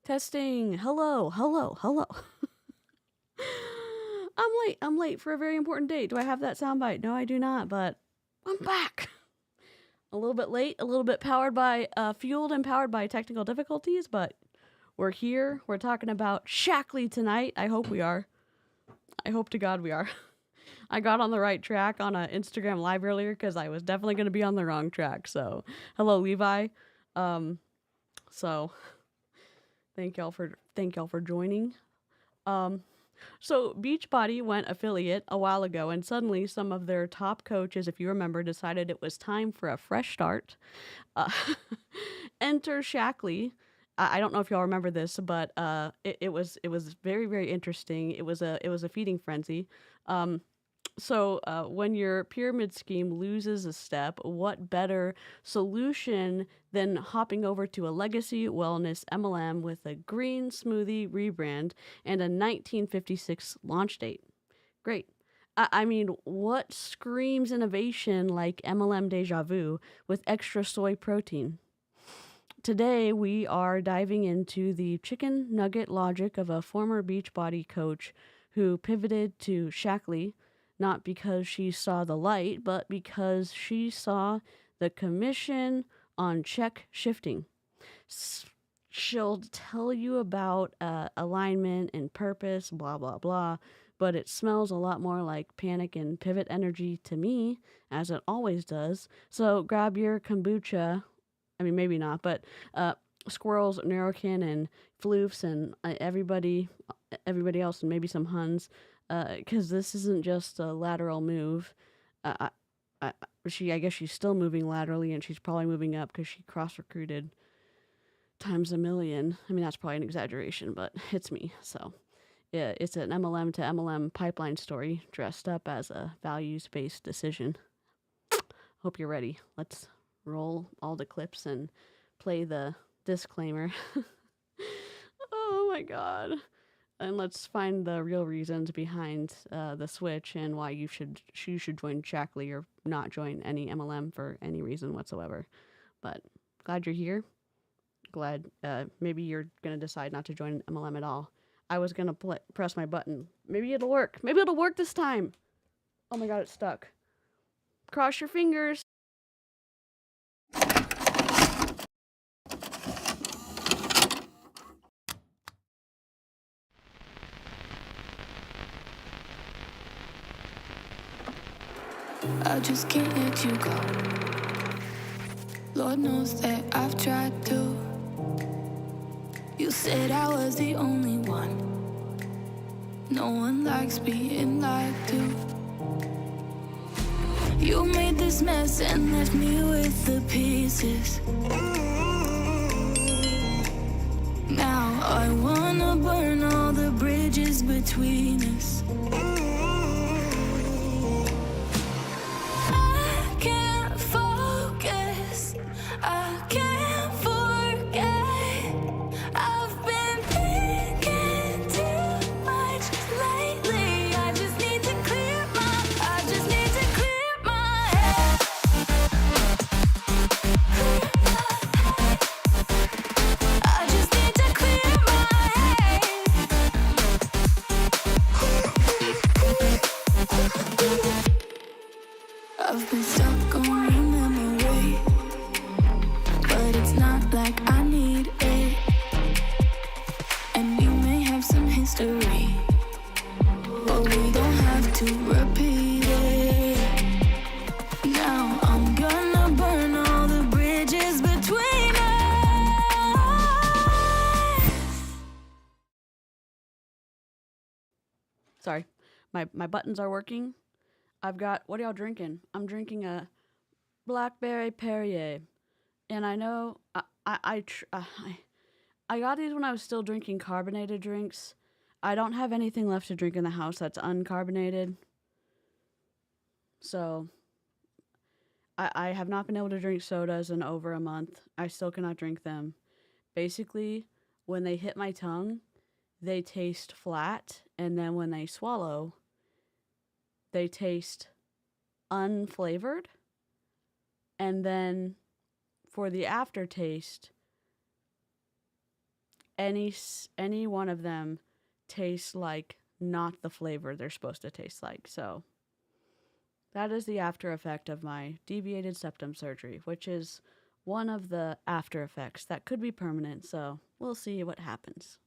Testing. Hello, hello, hello. I'm late for a very important date. Do I have that soundbite? No, I do not, but I'm back. A little bit late, a little bit fueled and powered by technical difficulties, but we're here. We're talking about Shaklee tonight. I hope we are. I hope to God we are. I got on the right track on an Instagram live earlier because I was definitely going to be on the wrong track. So, hello, Levi. So thank y'all for joining. So Beachbody went affiliate a while ago, and suddenly some of their top coaches, if you remember, decided it was time for a fresh start. Enter Shaklee. I don't know if y'all remember this, but it was very, very interesting. It was a feeding frenzy. So when your pyramid scheme loses a step, what better solution than hopping over to a legacy wellness MLM with a green smoothie rebrand and a 1956 launch date? Great. I mean, what screams innovation like MLM deja vu with extra soy protein? Today, we are diving into the chicken nugget logic of a former Beachbody coach who pivoted to Shaklee, not because she saw the light, but because she saw the commission on check shifting. She'll tell you about alignment and purpose, blah, blah, blah, but it smells a lot more like panic and pivot energy to me, as it always does. So grab your kombucha. I mean, maybe not, but Squirrels, Neurokin, and Floofs, and everybody else, and maybe some Huns, because this isn't just a lateral move. I guess she's still moving laterally, and she's probably moving up because she cross-recruited times a million. I mean, that's probably an exaggeration, but it's me. So, yeah, it's an MLM to MLM pipeline story dressed up as a values-based decision. Hope you're ready. Let's roll all the clips and play the disclaimer. Oh my God. And let's find the real reasons behind the switch and why you should join Shaklee or not join any MLM for any reason whatsoever. But glad you're here. Glad maybe you're going to decide not to join MLM at all. I was going to press my button. Maybe it'll work. Maybe it'll work this time. Oh my God, it's stuck. Cross your fingers. I just can't let you go. Lord knows that I've tried to. You said I was the only one. No one likes being lied to. You made this mess and left me with the pieces. Now I wanna burn all the bridges between us. I've been stuck on your memory, but it's not like I need it. And you may have some history, but we don't have to repeat it. Now I'm gonna burn all the bridges between us. Sorry, my buttons are working. I've got, what are y'all drinking? I'm drinking a blackberry Perrier, and I know I got these when I was still drinking carbonated drinks. I don't have anything left to drink in the house that's uncarbonated, so I have not been able to drink sodas in over a month. I still cannot drink them. Basically, when they hit my tongue, they taste flat, and then when they swallow, they taste unflavored. And then for the aftertaste, any one of them taste like not the flavor they're supposed to taste like. So that is the after effect of my deviated septum surgery, which is one of the after effects that could be permanent. So we'll see what happens.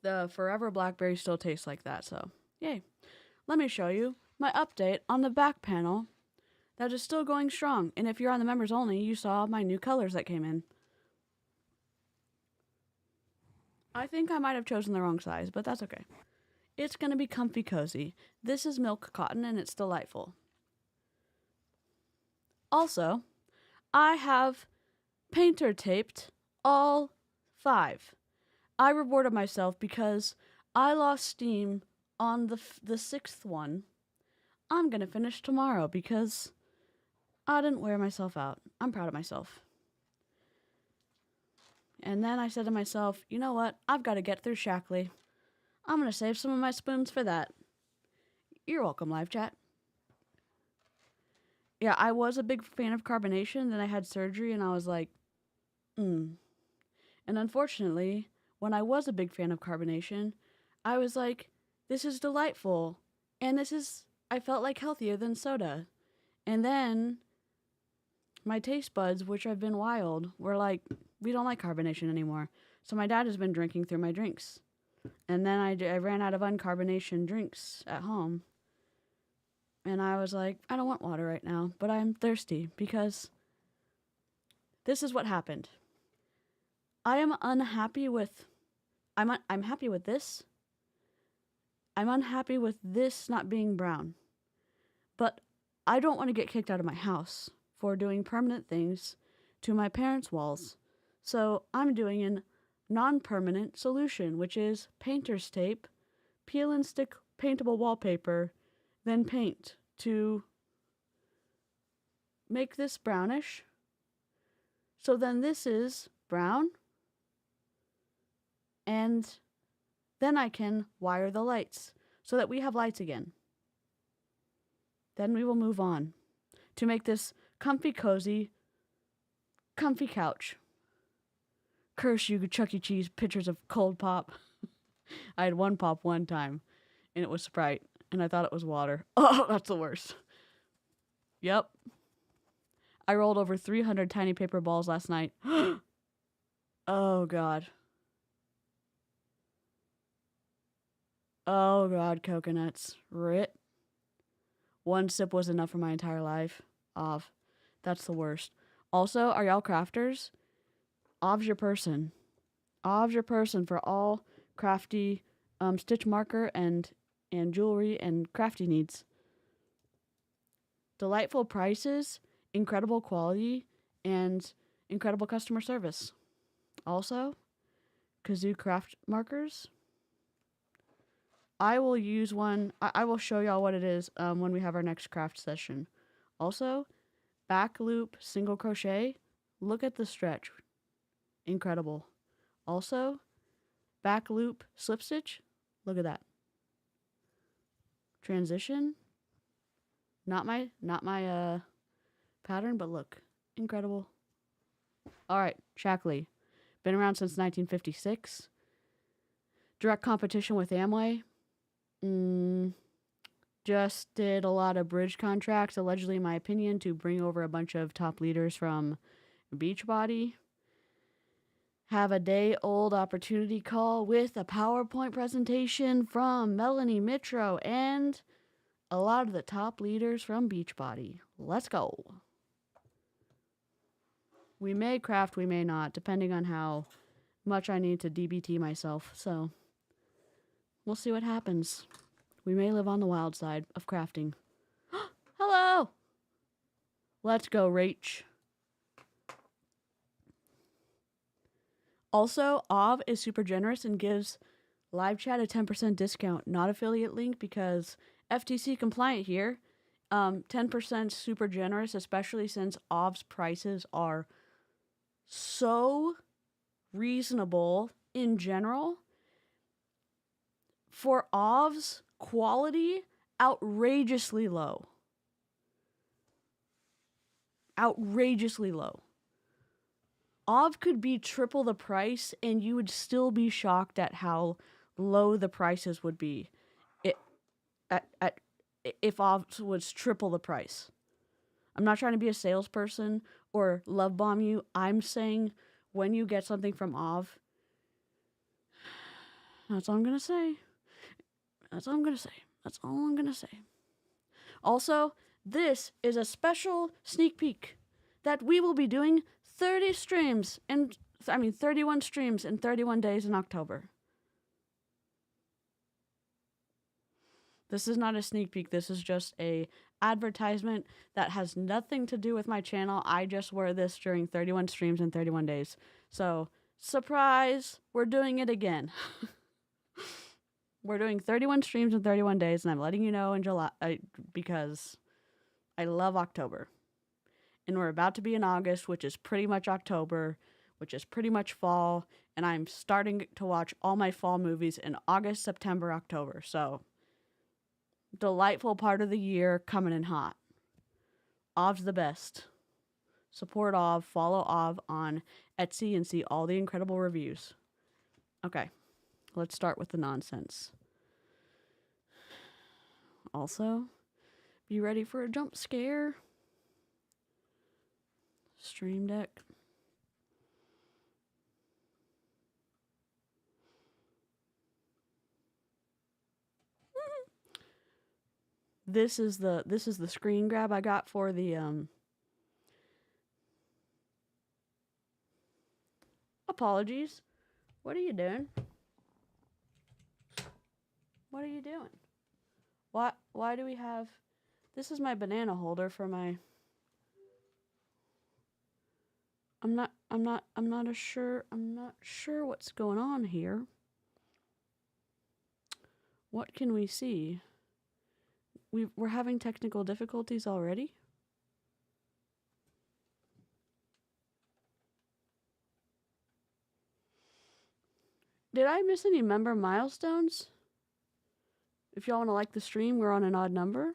The Forever Blackberry still tastes like that, so yay. Let me show you my update on the back panel that is still going strong. And if you're on the members only, you saw my new colors that came in. I think I might have chosen the wrong size, but that's okay. It's going to be comfy cozy. This is milk cotton and it's delightful. Also, I have painter taped all 5. I rewarded myself because I lost steam on the 6th one. I'm going to finish tomorrow because I didn't wear myself out. I'm proud of myself. And then I said to myself, you know what? I've got to get through Shaklee. I'm going to save some of my spoons for that. You're welcome, live chat. Yeah, I was a big fan of carbonation. Then I had surgery and I was like, And unfortunately, when I was a big fan of carbonation, I was like, this is delightful. And I felt like healthier than soda. And then my taste buds, which have been wild, were like, we don't like carbonation anymore. So my dad has been drinking through my drinks. And then I ran out of uncarbonation drinks at home. And I was like, I don't want water right now, but I'm thirsty because this is what happened. I am unhappy with I'm happy with this. I'm unhappy with this not being brown. But I don't want to get kicked out of my house for doing permanent things to my parents' walls. So I'm doing a non-permanent solution, which is painter's tape, peel and stick paintable wallpaper, then paint to make this brownish. So then this is brown. And then I can wire the lights so that we have lights again. Then we will move on to make this comfy, cozy, comfy couch. Curse you, Chuck E. Cheese pictures of cold pop. I had one pop one time, and it was Sprite, and I thought it was water. Oh, that's the worst. Yep. I rolled over 300 tiny paper balls last night. Oh, God. Oh, God, coconuts. Rit. One sip was enough for my entire life. That's the worst. Also, are y'all crafters? Ov's your person. Ov's your person for all crafty stitch marker and jewelry and crafty needs. Delightful prices, incredible quality, and incredible customer service. Also, Kazoo craft markers. I will use one. I will show y'all what it is when we have our next craft session. Also, back loop single crochet. Look at the stretch. Incredible. Also, back loop slip stitch. Look at that. Transition. Not my pattern, but look. Incredible. All right, Shaklee. Been around since 1956. Direct competition with Amway. Just did a lot of bridge contracts, allegedly in my opinion, to bring over a bunch of top leaders from Beachbody. Have a day-old opportunity call with a PowerPoint presentation from Melanie, Mitro, and a lot of the top leaders from Beachbody. Let's go. We may craft, we may not, depending on how much I need to DBT myself, so we'll see what happens. We may live on the wild side of crafting. Hello! Let's go, Rach. Also, Ov is super generous and gives live chat a 10% discount. Not affiliate link because FTC compliant here. 10% super generous, especially since Ov's prices are so reasonable in general. For Ov's quality, outrageously low. outrageously low. OV could be triple the price, and you would still be shocked at how low the prices would be if OV was triple the price. I'm not trying to be a salesperson or love bomb you. I'm saying when you get something from OV, that's all I'm going to say. That's all I'm going to say. That's all I'm going to say. Also, this is a special sneak peek that we will be doing 31 streams in 31 days in October. This is not a sneak peek. This is just a advertisement that has nothing to do with my channel. I just wear this during 31 streams in 31 days. So, surprise, we're doing it again. We're doing 31 streams in 31 days, and I'm letting you know in July because I love October. And we're about to be in August, which is pretty much October, which is pretty much fall, and I'm starting to watch all my fall movies in August, September, October. So, delightful part of the year coming in hot. OV's the best. Support OV, follow OV on Etsy, and see all the incredible reviews. Okay, let's start with the nonsense. Also, be ready for a jump scare. Stream Deck. This is the screen grab I got for the apologies. What are you doing? What are you doing? Why do we have this is my banana holder for my I'm not sure what's going on here. What can we see? We're having technical difficulties already? Did I miss any member milestones? If y'all want to like the stream, we're on an odd number.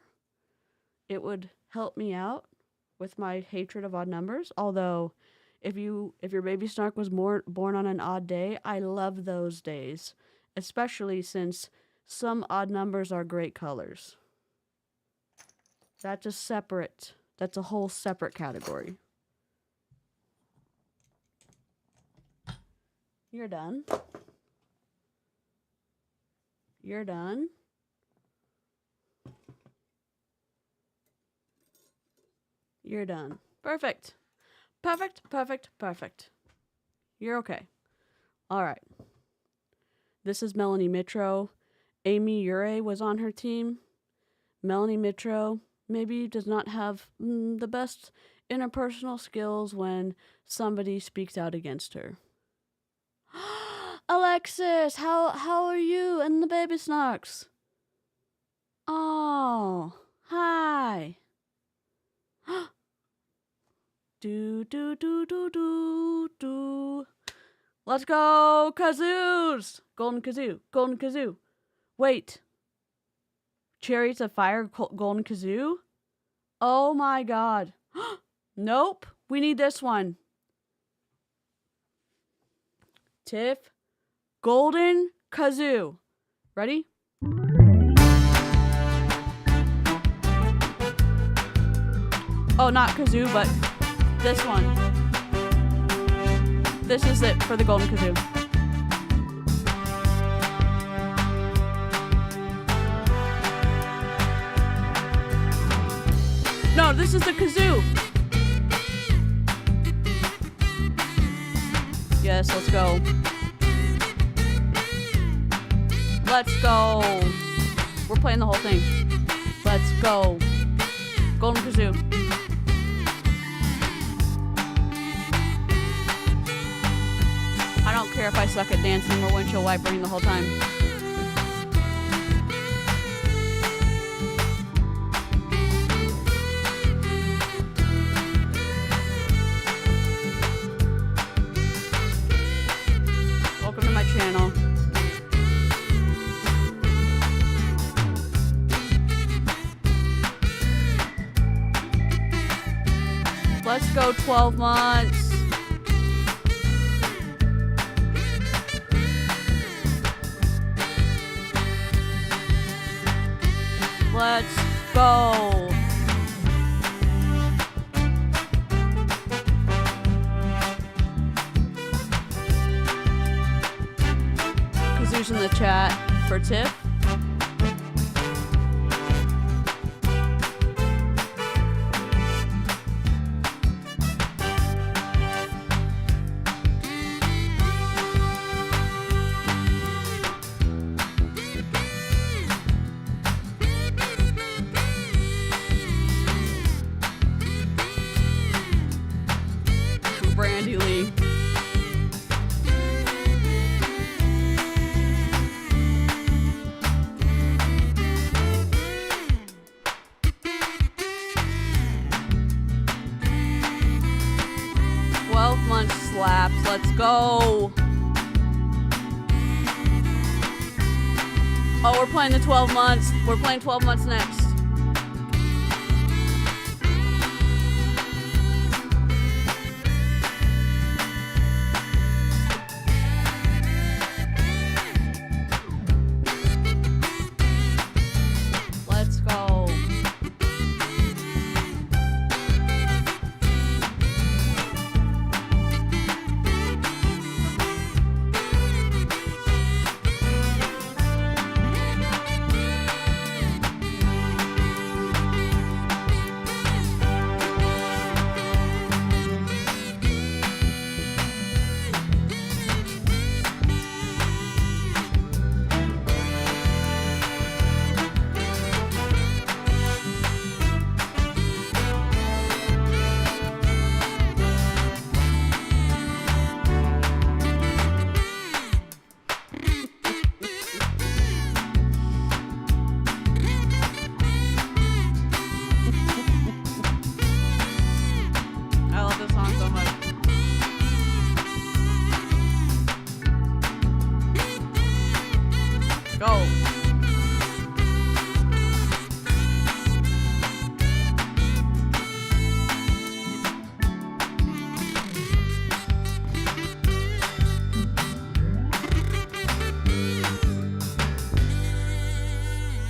It would help me out with my hatred of odd numbers. Although, if your baby Snark was born on an odd day, I love those days. Especially since some odd numbers are great colors. That's a whole separate category. You're done. You're done. You're done. Perfect. Perfect. You're okay. All right. This is Melanie Mitro. Amy Ure was on her team. Melanie Mitro maybe does not have the best interpersonal skills when somebody speaks out against her. Alexis, how are you and the baby Snarks? Oh, hi. Do. Let's go, Kazoos! Golden Kazoo. Wait. Chariots of Fire, Golden Kazoo? Oh my god. Nope. We need this one. Tiff. Golden Kazoo. Ready? Oh, not Kazoo, but this one. This is it for the Golden Kazoo. No, this is the Kazoo. Yes, let's go. Let's go. We're playing the whole thing. Let's go. Golden Kazoo. I don't care if I suck at dancing or windshield wipering the whole time. Welcome to my channel. Let's go 12 months. Let's go. Kazoo's in the chat for tip. Brandy Lee. Slaps. Let's go. Oh, we're playing the 12 months. We're playing 12 months next. Let's go.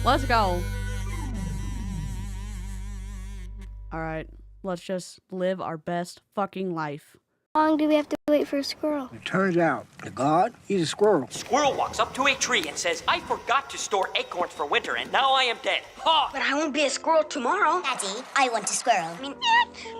Let's go. Alright, let's just live our best fucking life. How long do we have to wait for a squirrel? It turns out, the god, he's a squirrel. Squirrel walks up to a tree and says, I forgot to store acorns for winter, and now I am dead. Ha! But I won't be a squirrel tomorrow. Daddy, I want a squirrel. I mean,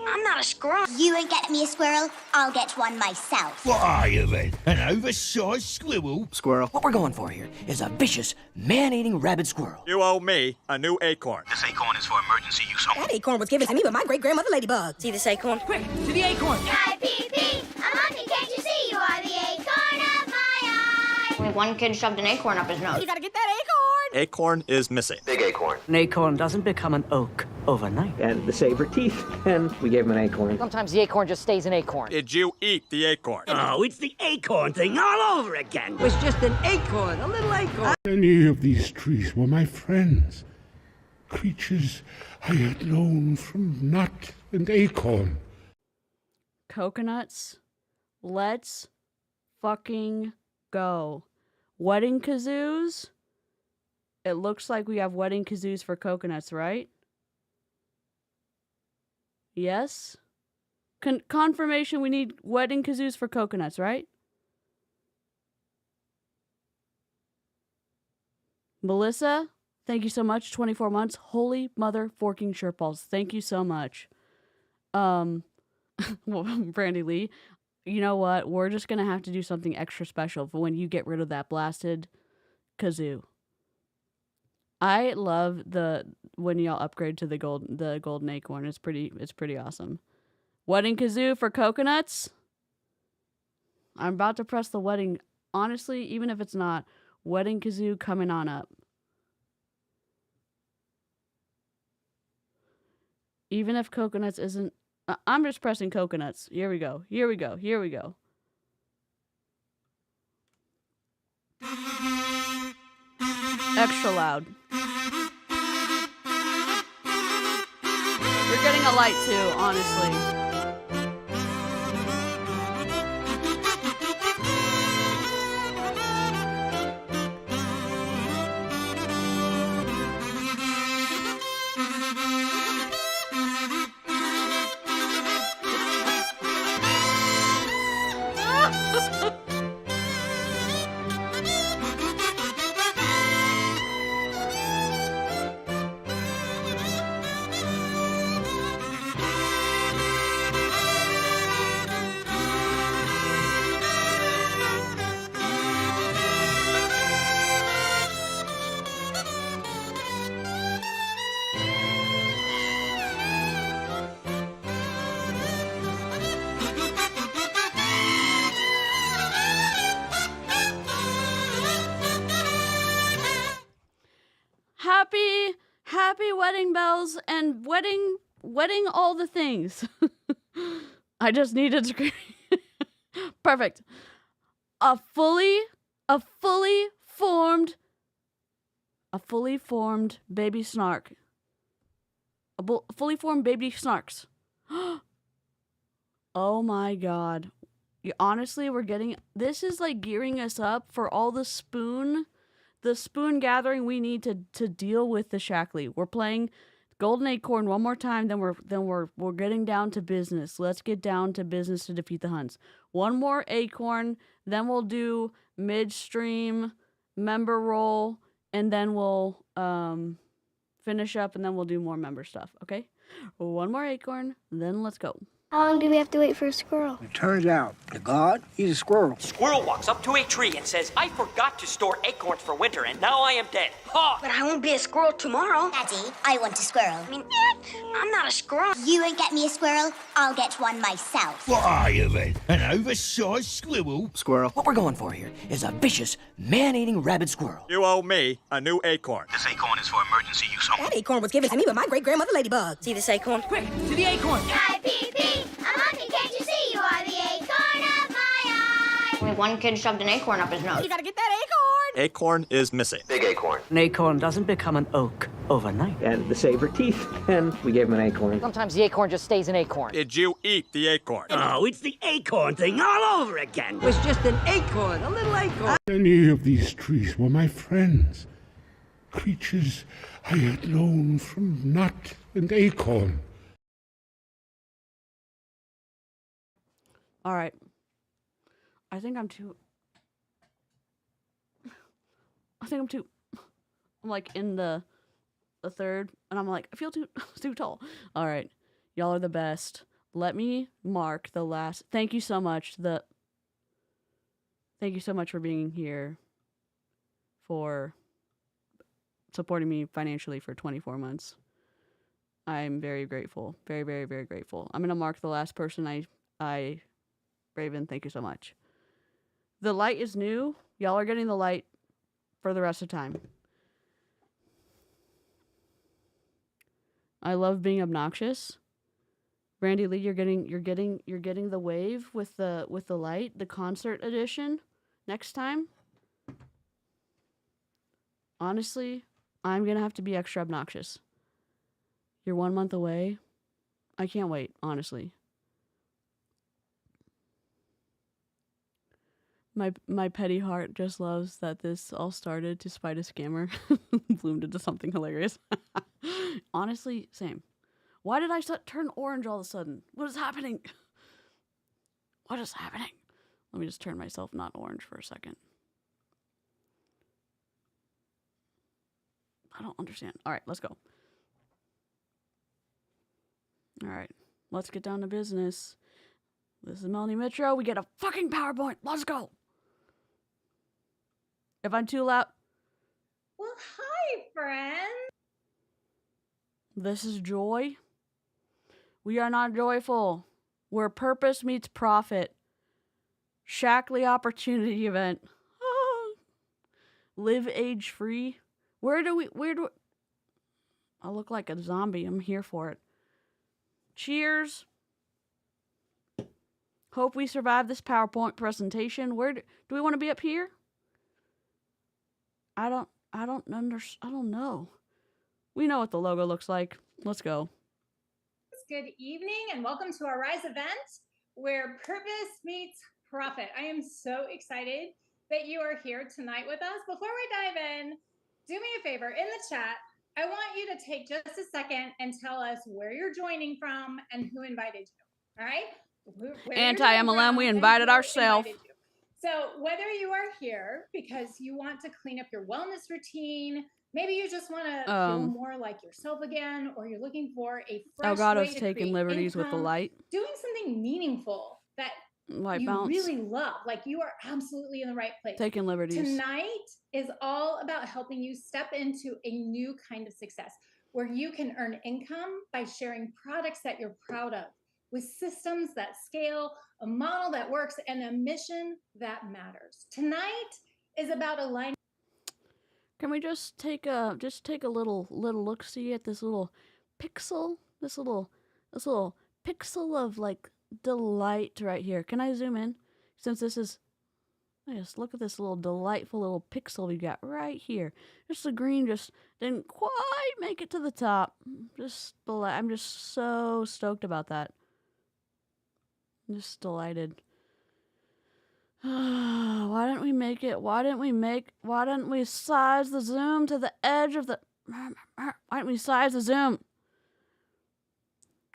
I'm not a squirrel. You won't get me a squirrel, I'll get one myself. What are you then? An oversized squirrel? Squirrel. What we're going for here is a vicious, man-eating rabid squirrel. You owe me a new acorn. This acorn is for emergency use only. That acorn was given to me by my great-grandmother Ladybug. See this acorn? Quick, to the acorn! Pee-pee, a monkey, can't you see you are the acorn of my eye? Only one kid shoved an acorn up his nose. You gotta get that acorn! Acorn is missing. Big acorn. An acorn doesn't become an oak overnight. And the saber teeth, and we gave him an acorn. Sometimes the acorn just stays an acorn. Did you eat the acorn? Oh, it's the acorn thing all over again. It was just an acorn, a little acorn. Many of these trees were my friends, creatures I had known from nut and acorn. Coconuts. Let's fucking go. Wedding kazoos? It looks like we have wedding kazoos for coconuts, right? Yes? Confirmation we need wedding kazoos for coconuts, right? Melissa, thank you so much. 24 months. Holy mother forking shirtballs. Thank you so much. Well, Brandy Lee, you know what? We're just going to have to do something extra special for when you get rid of that blasted kazoo. I love when y'all upgrade to the golden acorn. It's pretty awesome. Wedding kazoo for coconuts. I'm about to press the wedding. Honestly, even if it's not, wedding kazoo coming on up. Even if coconuts isn't, I'm just pressing coconuts. Here we go. Here we go. Here we go. Extra loud. You're getting a light too, honestly. happy wedding bells and wedding all the things. I just needed to perfect. A fully formed baby snark. Fully formed baby snarks. Oh my god. Honestly, this is like gearing us up for all the spoon gathering we need to deal with the Shaklee. We're playing Golden Acorn one more time, then we're getting down to business. Let's get down to business to defeat the Huns. One more Acorn, then we'll do midstream member roll, and then we'll finish up, and then we'll do more member stuff, okay? One more Acorn, then let's go. How long do we have to wait for a squirrel? It turns out, the god, he's a squirrel. Squirrel walks up to a tree and says, I forgot to store acorns for winter, and now I am dead. Ha! But I won't be a squirrel tomorrow. Daddy, I want a squirrel. I mean, I'm not a squirrel. You won't get me a squirrel, I'll get one myself. What are you then? An oversized squirrel? Squirrel. What we're going for here is a vicious, man-eating rabid squirrel. You owe me a new acorn. This acorn is for emergency use only. That acorn was given to me by my great-grandmother Ladybug. See this acorn? Quick, to the acorn! I-P-P, a monkey, can't you see? You are the acorn of my eye. Only one kid shoved an acorn up his nose. You gotta get that acorn! Acorn is missing. Big acorn. An acorn doesn't become an oak overnight. And the saber teeth, and we gave him an acorn. Sometimes the acorn just stays an acorn. Did you eat the acorn? Ah. Oh, it's the acorn thing all over again. It was just an acorn, a little acorn. Many of these trees were my friends, creatures I had known from nut and acorn. All right. I think I'm like in the third, and I'm like, I feel too tall. All right. Y'all are the best. Let me mark the last. Thank you so much. Thank you so much for being here, for supporting me financially for 24 months. I'm very grateful. Very, very, very grateful. I'm going to mark the last person Raven, thank you so much. The light is new. Y'all are getting the light for the rest of the time. I love being obnoxious. Brandy Lee, you're getting the wave with the light, the concert edition next time. Honestly, I'm gonna have to be extra obnoxious. You're 1 month away. I can't wait, honestly. My petty heart just loves that this all started to spite a scammer, bloomed into something hilarious. Honestly, same. Why did I turn orange all of a sudden? What is happening? What is happening? Let me just turn myself not orange for a second. I don't understand. All right, let's go. All right, let's get down to business. This is Melanie Mitro. We get a fucking PowerPoint. Let's go. If I'm too loud. Well, hi, friends. This is joy. We are not joyful. We're purpose meets profit. Shaklee opportunity event. Live age free. Where do I look like a zombie. I'm here for it. Cheers. Hope we survive this PowerPoint presentation. Where do we want to be up here? I don't know. We know what the logo looks like. Let's go. Good evening and welcome to our Rise event where purpose meets profit. I am so excited that you are here tonight with us. Before we dive in, do me a favor in the chat. I want you to take just a second and tell us where you're joining from and who invited you. All right? Anti-MLM, we invited ourselves. So whether you are here because you want to clean up your wellness routine, maybe you just want to feel more like yourself again, or you're looking for a fresh way to taking liberties income, with the light. doing something meaningful that light you bounce. really love. Like you are absolutely in the right place. Taking liberties. Tonight is all about helping you step into a new kind of success where you can earn income by sharing products that you're proud of, with systems that scale, a model that works, and a mission that matters. Tonight is about aligning. Can we just take a little look see at this little pixel? This little pixel of like delight right here. Can I zoom in? Since this is just look at this little delightful little pixel we got right here. Just the green just didn't quite make it to the top. I'm just so stoked about that. I'm just delighted. Why didn't we size the zoom to the edge of the... Why didn't we size the zoom?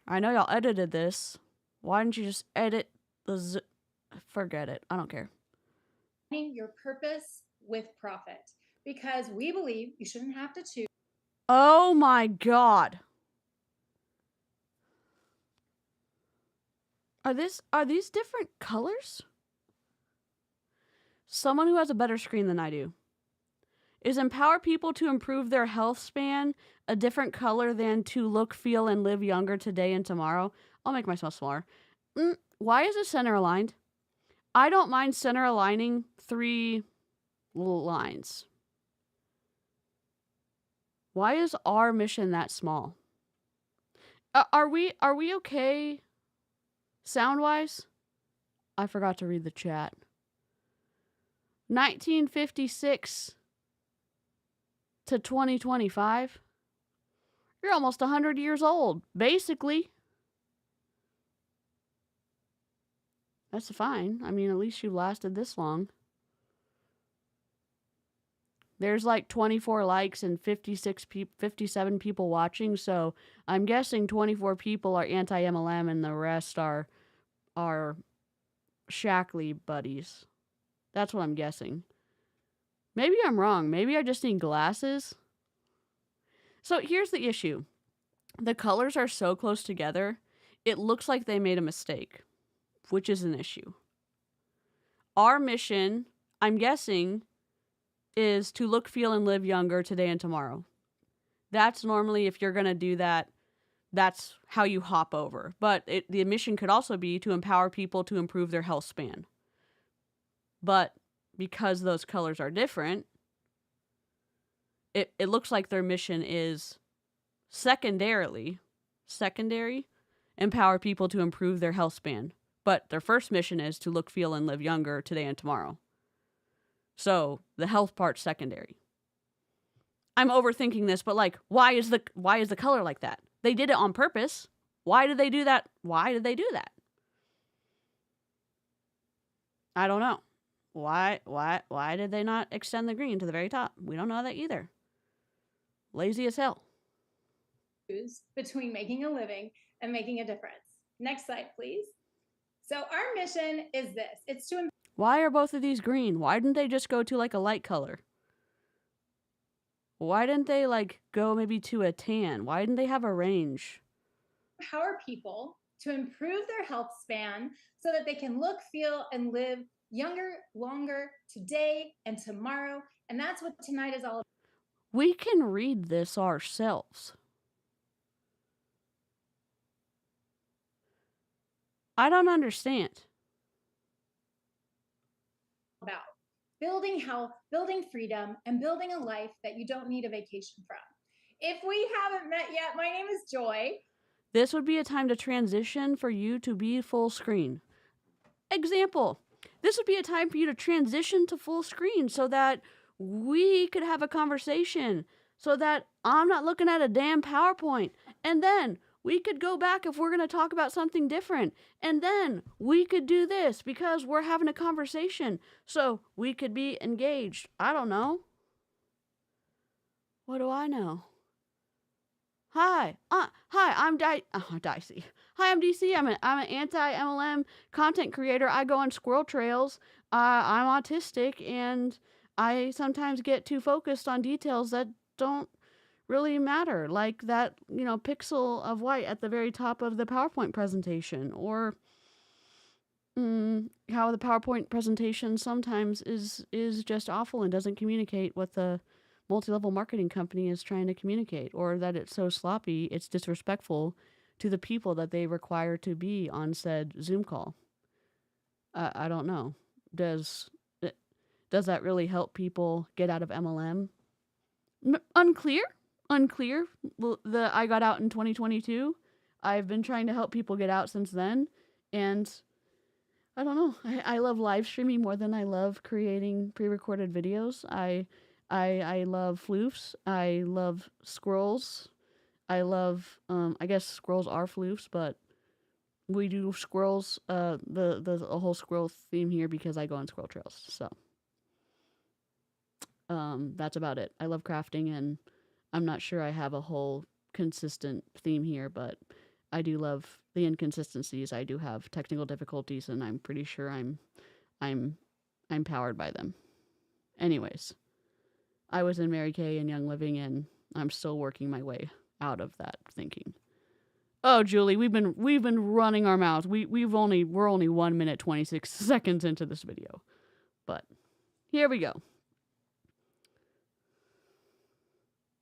I know y'all edited this. Why didn't you just edit the zoom? Forget it. I don't care. Your purpose with profit, because we believe you shouldn't have to choose. Oh my God. Are these different colors? Someone who has a better screen than I do. Is empower people to improve their health span a different color than to look, feel, and live younger today and tomorrow? I'll make myself smaller. Why is it center aligned? I don't mind center aligning 3 little lines. Why is our mission that small? Are we okay sound-wise? I forgot to read the chat. 1956 to 2025. You're almost 100 years old, basically. That's fine. I mean, at least you lasted this long. There's like 24 likes and 57 people watching, so I'm guessing 24 people are anti-MLM and the rest are Shaklee buddies. That's what I'm guessing. Maybe I'm wrong. Maybe I just need glasses. So here's the issue. The colors are so close together, it looks like they made a mistake, which is an issue. Our mission, I'm guessing, is to look, feel, and live younger today and tomorrow. That's normally, if you're going to do that, that's how you hop over. But the mission could also be to empower people to improve their health span. But because those colors are different, it looks like their mission is secondary, empower people to improve their health span. But their first mission is to look, feel, and live younger today and tomorrow. So the health part's secondary. I'm overthinking this, but like, why is the color like that? They did it on purpose. Why did they do that? Why did they do that? I don't know. Why did they not extend the green to the very top? We don't know that either. Lazy as hell. Between making a living and making a difference. Next slide, please. So our mission is this. It's to... Why are both of these green? Why didn't they just go to like a light color? Why didn't they like go maybe to a tan? Why didn't they have a range? Empower people to improve their health span so that they can look, feel, and live younger, longer, today and tomorrow. And that's what tonight is all about. We can read this ourselves. I don't understand. About building health, building freedom, and building a life that you don't need a vacation from. If we haven't met yet, my name is Joy. This would be a time to transition for you to be full screen. Example, this would be a time for you to transition to full screen so that we could have a conversation, so that I'm not looking at a damn PowerPoint. And then we could go back if we're going to talk about something different. And then we could do this because we're having a conversation. So we could be engaged. I don't know. What do I know? Hi, I'm Dicey. Hi, I'm Dicey. I'm an anti-MLM content creator. I go on squirrel trails. I'm autistic, and I sometimes get too focused on details that don't really matter, like that, pixel of white at the very top of the PowerPoint presentation, or how the PowerPoint presentation sometimes is just awful and doesn't communicate what the multi-level marketing company is trying to communicate, or that it's so sloppy, it's disrespectful to the people that they require to be on said Zoom call. I don't know. Does that really help people get out of MLM? Unclear. I got out in 2022. I've been trying to help people get out since then, and I don't know. I love live streaming more than I love creating pre-recorded videos. I love floofs. I love squirrels. I love I guess squirrels are floofs, but we do squirrels, the whole squirrel theme here because I go on squirrel trails. So that's about it. I love crafting, and I'm not sure I have a whole consistent theme here, but I do love the inconsistencies. I do have technical difficulties, and I'm pretty sure I'm powered by them. Anyways, I was in Mary Kay and Young Living, and I'm still working my way out of that thinking. Oh, Julie, we've been running our mouths. We're only 1 minute 26 seconds into this video, but here we go.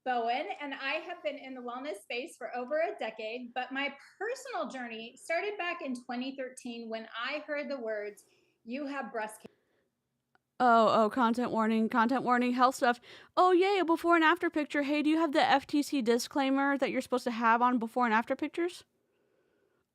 Bowen, and I have been in the wellness space for over a decade, but my personal journey started back in 2013 when I heard the words, "You have breast cancer." Oh, content warning, health stuff. Oh, yay, a before and after picture. Hey, do you have the FTC disclaimer that you're supposed to have on before and after pictures?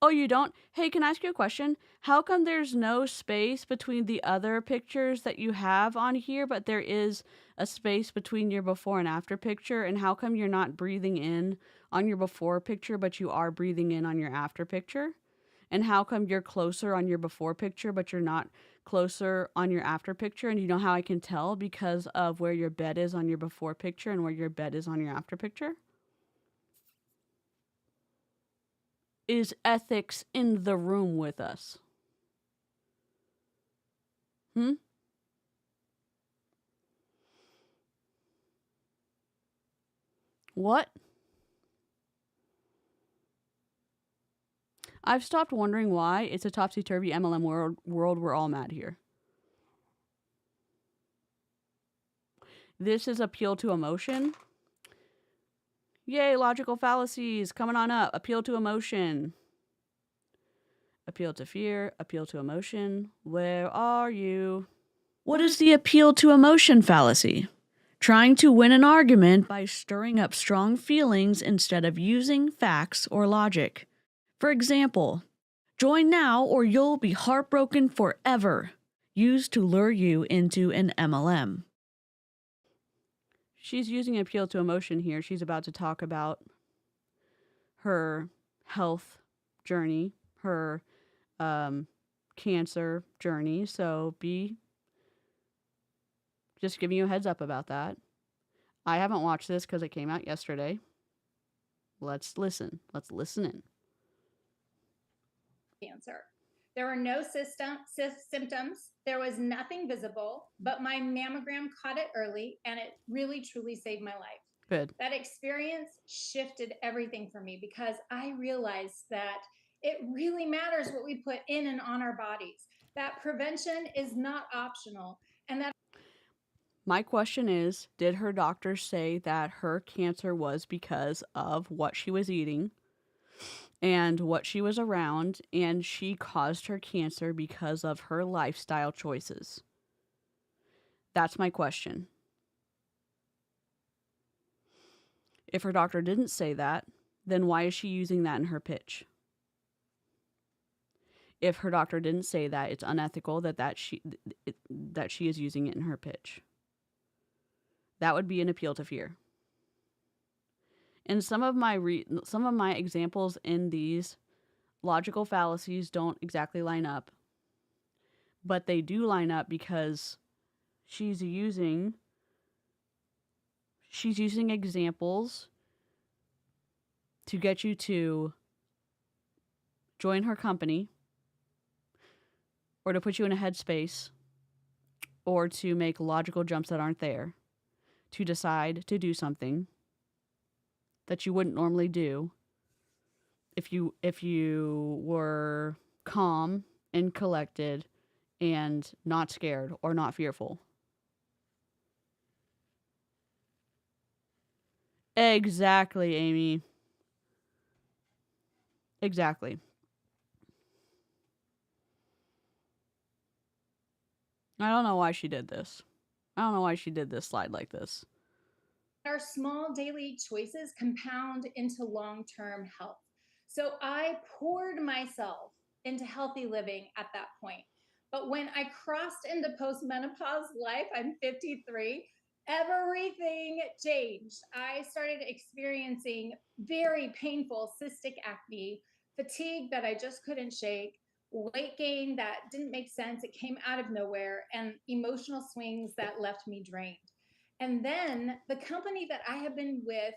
Oh, you don't? Hey, can I ask you a question? How come there's no space between the other pictures that you have on here, but there is a space between your before and after picture? And how come you're not breathing in on your before picture, but you are breathing in on your after picture? And how come you're closer on your before picture, but you're not closer on your after picture? And you know how I can tell? Because of where your bed is on your before picture and where your bed is on your after picture? Is ethics in the room with us? What? I've stopped wondering why it's a topsy-turvy MLM world. We're all mad here. This is appeal to emotion. Yay, logical fallacies coming on up. Appeal to emotion. Appeal to fear. Appeal to emotion. Where are you? What is the appeal to emotion fallacy? Trying to win an argument by stirring up strong feelings instead of using facts or logic. For example, join now or you'll be heartbroken forever. Used to lure you into an MLM. She's using appeal to emotion here. She's about to talk about her health journey, her cancer journey. So just giving you a heads up about that. I haven't watched this because it came out yesterday. Let's listen. Let's listen in. Cancer. There were no symptoms. There was nothing visible, but my mammogram caught it early, and it really, truly saved my life. Good. That experience shifted everything for me because I realized that it really matters what we put in and on our bodies. That prevention is not optional, and that. My question is, did her doctor say that her cancer was because of what she was eating and what she was around, and she caused her cancer because of her lifestyle choices? That's my question. If her doctor didn't say that, then why is she using that in her pitch? If her doctor didn't say that, it's unethical that she is using it in her pitch. That would be an appeal to fear. And some of my examples in these logical fallacies don't exactly line up, but they do line up because she's using examples to get you to join her company, or to put you in a headspace, or to make logical jumps that aren't there, to decide to do something that you wouldn't normally do if you were calm and collected and not scared or not fearful. Exactly, Amy. Exactly. I don't know why she did this. I don't know why she did this slide like this. Our small daily choices compound into long-term health. So I poured myself into healthy living at that point. But when I crossed into postmenopause life, I'm 53, everything changed. I started experiencing very painful cystic acne, fatigue that I just couldn't shake, weight gain that didn't make sense. It came out of nowhere, and emotional swings that left me drained. And then the company that I have been with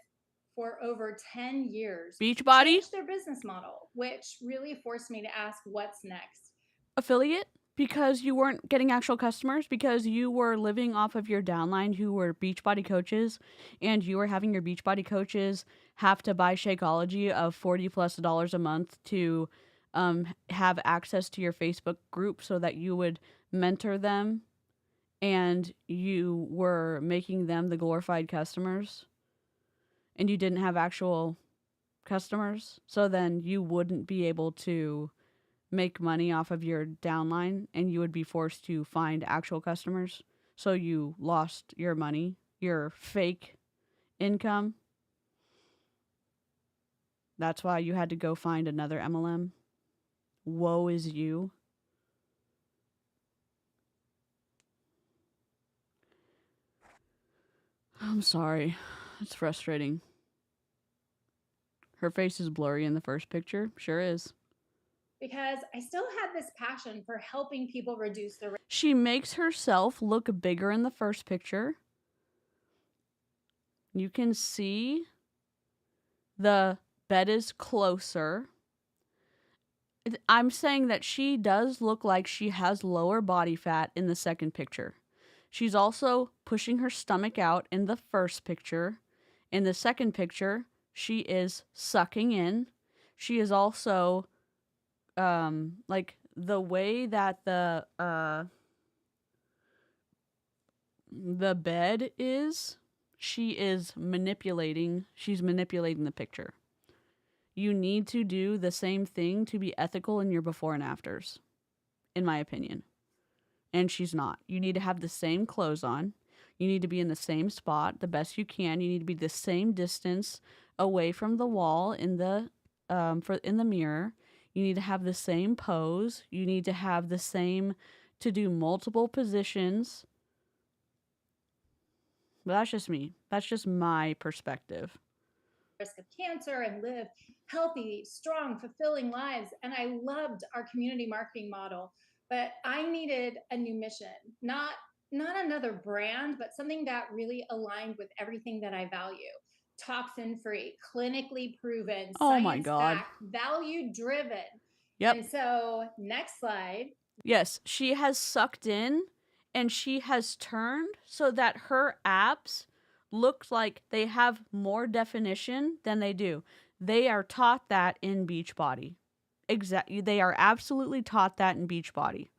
for over 10 years Beachbody changed their business model, which really forced me to ask what's next. affiliate, because you weren't getting actual customers, because you were living off of your downline who were Beachbody coaches, and you were having your Beachbody coaches have to buy Shakeology of $40+ a month to have access to your Facebook group so that you would mentor them, and you were making them the glorified customers, and you didn't have actual customers, so then you wouldn't be able to make money off of your downline, and you would be forced to find actual customers. So you lost your money, your fake income. That's why you had to go find another MLM. Woe is you. I'm sorry. It's frustrating. Her face is blurry in the first picture. Sure is. Because I still had this passion for helping people reduce their She makes herself look bigger in the first picture. You can see the bed is closer. I'm saying that she does look like she has lower body fat in the second picture. She's also pushing her stomach out in the first picture. In the second picture, she is sucking in. She is also like the way that the bed is, she's manipulating the picture. You need to do the same thing to be ethical in your before and afters, in my opinion. And she's not. You need to have the same clothes on. You need to be in the same spot the best you can. You need to be the same distance away from the wall in the mirror. You need to have the same pose. You need to have the same, to do multiple positions. But that's just me. That's just my perspective. Risk of cancer and live healthy, strong, fulfilling lives. And I loved our community marketing model, but I needed a new mission, not another brand, but something that really aligned with everything that I value. Toxin-free, clinically proven, oh my God, value-driven. Yep. And so, next slide. Yes, she has sucked in, and she has turned so that her abs look like they have more definition than they do. They are taught that in Beachbody. Exactly, they are absolutely taught that in Beachbody.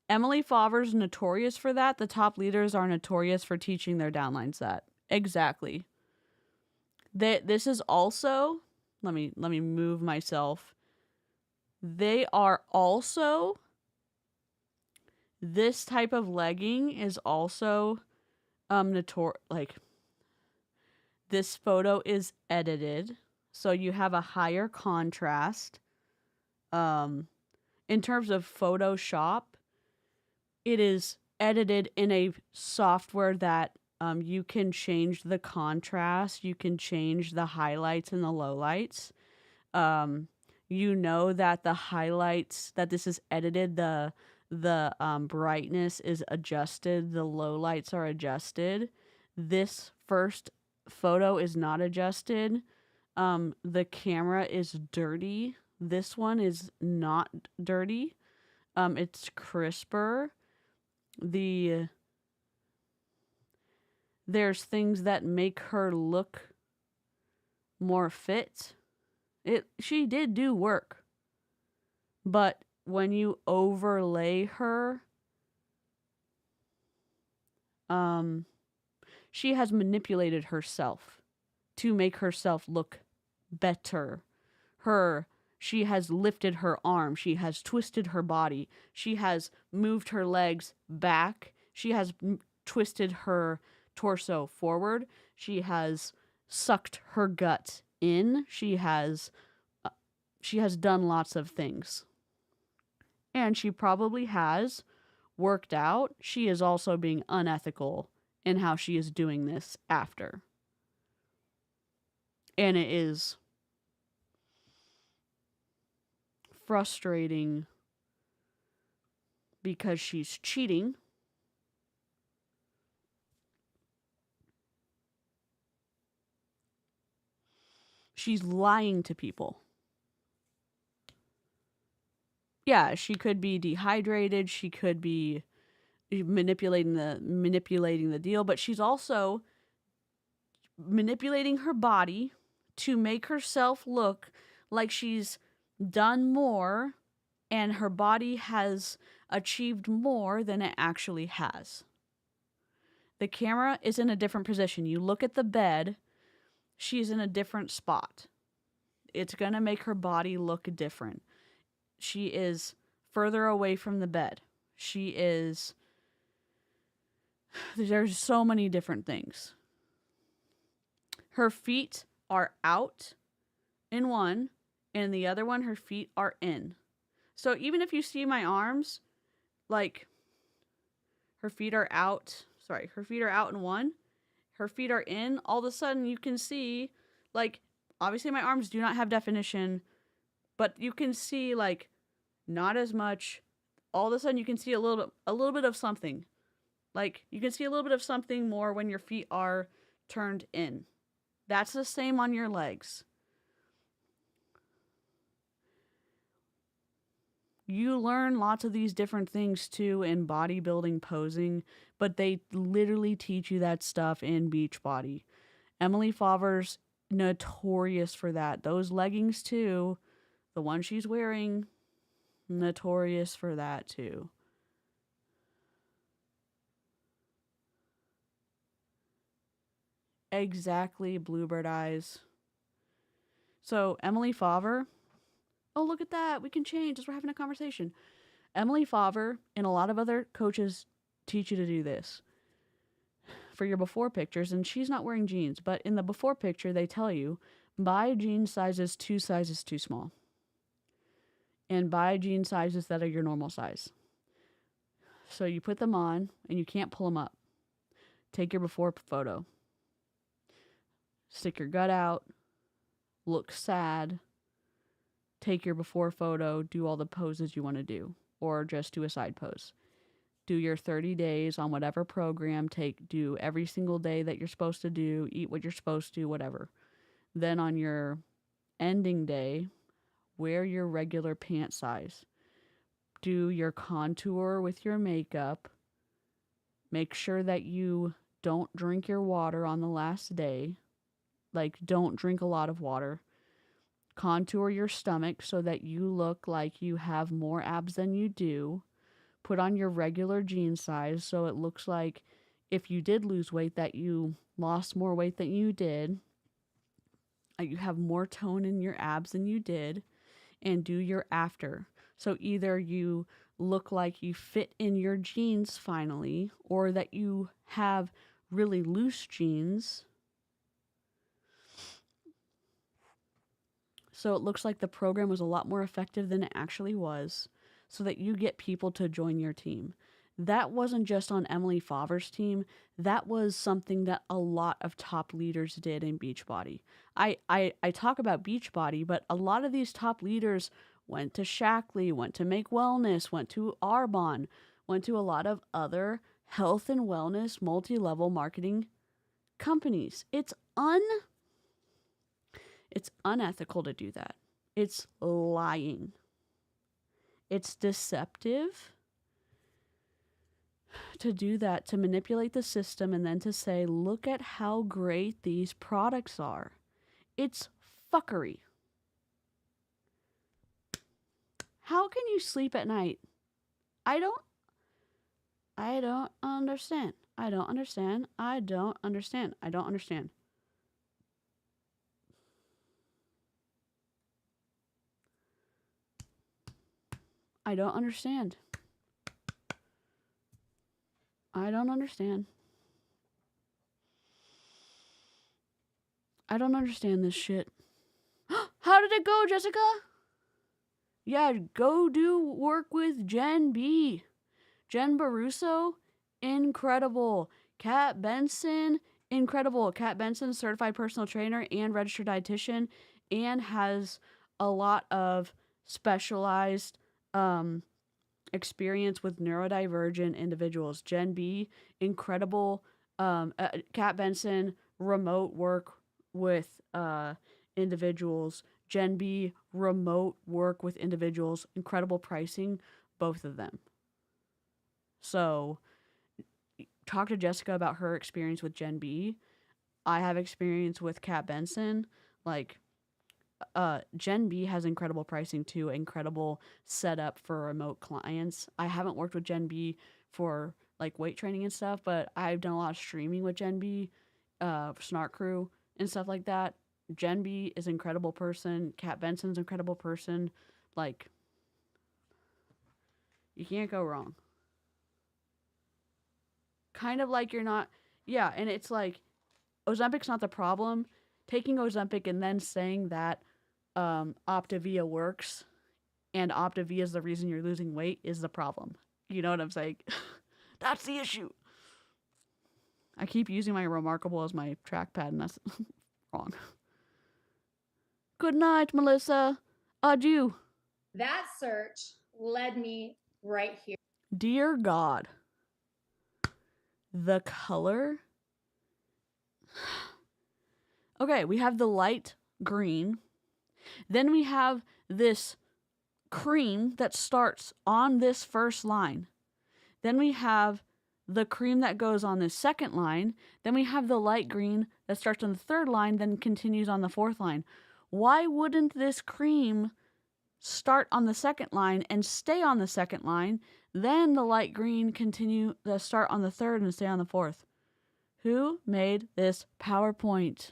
Emily Favre's notorious for that. The top leaders are notorious for teaching their downlines that. Exactly. This is also, let me move myself. They are also, this type of legging is also like, this photo is edited, so you have a higher contrast. In terms of Photoshop, it is edited in a software that you can change the contrast, you can change the highlights and the lowlights. You know that the highlights, that this is edited, the brightness is adjusted, the lowlights are adjusted. This first photo is not adjusted. The camera is dirty. This one is not dirty. It's crisper. There's things that make her look more fit. She did do work. But when you overlay her, she has manipulated herself to make herself look better. She has lifted her arm. She has twisted her body. She has moved her legs back. She has twisted her torso forward. She has sucked her gut in. She has done lots of things. And she probably has worked out. She is also being unethical in how she is doing this after. And it is frustrating because she's cheating. She's lying to people. Yeah, she could be dehydrated, she could be manipulating the deal, but she's also manipulating her body to make herself look like she's done more and her body has achieved more than it actually has. The camera is in a different position. You look at the bed, she's in a different spot. It's going to make her body look different. She is further away from the bed. There's so many different things. Her feet are out in one, and the other one, her feet are in. So even if you see my arms, like, her feet are out in one, her feet are in, all of a sudden you can see, like, obviously my arms do not have definition, but you can see, like, not as much. All of a sudden you can see a little bit of something. Like, you can see a little bit of something more when your feet are turned in. That's the same on your legs. You learn lots of these different things too in bodybuilding posing, but they literally teach you that stuff in Beachbody. Emily Faber's notorious for that. Those leggings too, the one she's wearing, notorious for that too. Exactly, bluebird eyes. So Emily Faber, oh, look at that, we can change as we're having a conversation. Emily Faber and a lot of other coaches teach you to do this for your before pictures, and she's not wearing jeans, but in the before picture they tell you buy jean sizes 2 sizes too small and buy jean sizes that are your normal size. So you put them on and you can't pull them up. Take your before photo. Stick your gut out. Look sad. Take your before photo. Do all the poses you want to do. Or just do a side pose. Do your 30 days on whatever program. Do every single day that you're supposed to do. Eat what you're supposed to, whatever. Then on your ending day, wear your regular pant size. Do your contour with your makeup. Make sure that you don't drink your water on the last day. Like, don't drink a lot of water. Contour your stomach so that you look like you have more abs than you do. Put on your regular jean size so it looks like if you did lose weight that you lost more weight than you did. You have more tone in your abs than you did. And do your after. So either you look like you fit in your jeans finally, or that you have really loose jeans. So it looks like the program was a lot more effective than it actually was, so that you get people to join your team. That wasn't just on Emily Faber's team. That was something that a lot of top leaders did in Beachbody. I talk about Beachbody, but a lot of these top leaders went to Shaklee, went to Make Wellness, went to Arbonne, went to a lot of other health and wellness multi-level marketing companies. It's unethical to do that. It's lying. It's deceptive to do that, to manipulate the system and then to say, look at how great these products are. It's fuckery. How can you sleep at night? I don't understand. I don't understand. I don't understand. I don't understand. I don't understand. I don't understand. I don't understand this shit. How did it go, Jessica? Yeah, go do work with Jen B. Jen Baruso, incredible. Kat Benson, incredible. Kat Benson, certified personal trainer and registered dietitian, and has a lot of specialized experience with neurodivergent individuals. Jen B, incredible. Kat Benson, remote work with individuals. Jen B, remote work with individuals. Incredible pricing, both of them. So talk to Jessica about her experience with Jen B. I have experience with Kat Benson. Like, Jen B has incredible pricing too, incredible setup for remote clients. I haven't worked with Jen B for like weight training and stuff, but I've done a lot of streaming with Jen B, Snark Crew and stuff like that. Jen B is an incredible person. Kat Benson's an incredible person. Like, you can't go wrong. Kind of like you're not, yeah, and it's like, Ozempic's not the problem. Taking Ozempic and then saying that Optavia works and Optavia is the reason you're losing weight is the problem. You know what I'm saying? That's the issue. I keep using my Remarkable as my trackpad and that's wrong. Good night, Melissa. Adieu. That search led me right here. Dear God. The color. Okay, we have the light green. Then we have this cream that starts on this first line. Then we have the cream that goes on this second line. Then we have the light green that starts on the third line, then continues on the fourth line. Why wouldn't this cream start on the second line and stay on the second line, then the light green start on the third and stay on the fourth? Who made this PowerPoint?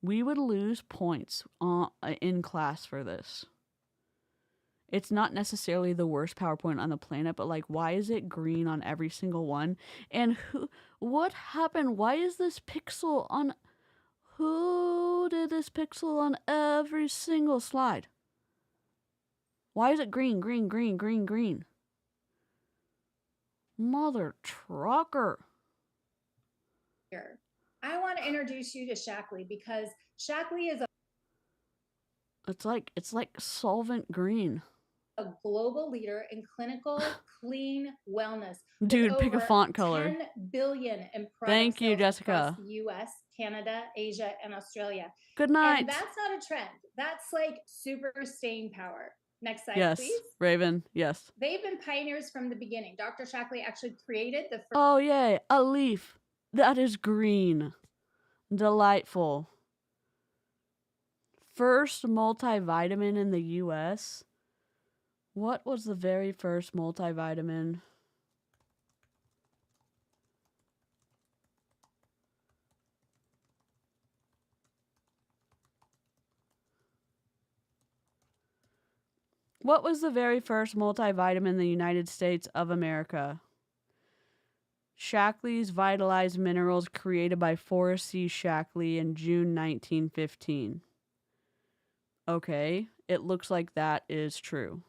We would lose points in class for this. It's not necessarily the worst PowerPoint on the planet, but like, why is it green on every single one? And what happened? Why is this pixel on... Who did this pixel on every single slide? Why is it green, green, green, green, green? Mother trucker. Here, I want to introduce you to Shaklee because Shaklee is It's like solvent green. A global leader in clinical clean wellness. Dude, pick a font color. 10 billion in product Thank you, sales Jessica. across the US, Canada, Asia, and Australia. Good night. And that's not a trend. That's like super staying power. Next slide, yes, please. Raven, yes. They've been pioneers from the beginning. Dr. Shaklee actually created the first... Oh, yay, a leaf. That is green. Delightful. First multivitamin in the US. What was the very first multivitamin? What was the very first multivitamin in the United States of America? Shaklee's Vitalized Minerals, created by Forrest C. Shaklee in June 1915. Okay, it looks like that is true.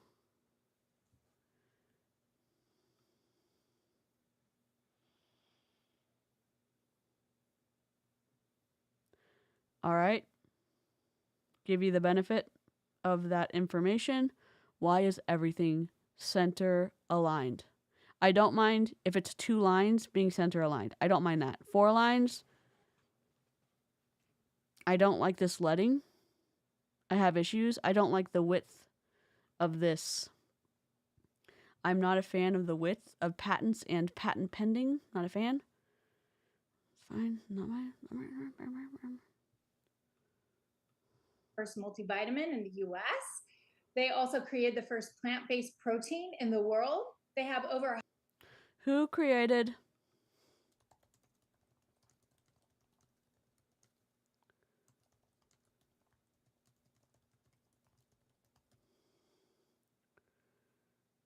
All right. Give you the benefit of that information. Why is everything center aligned? I don't mind if it's 2 lines being center aligned. I don't mind that. 4 lines, I don't like this leading. I have issues. I don't like the width of this. I'm not a fan of the width of patents and patent pending. Not a fan. It's fine. Not my... First multivitamin in the US. They also created the first plant-based protein in the world. They have over... Who created...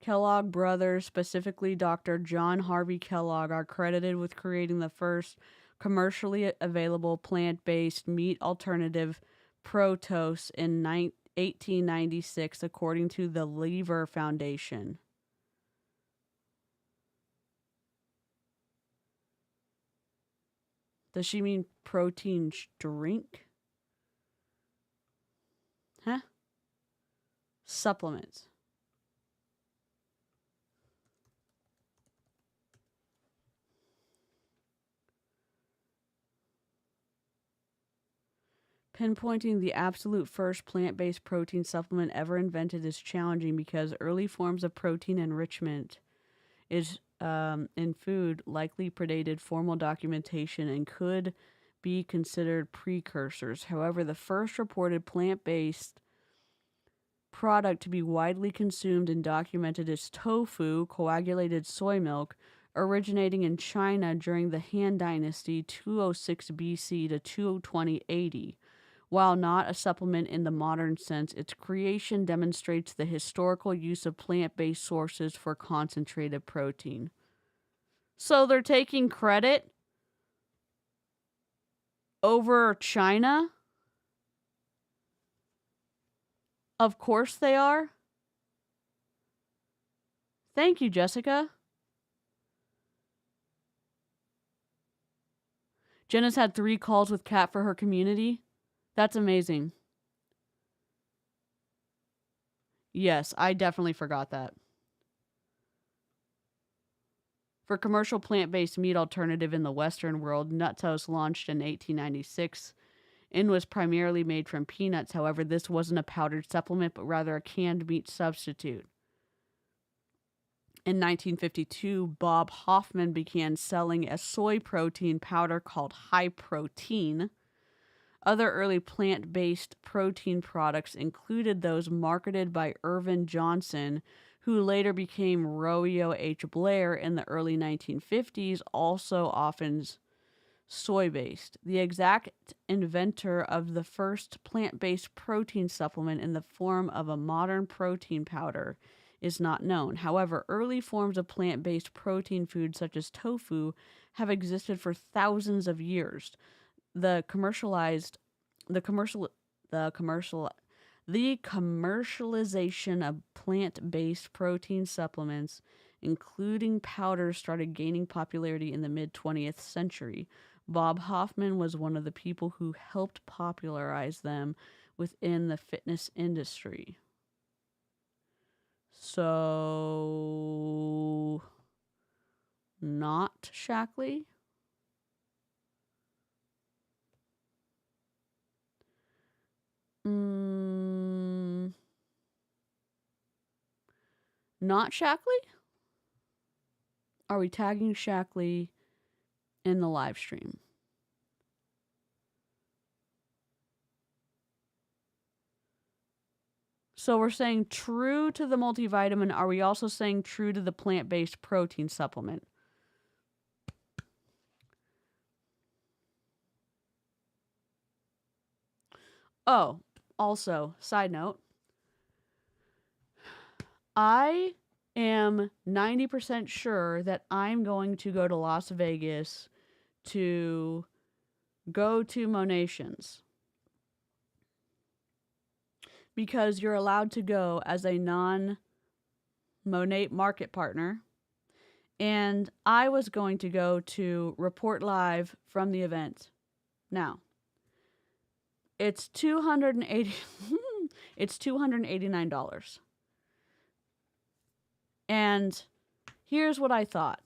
Kellogg brothers, specifically Dr. John Harvey Kellogg, are credited with creating the first commercially available plant-based meat alternative Protos in 1896, according to the Lever Foundation. Does she mean protein drink? Huh? Supplements. Pinpointing the absolute first plant-based protein supplement ever invented is challenging because early forms of protein enrichment in food likely predated formal documentation and could be considered precursors. However, the first reported plant-based product to be widely consumed and documented is tofu, coagulated soy milk, originating in China during the Han Dynasty 206 BC to 220 AD. While not a supplement in the modern sense, its creation demonstrates the historical use of plant-based sources for concentrated protein. So they're taking credit over China? Of course they are. Thank you, Jessica. Jenna's had 3 calls with Kat for her community. That's amazing. Yes, I definitely forgot that. For commercial plant-based meat alternative in the Western world, Nut Toast launched in 1896 and was primarily made from peanuts. However, this wasn't a powdered supplement, but rather a canned meat substitute. In 1952, Bob Hoffman began selling a soy protein powder called High Protein. Other early plant-based protein products included those marketed by Irvin Johnson, who later became Roeo H. Blair in the early 1950s, also often soy-based. The exact inventor of the first plant-based protein supplement in the form of a modern protein powder is not known. However, early forms of plant-based protein food, such as tofu, have existed for thousands of years. The commercialization of plant-based protein supplements, including powders, started gaining popularity in the mid-20th century. Bob Hoffman was one of the people who helped popularize them within the fitness industry. So, not Shaklee? Not Shaklee? Are we tagging Shaklee in the live stream? So we're saying true to the multivitamin. Are we also saying true to the plant-based protein supplement? Oh, also, side note. I am 90% sure that I'm going to go to Las Vegas to go to Monations. Because you're allowed to go as a non-Monate market partner. And I was going to go to report live from the event. Now, it's $289. And here's what I thought.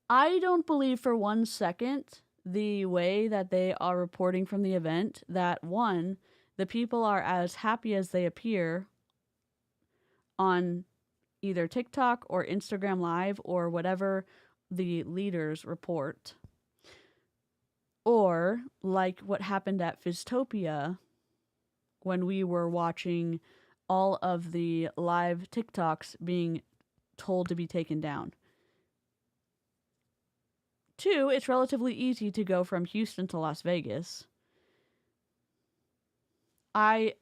I don't believe for 1 second the way that they are reporting from the event that, one, the people are as happy as they appear on either TikTok or Instagram Live or whatever the leaders report. Or like what happened at Fizztopia when we were watching all of the live TikToks being told to be taken down. 2, it's relatively easy to go from Houston to Las Vegas. I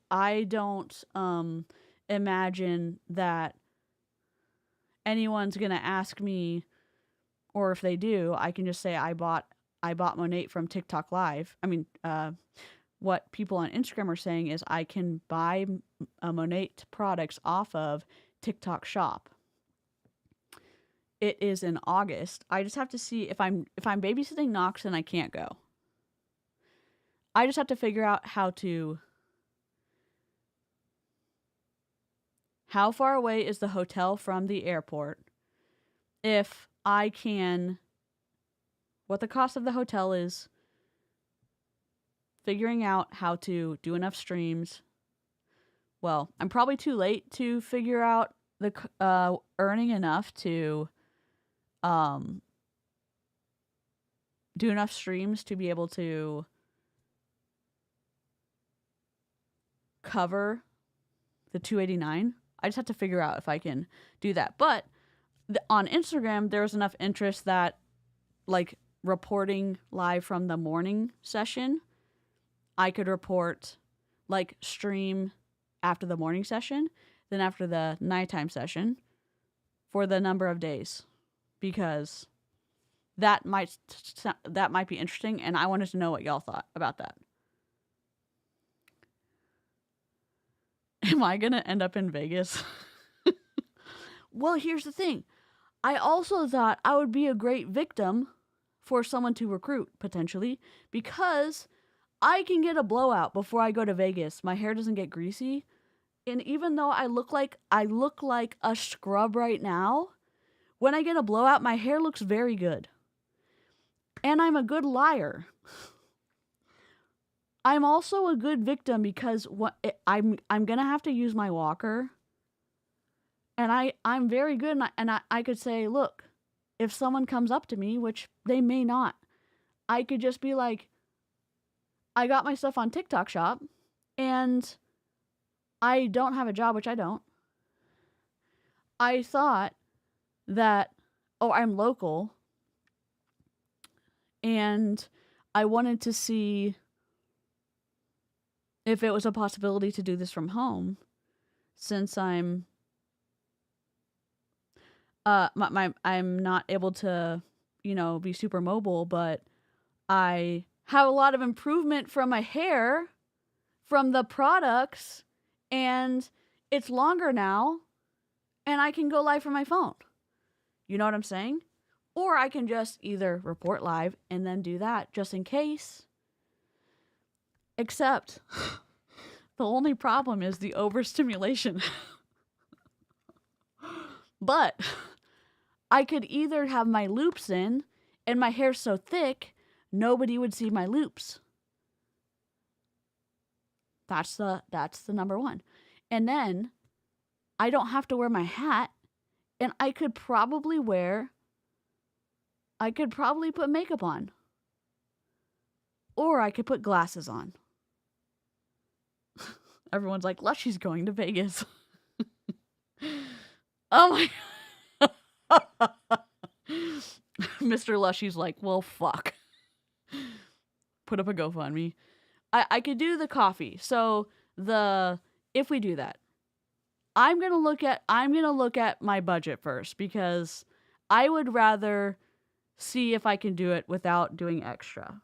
don't imagine that anyone's going to ask me, or if they do, I can just say I bought I bought Monate from TikTok Live. I mean, what people on Instagram are saying is I can buy Monate products off of TikTok Shop. It is in August. I just have to see if I'm babysitting Knox and I can't go. I just have to figure out how far away is the hotel from the airport, if I can, what the cost of the hotel is, figuring out how to do enough streams. Well, I'm probably too late to figure out the earning enough to do enough streams to be able to cover the $289. I just have to figure out if I can do that. But on Instagram, there's enough interest that, like, reporting live from the morning session, I could report, like, stream after the morning session, then after the nighttime session for the number of days, because that might be interesting, and I wanted to know what y'all thought about that. Am I going to end up in Vegas? Well, here's the thing. I also thought I would be a great victim for someone to recruit, potentially, because I can get a blowout before I go to Vegas. My hair doesn't get greasy. And even though I look like a scrub right now, when I get a blowout, my hair looks very good. And I'm a good liar. I'm also a good victim because I'm going to have to use my walker. And I'm very good, and I could say, look, if someone comes up to me, which they may not, I could just be like, I got my stuff on TikTok Shop, and I don't have a job, which I don't. I thought that, I'm local, and I wanted to see if it was a possibility to do this from home, since I'm not able to, be super mobile, but I have a lot of improvement from my hair, from the products, and it's longer now, and I can go live from my phone. You know what I'm saying? Or I can just either report live and then do that just in case. Except the only problem is the overstimulation. But I could either have my loops in, and my hair's so thick, nobody would see my loops. That's the number one. And then I don't have to wear my hat, and I could probably put makeup on. Or I could put glasses on. Everyone's like, Lushy's going to Vegas. Oh my God. Mr. Lushy's like, well, fuck. Put up a GoFundMe. I could do the coffee. So if we do that, I'm gonna look at my budget first, because I would rather see if I can do it without doing extra.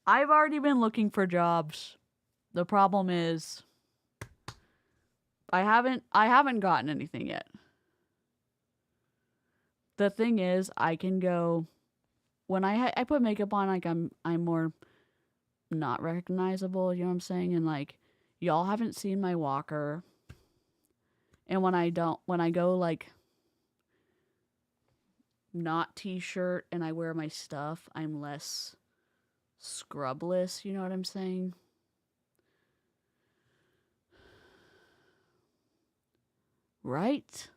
I've already been looking for jobs. The problem is I haven't gotten anything yet. The thing is, I can go when I put makeup on, like I'm more not recognizable, you know what I'm saying? And like y'all haven't seen my walker. And when I go like not t-shirt and I wear my stuff, I'm less scrubless, you know what I'm saying? Right?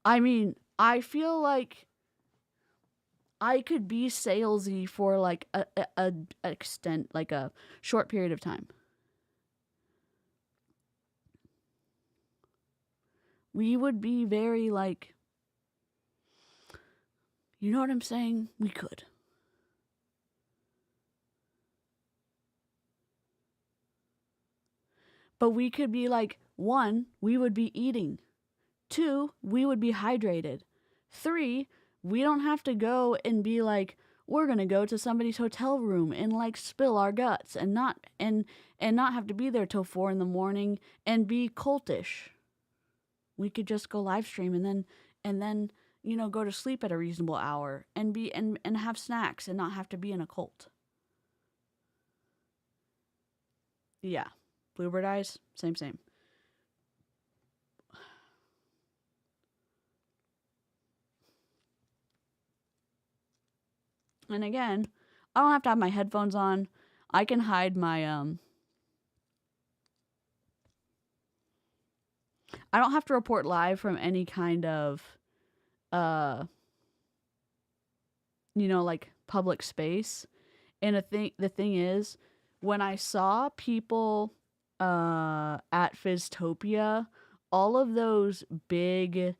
I mean, I feel like I could be salesy for like a extent, like a short period of time. We would be very like, you know what I'm saying? We could. But we could be like, 1, we would be eating. 2, we would be hydrated. 3, we don't have to go and be like, we're going to go to somebody's hotel room and like spill our guts and not have to be there till 4 a.m. and be cultish. We could just go live stream and then go to sleep at a reasonable hour and have snacks and not have to be in a cult. Yeah. Bluebird eyes, same. And again, I don't have to have my headphones on. I can hide my I don't have to report live from any kind of like public space. And the thing is, when I saw people at Fizztopia, all of those big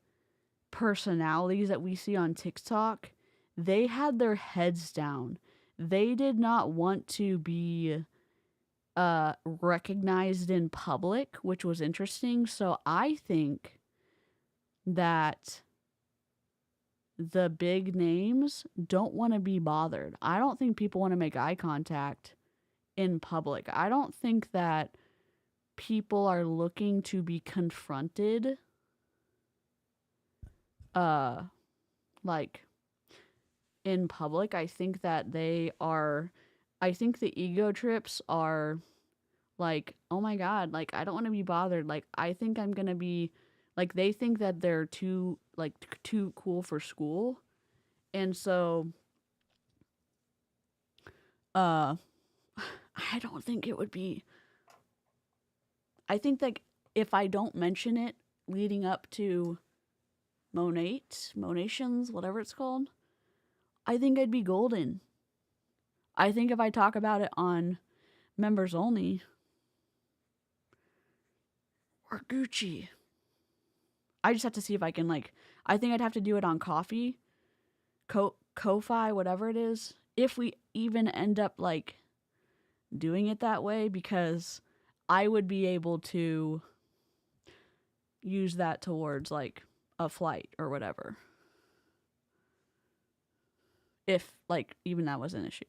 personalities that we see on TikTok, they had their heads down. They did not want to be recognized in public, which was interesting. So I think that the big names don't want to be bothered. I don't think people want to make eye contact in public. I don't think that people are looking to be confronted like in public. I think that the ego trips are like, oh my God, like I don't want to be bothered. Like I think I'm going to be like, they think that they're too cool for school. And so I don't think it would be, I think that if I don't mention it leading up to Monations, whatever it's called, I think I'd be golden. I think if I talk about it on members only, we're Gucci. I just have to see if I can I think I'd have to do it on Coffee, Ko-Fi, whatever it is, if we even end up doing it that way, because I would be able to use that towards a flight or whatever. If even that was an issue.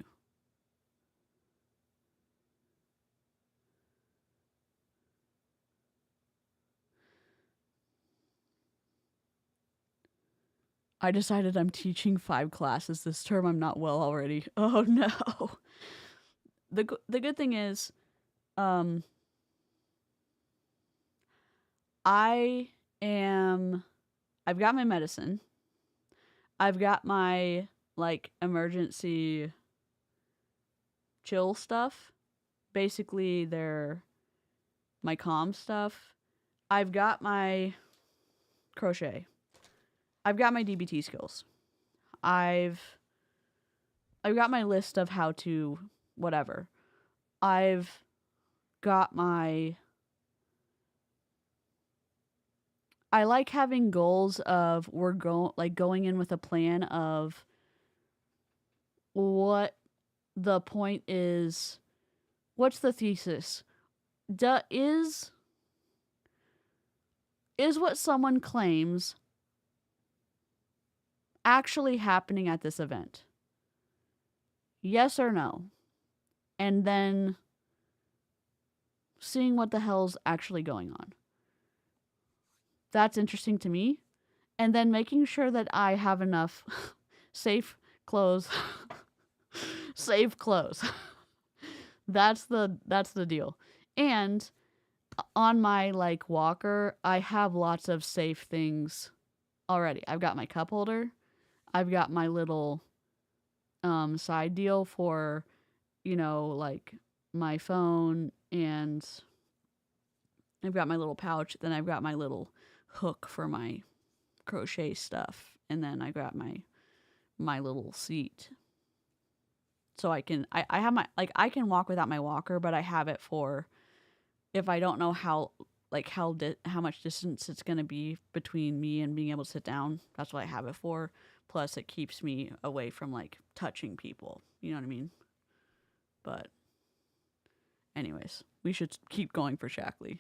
I decided I'm teaching 5 classes this term. I'm not well already. Oh no. The good thing is, I've got my medicine. I've got my emergency chill stuff. Basically, they're my calm stuff. I've got my crochet. I've got my DBT skills. I've got my list of how to whatever. I've got my... I like having goals of going in with a plan of what the point is. What's the thesis? Is what someone claims actually happening at this event? Yes or no? And then seeing what the hell's actually going on. That's interesting to me. And then making sure that I have enough safe clothes. Safe clothes. That's the deal. And on my walker, I have lots of safe things already. I've got my cup holder. I've got my little side deal for, my phone, and I've got my little pouch. Then I've got my little hook for my crochet stuff, and then I got my little seat. So I have my I can walk without my walker, but I have it for if I don't know how much distance it's going to be between me and being able to sit down. That's what I have it for. Plus it keeps me away from touching people. You know what I mean? But Anyways, we should keep going for Shaklee.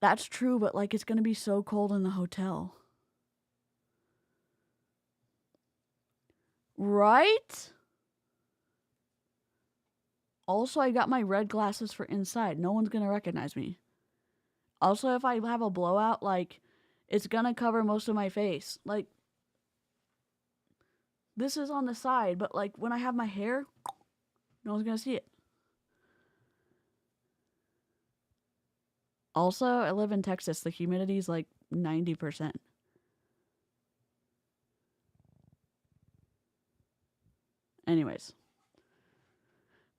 That's true, but like it's gonna be so cold in the hotel. Right? Also, I got my red glasses for inside. No one's gonna recognize me. Also, if I have a blowout, like, it's gonna cover most of my face. Like, this is on the side, but like when I have my hair, no one's gonna see it. Also, I live in Texas. The humidity is like 90%. Anyways.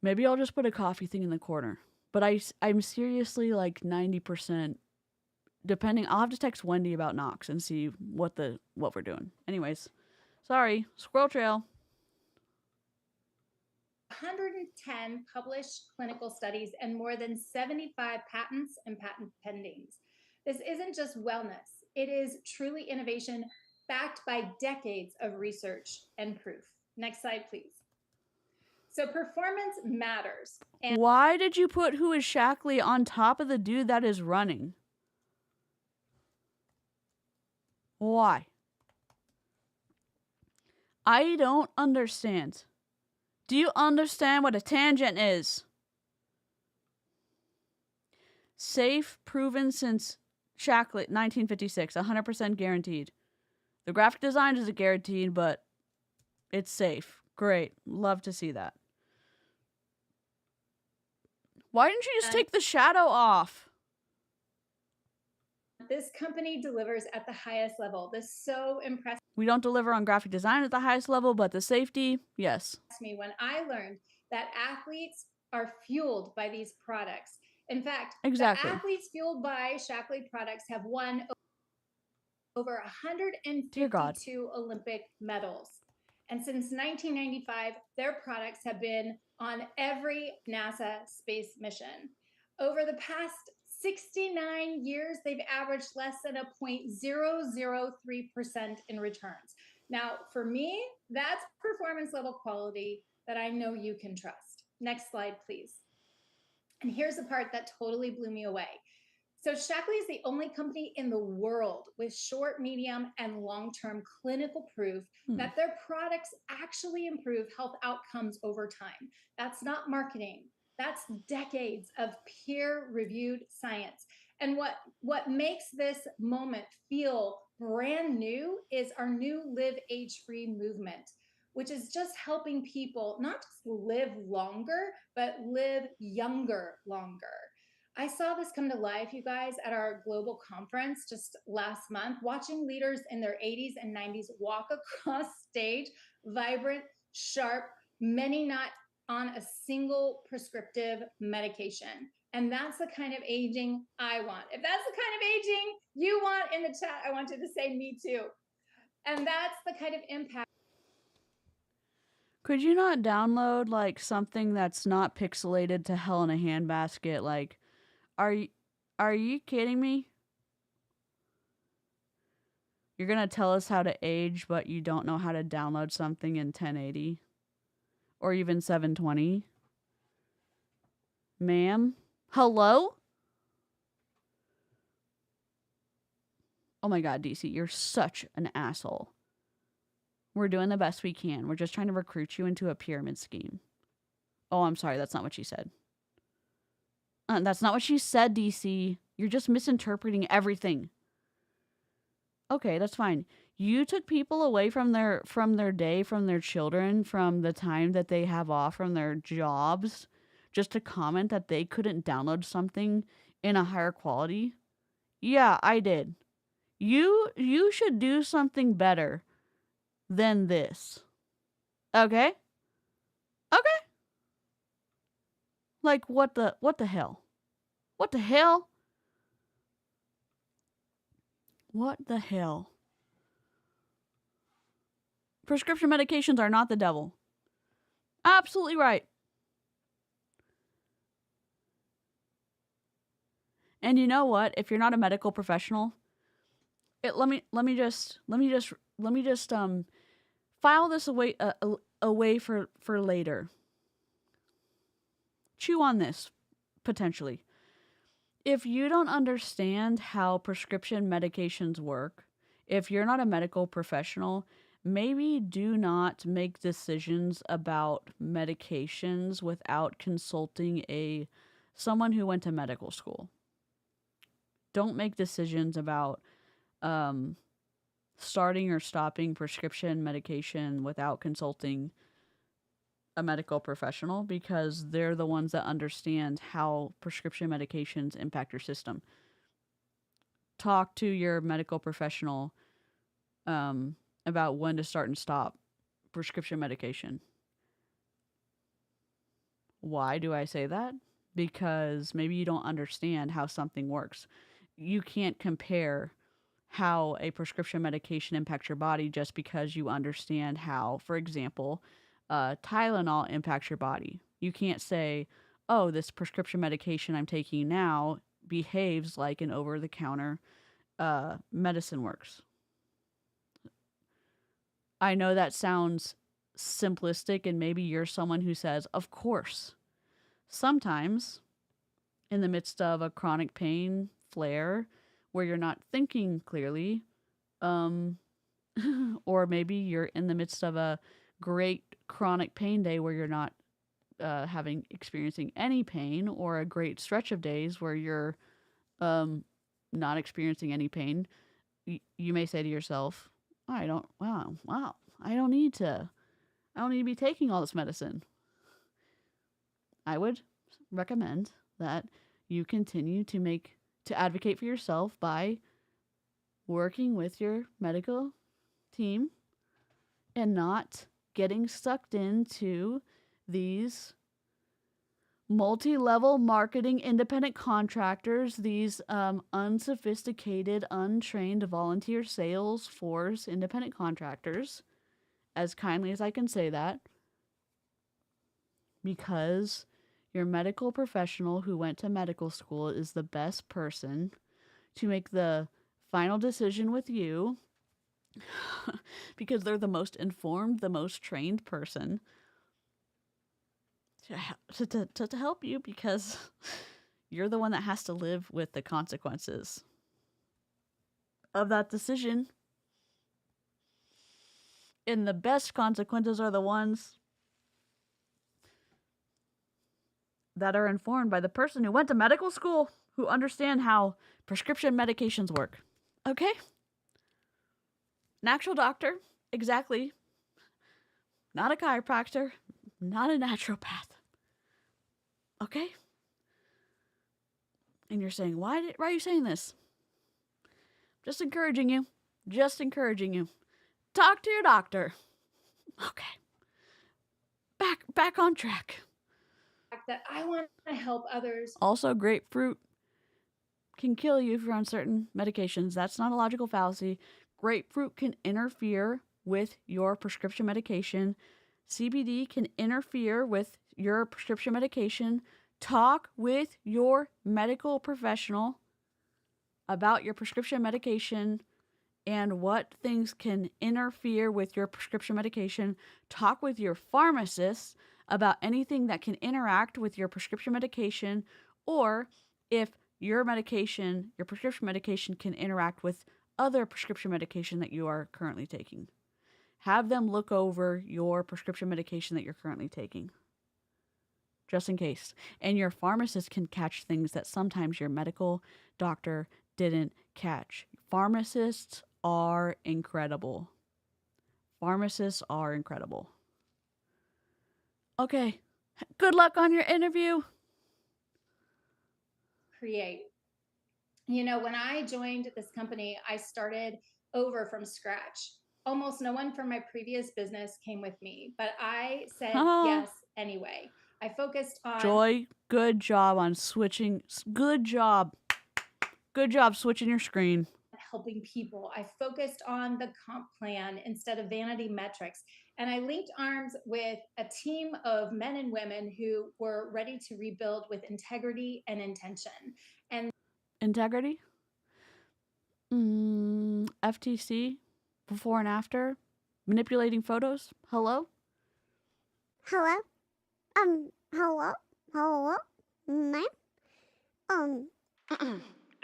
Maybe I'll just put a coffee thing in the corner. But I'm seriously like 90%. Depending, I'll have to text Wendy about Knox and see what we're doing. Anyways. Sorry. Squirrel Trail. 110 published clinical studies and more than 75 patents and patent pendings. This isn't just wellness. It is truly innovation backed by decades of research and proof. Next slide, please. So performance matters. And why did you put who is Shaklee on top of the dude that is running? Why? I don't understand. Do you understand what a tangent is? Safe, proven since Shaklee, 1956, 100% guaranteed. The graphic design isn't guaranteed, but it's safe. Great. Love to see that. Why didn't you just take the shadow off? This company delivers at the highest level. This is so impressive. We don't deliver on graphic design at the highest level, but the safety, yes. Me when I learned that athletes are fueled by these products. In fact, exactly. The athletes fueled by Shaklee products have won over 152 Olympic medals. And since 1995, their products have been on every NASA space mission. Over the past 69 years, they've averaged less than a 0.003% in returns. Now, for me, that's performance level quality that I know you can trust. Next slide, please. And here's the part that totally blew me away. So Shaklee is the only company in the world with short, medium, and long-term clinical proof that their products actually improve health outcomes over time. That's not marketing. That's decades of peer-reviewed science. And what makes this moment feel brand new is our new Live Age-Free movement, which is just helping people not just live longer, but live younger longer. I saw this come to life, you guys, at our global conference just last month, watching leaders in their 80s and 90s walk across stage, vibrant, sharp, many not on a single prescriptive medication. And that's the kind of aging I want. If that's the kind of aging you want in the chat, I want you to say me too. And that's the kind of impact. Could you not download like something that's not pixelated to hell in a handbasket? Like, are you kidding me? You're gonna tell us how to age, but you don't know how to download something in 1080 or even 720? Ma'am? Hello? Oh my god, Dicey, you're such an asshole. We're doing the best we can. We're just trying to recruit you into a pyramid scheme. Oh, I'm sorry, that's not what she said. That's not what she said, DC. You're just misinterpreting everything. Okay, that's fine. You took people away from their day, from their children, from the time that they have off from their jobs, just to comment that they couldn't download something in a higher quality? Yeah, I did. You should do something better than this. Okay? Okay? Like, what the hell? What the hell? What the hell? Prescription medications are not the devil. Absolutely right. And you know what? If you're not a medical professional, let me just file this away for later. chew on this, potentially. If you don't understand how prescription medications work, if you're not a medical professional, maybe do not make decisions about medications without consulting someone who went to medical school. Don't make decisions about starting or stopping prescription medication without consulting a medical professional, because they're the ones that understand how prescription medications impact your system. Talk to your medical professional about when to start and stop prescription medication. Why do I say that? Because maybe you don't understand how something works. You can't compare how a prescription medication impacts your body just because you understand how, for example, Tylenol impacts your body. You can't say, oh, this prescription medication I'm taking now behaves like an over-the-counter medicine works. I know that sounds simplistic, and maybe you're someone who says, of course. Sometimes, in the midst of a chronic pain flare where you're not thinking clearly, or maybe you're in the midst of a great chronic pain day where you're not experiencing any pain, or a great stretch of days where you're not experiencing any pain, you may say to yourself, I don't need to be taking all this medicine. I would recommend that you continue to advocate for yourself by working with your medical team and not getting sucked into these multi-level marketing independent contractors, these unsophisticated, untrained volunteer sales force independent contractors, as kindly as I can say that, because your medical professional who went to medical school is the best person to make the final decision with you, because they're the most informed, the most trained person to help you, because you're the one that has to live with the consequences of that decision. And the best consequences are the ones that are informed by the person who went to medical school, who understand how prescription medications work. Okay? An actual doctor, exactly. Not a chiropractor, not a naturopath. Okay? And you're saying, why are you saying this? Just encouraging you. Talk to your doctor. Okay. Back on track. That I want to help others. Also, grapefruit can kill you if you're on certain medications. That's not a logical fallacy. Grapefruit can interfere with your prescription medication. CBD can interfere with your prescription medication. Talk with your medical professional about your prescription medication and what things can interfere with your prescription medication. Talk with your pharmacist about anything that can interact with your prescription medication, or if your prescription medication can interact with other prescription medication that you are currently taking. Have them look over your prescription medication that you're currently taking, just in case. And your pharmacist can catch things that sometimes your medical doctor didn't catch. Pharmacists are incredible. Okay, good luck on your interview. Create. You know, when I joined this company, I started over from scratch. Almost no one from my previous business came with me, but I said yes anyway. I focused on... Joy, good job on switching. Good job switching your screen. Helping people. I focused on the comp plan instead of vanity metrics. And I linked arms with a team of men and women who were ready to rebuild with integrity and intention. And integrity? FTC? Before and after? Manipulating photos? Hello? Hello? Hello? Hello, ma'am?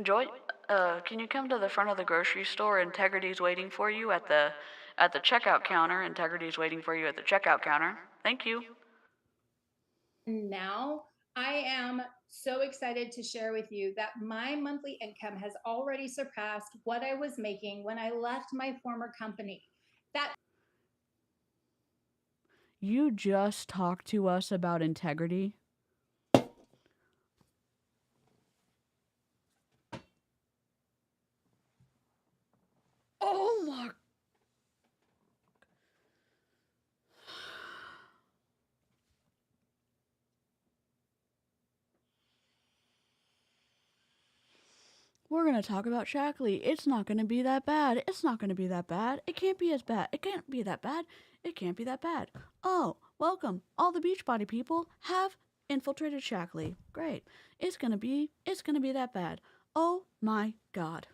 Joy, can you come to the front of the grocery store? Integrity's waiting for you at the checkout counter. Integrity's waiting for you at the checkout counter. Thank you. Now, I am so excited to share with you that my monthly income has already surpassed what I was making when I left my former company. That You just talked to us about integrity. Oh my. We're going to talk about Shaklee. It's not going to be that bad. It's not going to be that bad. It can't be as bad. It can't be that bad. It can't be that bad. Oh, welcome. All the Beachbody people have infiltrated Shaklee. Great. It's going to be that bad. Oh my God.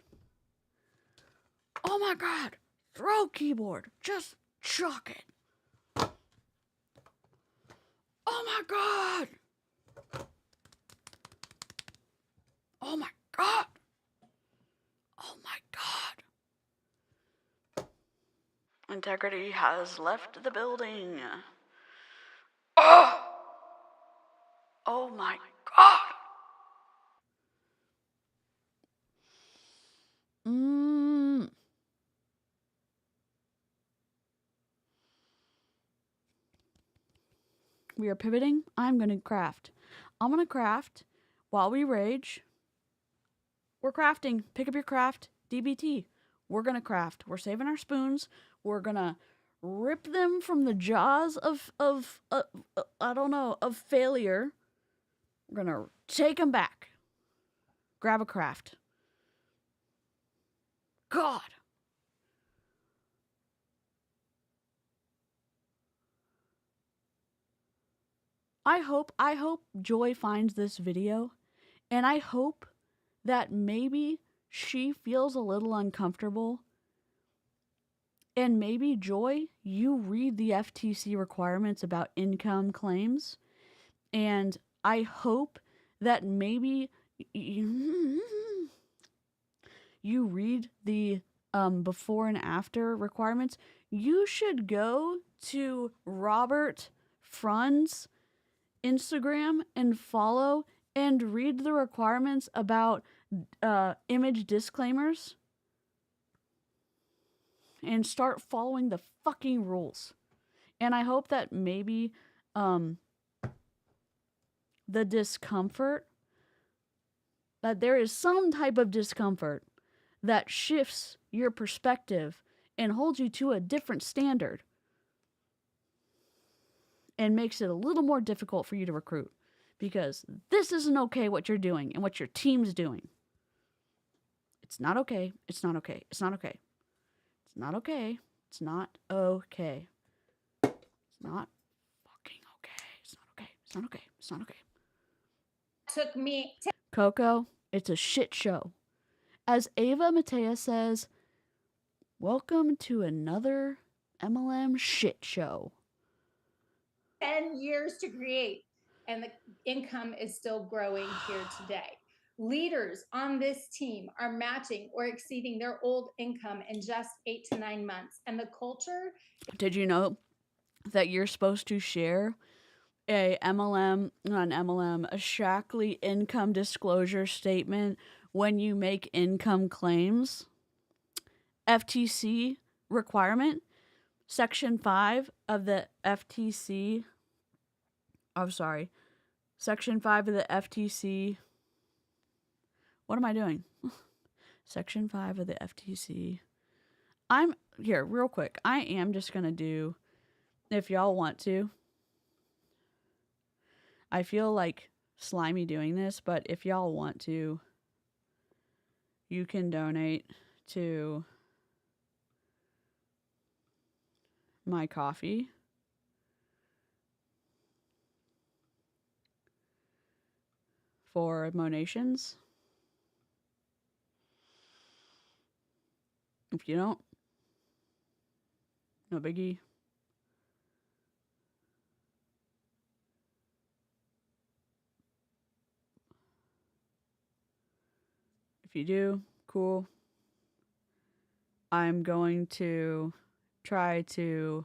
Oh my God. Throw keyboard. Just chuck it. Oh my God. Oh my God. Oh my God. Integrity has left the building. Oh! Oh my God. We are pivoting. I'm going to craft. I'm going to craft while we rage. We're crafting. Pick up your craft. DBT. We're going to craft. We're saving our spoons. We're going to rip them from the jaws of failure. We're going to take them back. Grab a craft. God. I hope Joy finds this video, and I hope that maybe she feels a little uncomfortable, and maybe, Joy, you read the FTC requirements about income claims, and I hope that maybe you read the before and after requirements. You should go to Robert Frund's Instagram and follow and read the requirements about image disclaimers and start following the fucking rules. And I hope that maybe the discomfort, that there is some type of discomfort that shifts your perspective and holds you to a different standard and makes it a little more difficult for you to recruit, because this isn't okay what you're doing and what your team's doing. It's not okay. It's not okay. It's not okay. It's not okay. It's not okay. It's not fucking okay. It's not okay. It's not okay. It's not okay. took me Coco, it's a shit show. As Ava Matea says, welcome to another MLM shit show. 10 years to create, and the income is still growing here today. Leaders on this team are matching or exceeding their old income in just 8 to 9 months. And the culture. Did you know that you're supposed to share a Shaklee income disclosure statement when you make income claims? FTC requirement, Section 5 of the FTC. I'm sorry. Section 5 of the FTC. What am I doing? Section 5 of the FTC. I'm here real quick. I am just going to do, if y'all want to, I feel like slimy doing this, but if y'all want to, you can donate to my coffee. For donations. If you don't, no biggie. you do, cool. I'm going to try to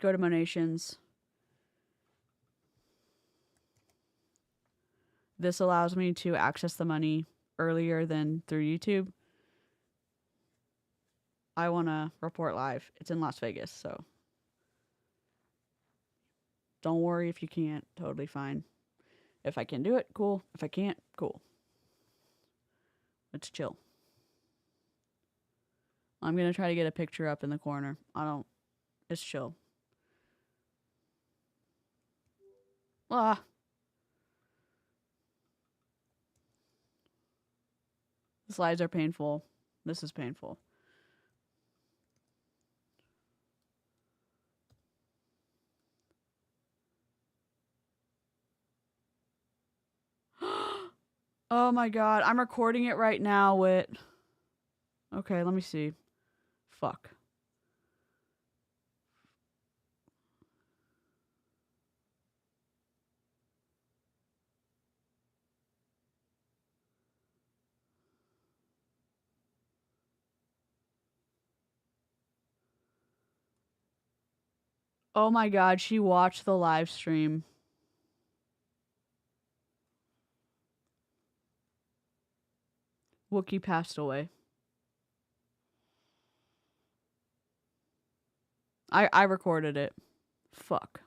go to Monations. This allows me to access the money earlier than through YouTube. I want to report live. It's in Las Vegas, so don't worry if you can't. Totally fine. If I can do it, cool. If I can't, cool. Let's chill. I'm going to try to get a picture up in the corner. It's chill. Ah. The slides are painful. This is painful. Oh my god, I'm recording it right now with... Okay, let me see. Fuck. Oh my god, she watched the live stream. Wookie passed away. I recorded it. Fuck.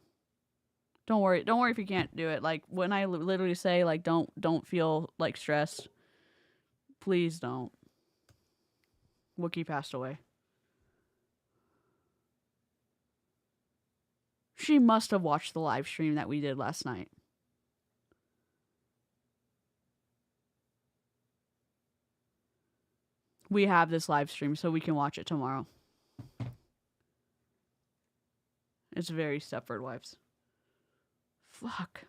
Don't worry if you can't do it. Like, when I literally say, like, don't feel, like, stressed, please don't. Wookie passed away. She must have watched the live stream that we did last night. We have this live stream, so we can watch it tomorrow. It's very Stepford Wives. Fuck.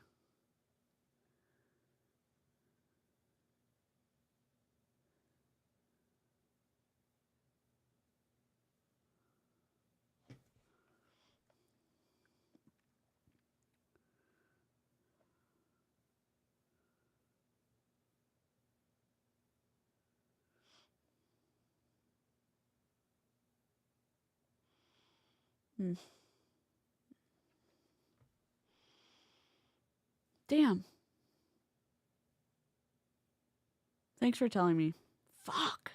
Damn. Thanks for telling me. Fuck.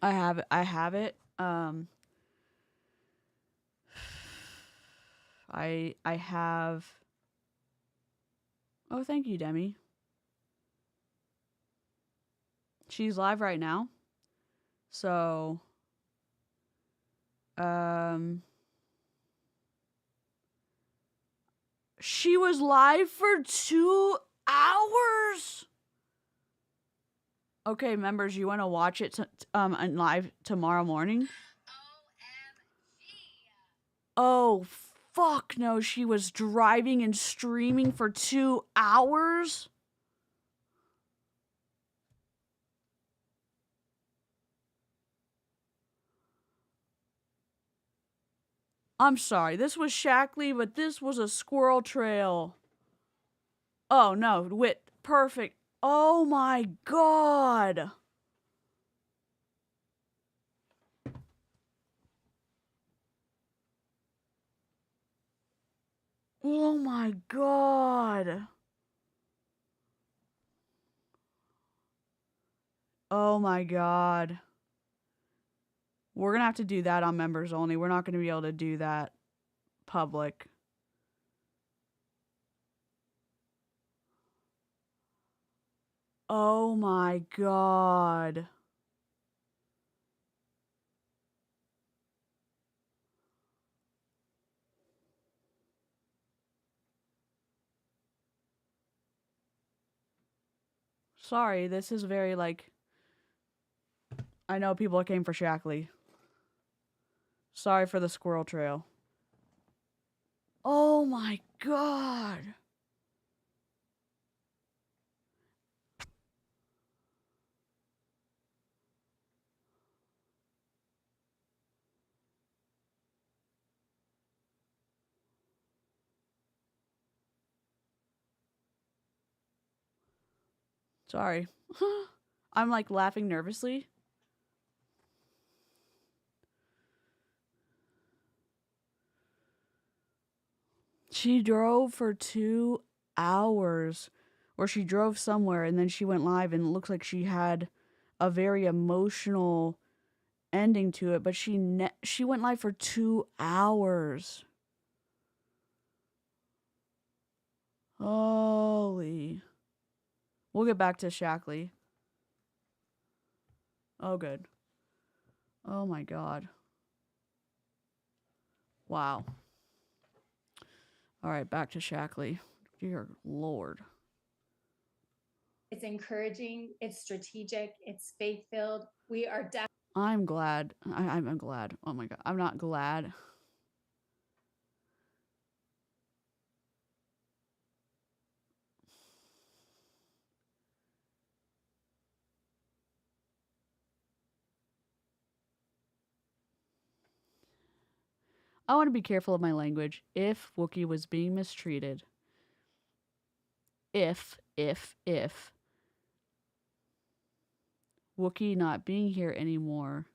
I have it. I have... Oh, thank you, Demi. She's live right now. So, she was live for 2 hours. Okay, members, you want to watch it live tomorrow morning? Oh, fuck no. She was driving and streaming for 2 hours? I'm sorry, this was Shaklee, but this was a squirrel trail. Oh, no, perfect. Oh my god. Oh my god. Oh my god. We're gonna have to do that on members only. We're not gonna be able to do that public. Oh my god. Sorry, this is very, like... I know people came for Shaklee. Sorry for the squirrel trail. Oh my god. Sorry. I'm like laughing nervously. She drove for 2 hours, or she drove somewhere and then she went live, and it looks like she had a very emotional ending to it, but she went live for 2 hours. Holy. We'll get back to Shaklee. Oh, good. Oh my god. Wow. All right, back to Shaklee. Dear Lord. It's encouraging, it's strategic, it's faith-filled. We are definitely... I'm glad. I'm glad. Oh my god. I'm not glad. I want to be careful of my language. If Wookiee was being mistreated, if Wookiee not being here anymore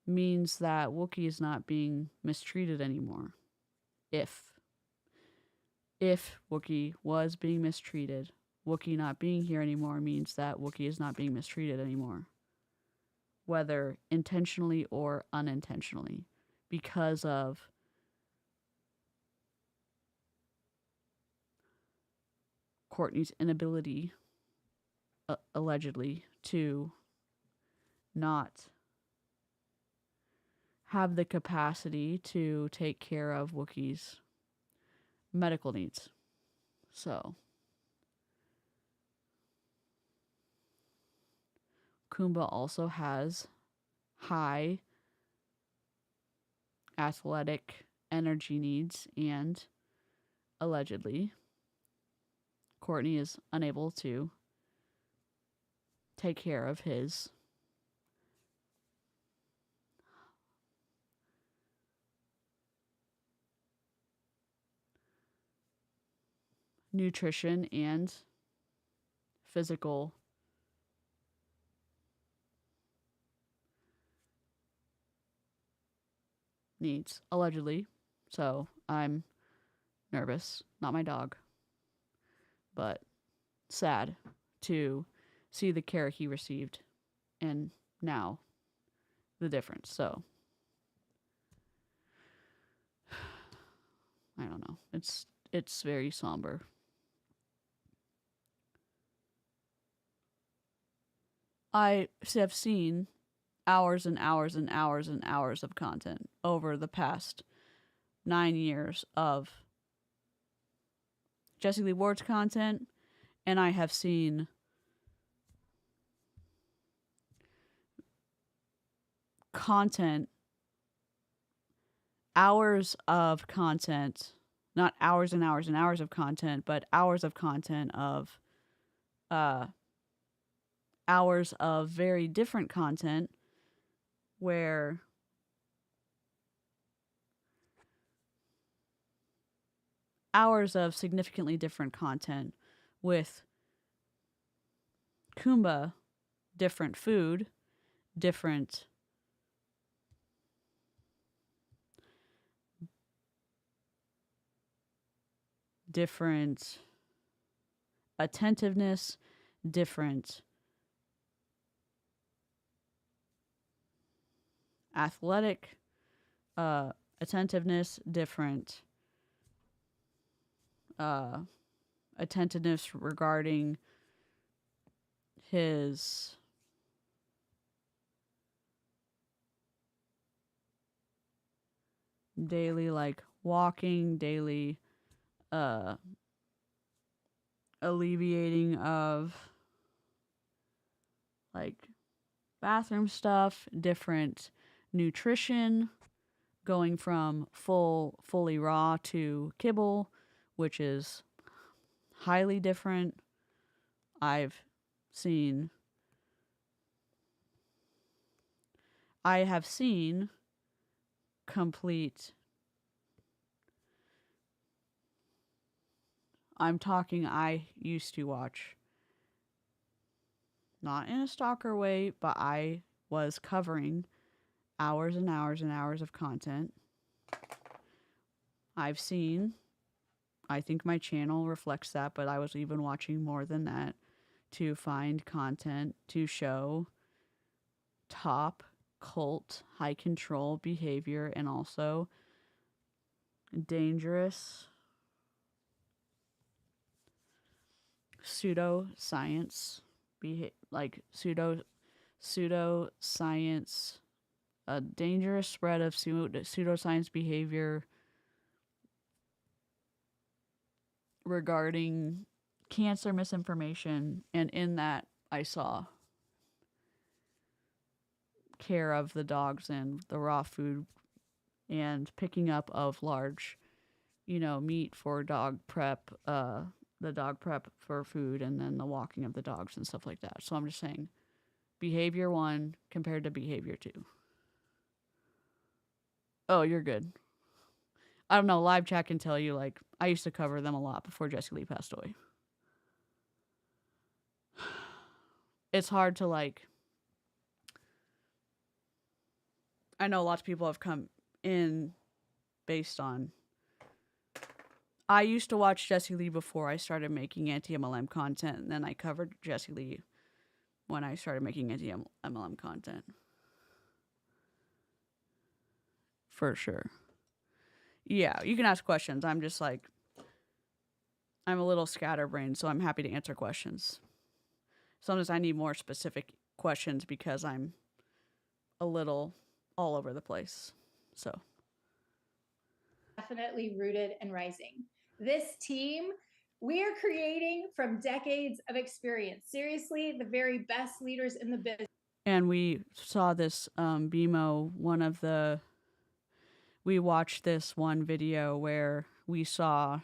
means that Wookiee is not being mistreated anymore. If Wookiee was being mistreated, Wookiee not being here anymore means that Wookiee is not being mistreated anymore. Whether intentionally or unintentionally, because of Courtney's inability, allegedly, to not have the capacity to take care of Wookiee's medical needs. So, Kumba also has high athletic energy needs, and allegedly Courtney is unable to take care of his nutrition and physical needs, allegedly. So I'm nervous. Not my dog, but sad to see the care he received and now the difference. So I don't know. It's very somber. I have seen hours and hours and hours and hours of content over the past 9 years of Jessie Lee Ward's content, and I have seen content, hours of content, not hours and hours and hours of content, but hours of content of hours of very different content where hours of significantly different content with Kumba, different food, different attentiveness, different athletic attentiveness, different attentiveness regarding his daily, like, walking, daily alleviating of, like, bathroom stuff, different nutrition, going from fully raw to kibble, which is highly different. I have seen complete I'm talking I used to watch. Not in a stalker way, but I was covering hours and hours and hours of content. I've seen, I think my channel reflects that, but I was even watching more than that to find content to show top cult high control behavior and also dangerous pseudoscience pseudoscience, a dangerous spread of pseudoscience behavior regarding cancer misinformation, and in that I saw care of the dogs and the raw food and picking up of large, meat for dog prep, the dog prep for food, and then the walking of the dogs and stuff like that. So I'm just saying, behavior 1 compared to behavior 2. Oh, you're good. I don't know, live chat can tell you, like, I used to cover them a lot before Jessie Lee passed away. It's hard to, like, I know lots of people have come in based on, I used to watch Jessie Lee before I started making anti-MLM content, and then I covered Jessie Lee when I started making anti-MLM content. For sure. Yeah, you can ask questions. I'm just like, I'm a little scatterbrained, so I'm happy to answer questions. Sometimes I need more specific questions because I'm a little all over the place. So. Definitely rooted and rising. This team, we are creating from decades of experience. Seriously, the very best leaders in the business. And we saw this BMO, we watched this one video where we saw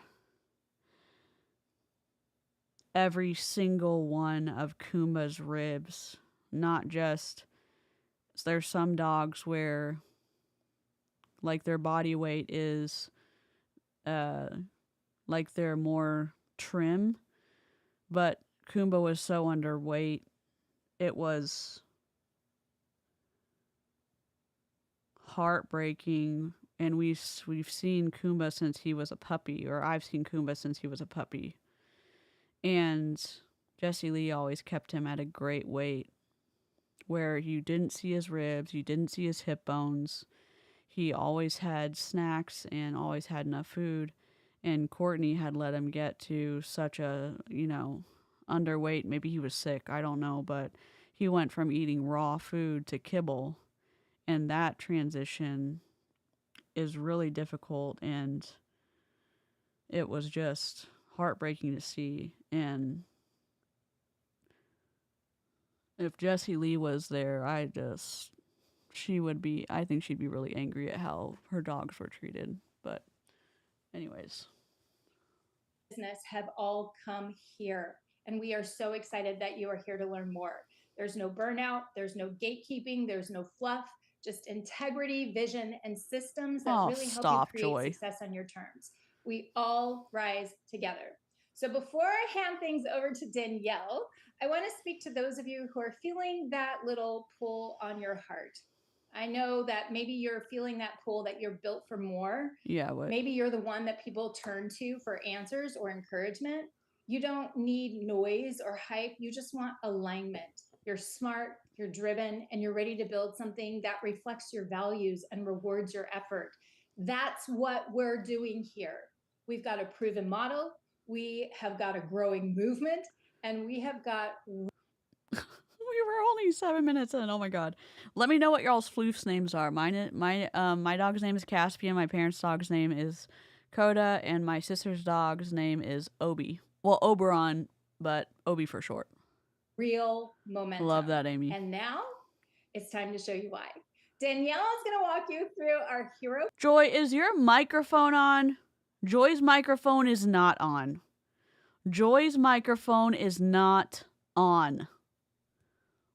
every single one of Kumba's ribs. Not just, there's some dogs where, like, their body weight is, like, they're more trim, but Kumba was so underweight, it was heartbreaking. And we've seen Kumba since he was a puppy, or I've seen Kumba since he was a puppy. And Jessie Lee always kept him at a great weight, where you didn't see his ribs, you didn't see his hip bones. He always had snacks and always had enough food. And Courtney had let him get to such a, underweight. Maybe he was sick, I don't know, but he went from eating raw food to kibble. And that transition is really difficult, and it was just heartbreaking to see. And if Jessie Lee was there, I think she'd be really angry at how her dogs were treated. But anyways. Business have all come here, and we are so excited that you are here to learn more. There's no burnout, there's no gatekeeping, there's no fluff, just integrity, vision, and systems that really help you create success on your terms. We all rise together. So before I hand things over to Danielle, I want to speak to those of you who are feeling that little pull on your heart. I know that maybe you're feeling that pull, that you're built for more. Yeah. What? Maybe you're the one that people turn to for answers or encouragement. You don't need noise or hype. You just want alignment. You're smart, you're driven, and you're ready to build something that reflects your values and rewards your effort. That's what we're doing here. We've got a proven model. We have got a growing movement, and we have got... We were only 7 minutes in. Oh my God. Let me know what y'all's floofs names are. My dog's name is Caspian. My parents' dog's name is Coda, and my sister's dog's name is Obi. Well, Oberon, but Obi for short. Real momentum. Love that, Amy. And now it's time to show you why. Danielle is going to walk you through our hero. Joy, is your microphone on? Joy's microphone is not on. Joy's microphone is not on.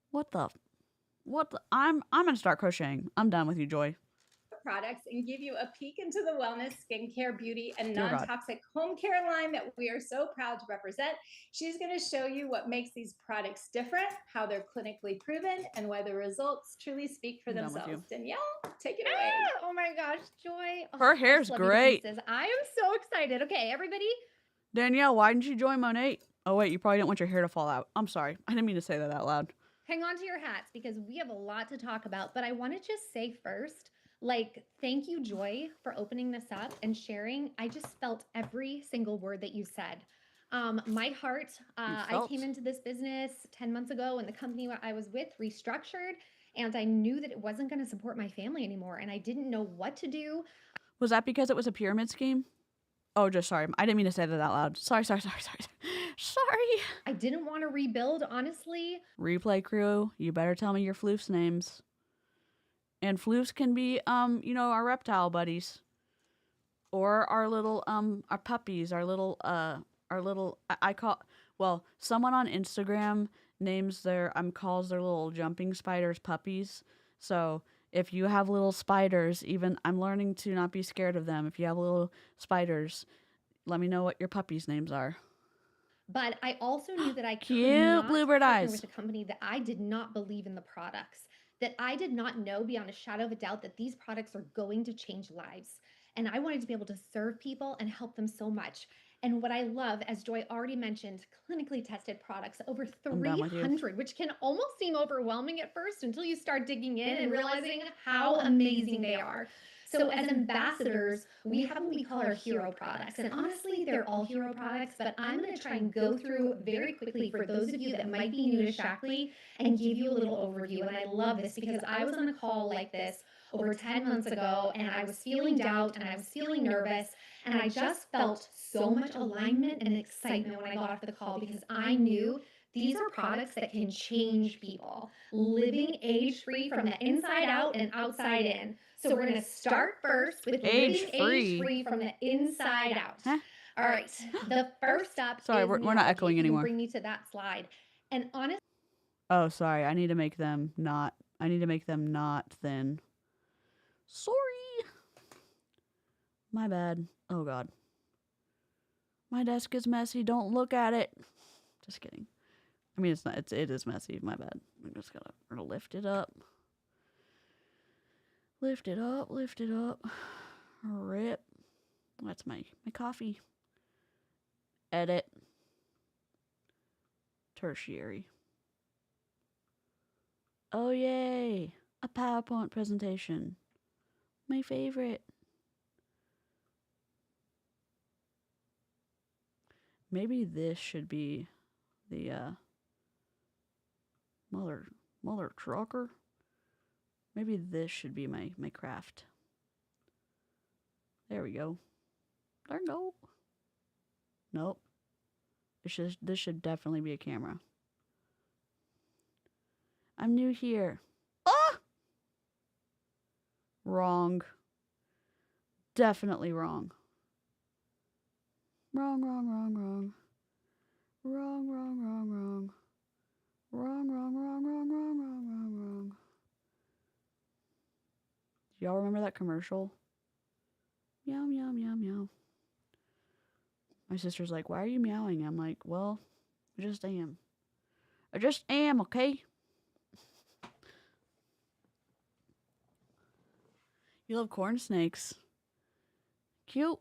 What the? I'm going to start crocheting. I'm done with you, Joy. products and give you a peek into the wellness, skincare, beauty, and Dear God. non-toxic home care line that we are so proud to represent. She's going to show you what makes these products different, how they're clinically proven, and why the results truly speak for I'm done with themselves. you. Danielle, take it away. Oh my gosh, Joy. Oh, Her I hair's just love you to great. pieces. I am so excited. Okay, everybody. Danielle, why didn't you join Monet? Oh, wait, you probably didn't want your hair to fall out. I'm sorry. I didn't mean to say that out loud. Hang on to your hats because we have a lot to talk about. But I want to just say first, like, thank you, Joy, for opening this up and sharing. I just felt every single word that you said. My heart, I came into this business 10 months ago and the company I was with restructured. And I knew that it wasn't going to support my family anymore. And I didn't know what to do. Was that because it was a pyramid scheme? Oh, just sorry. I didn't mean to say that out loud. Sorry. Sorry. I didn't want to rebuild, honestly. Replay crew, you better tell me your floofs names. And floofs can be, our reptile buddies. Or our little, our puppies, someone on Instagram calls their little jumping spiders puppies. So if you have little spiders, I'm learning to not be scared of them. If you have little spiders, let me know what your puppies' names are. But I also knew that I could Cute not bluebird partner eyes. with a company that I did not believe in the products, that I did not know beyond a shadow of a doubt that these products are going to change lives. And I wanted to be able to serve people and help them so much. And what I love, as Joy already mentioned, clinically tested products, over 300, which can almost seem overwhelming at first until you start digging in and realizing how amazing they are. So as ambassadors, we have what we call our hero products. And honestly, they're all hero products, but I'm going to try and go through very quickly for those of you that might be new to Shaklee and give you a little overview. And I love this because I was on a call like this over 10 months ago, and I was feeling doubt and I was feeling nervous, and I just felt so much alignment and excitement when I got off the call because I knew these are products that can change people, living age-free from the inside out and outside in. So we're going to start first with living age-free from the inside out. Huh? All right. The first up Sorry, is we're not neurology. echoing You can anymore. bring me to that slide. And honestly, Oh, sorry. I need to make them not thin. Sorry. My bad. Oh, God. My desk is messy. Don't look at it. Just kidding. I mean, it's not. It is messy. My bad. I'm just gonna lift it up. Lift it up. Lift it up. Rip. That's my coffee. Edit. Tertiary. Oh, yay. A PowerPoint presentation. My favorite. Maybe this should be the mother trucker. Maybe this should be my craft. There we go. There we go. Nope. This should definitely be a camera. I'm new here. Ah! Wrong. Definitely wrong. Wrong. Wrong. Do y'all remember that commercial? Meow, meow, meow, meow. My sister's like, why are you meowing? I'm like, well, I just am. I just am, okay? You love corn snakes. Cute.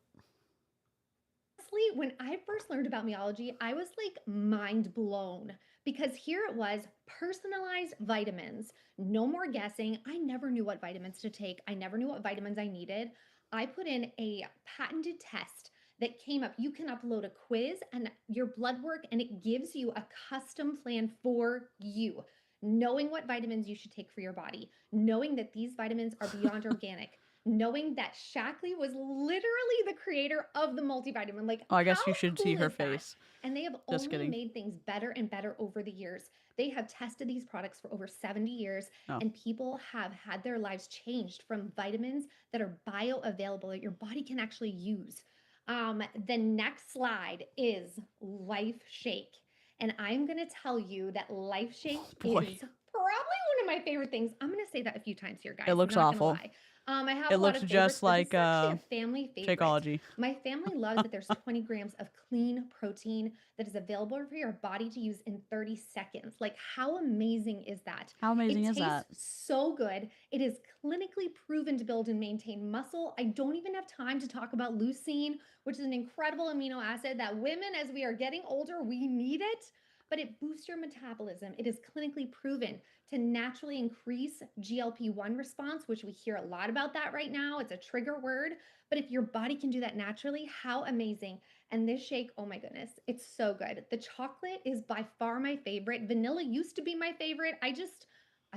when I first learned about meology, I was like mind blown because here it was personalized vitamins, no more guessing. I never knew what vitamins to take. I never knew what vitamins I needed. I put in a patented test that came up. You can upload a quiz and your blood work, and it gives you a custom plan for you, knowing what vitamins you should take for your body, knowing that these vitamins are beyond organic, knowing that Shaklee was literally the creator of the multivitamin. Like, oh, I guess how you should cool see her is that? face. And they have Just only kidding. made things better and better over the years. They have tested these products for over 70 years, and people have had their lives changed from vitamins that are bioavailable that your body can actually use. The next slide is Life Shake. And I'm going to tell you that Life Shake is probably one of my favorite things. I'm going to say that a few times here, guys. It looks I'm not gonna awful. lie. I have It a lot looks of just favorites, but this like is actually a family favorite. Shakeology. My family loves that there's 20 grams of clean protein that is available for your body to use in 30 seconds. Like, how amazing is that? How amazing It is that? tastes so good. It is clinically proven to build and maintain muscle. I don't even have time to talk about leucine, which is an incredible amino acid that women, as we are getting older, we need it. But it boosts your metabolism. It is clinically proven to naturally increase GLP-1 response, which we hear a lot about that right now. It's a trigger word. But if your body can do that naturally, how amazing. And this shake, oh my goodness, it's so good. The chocolate is by far my favorite. Vanilla used to be my favorite. I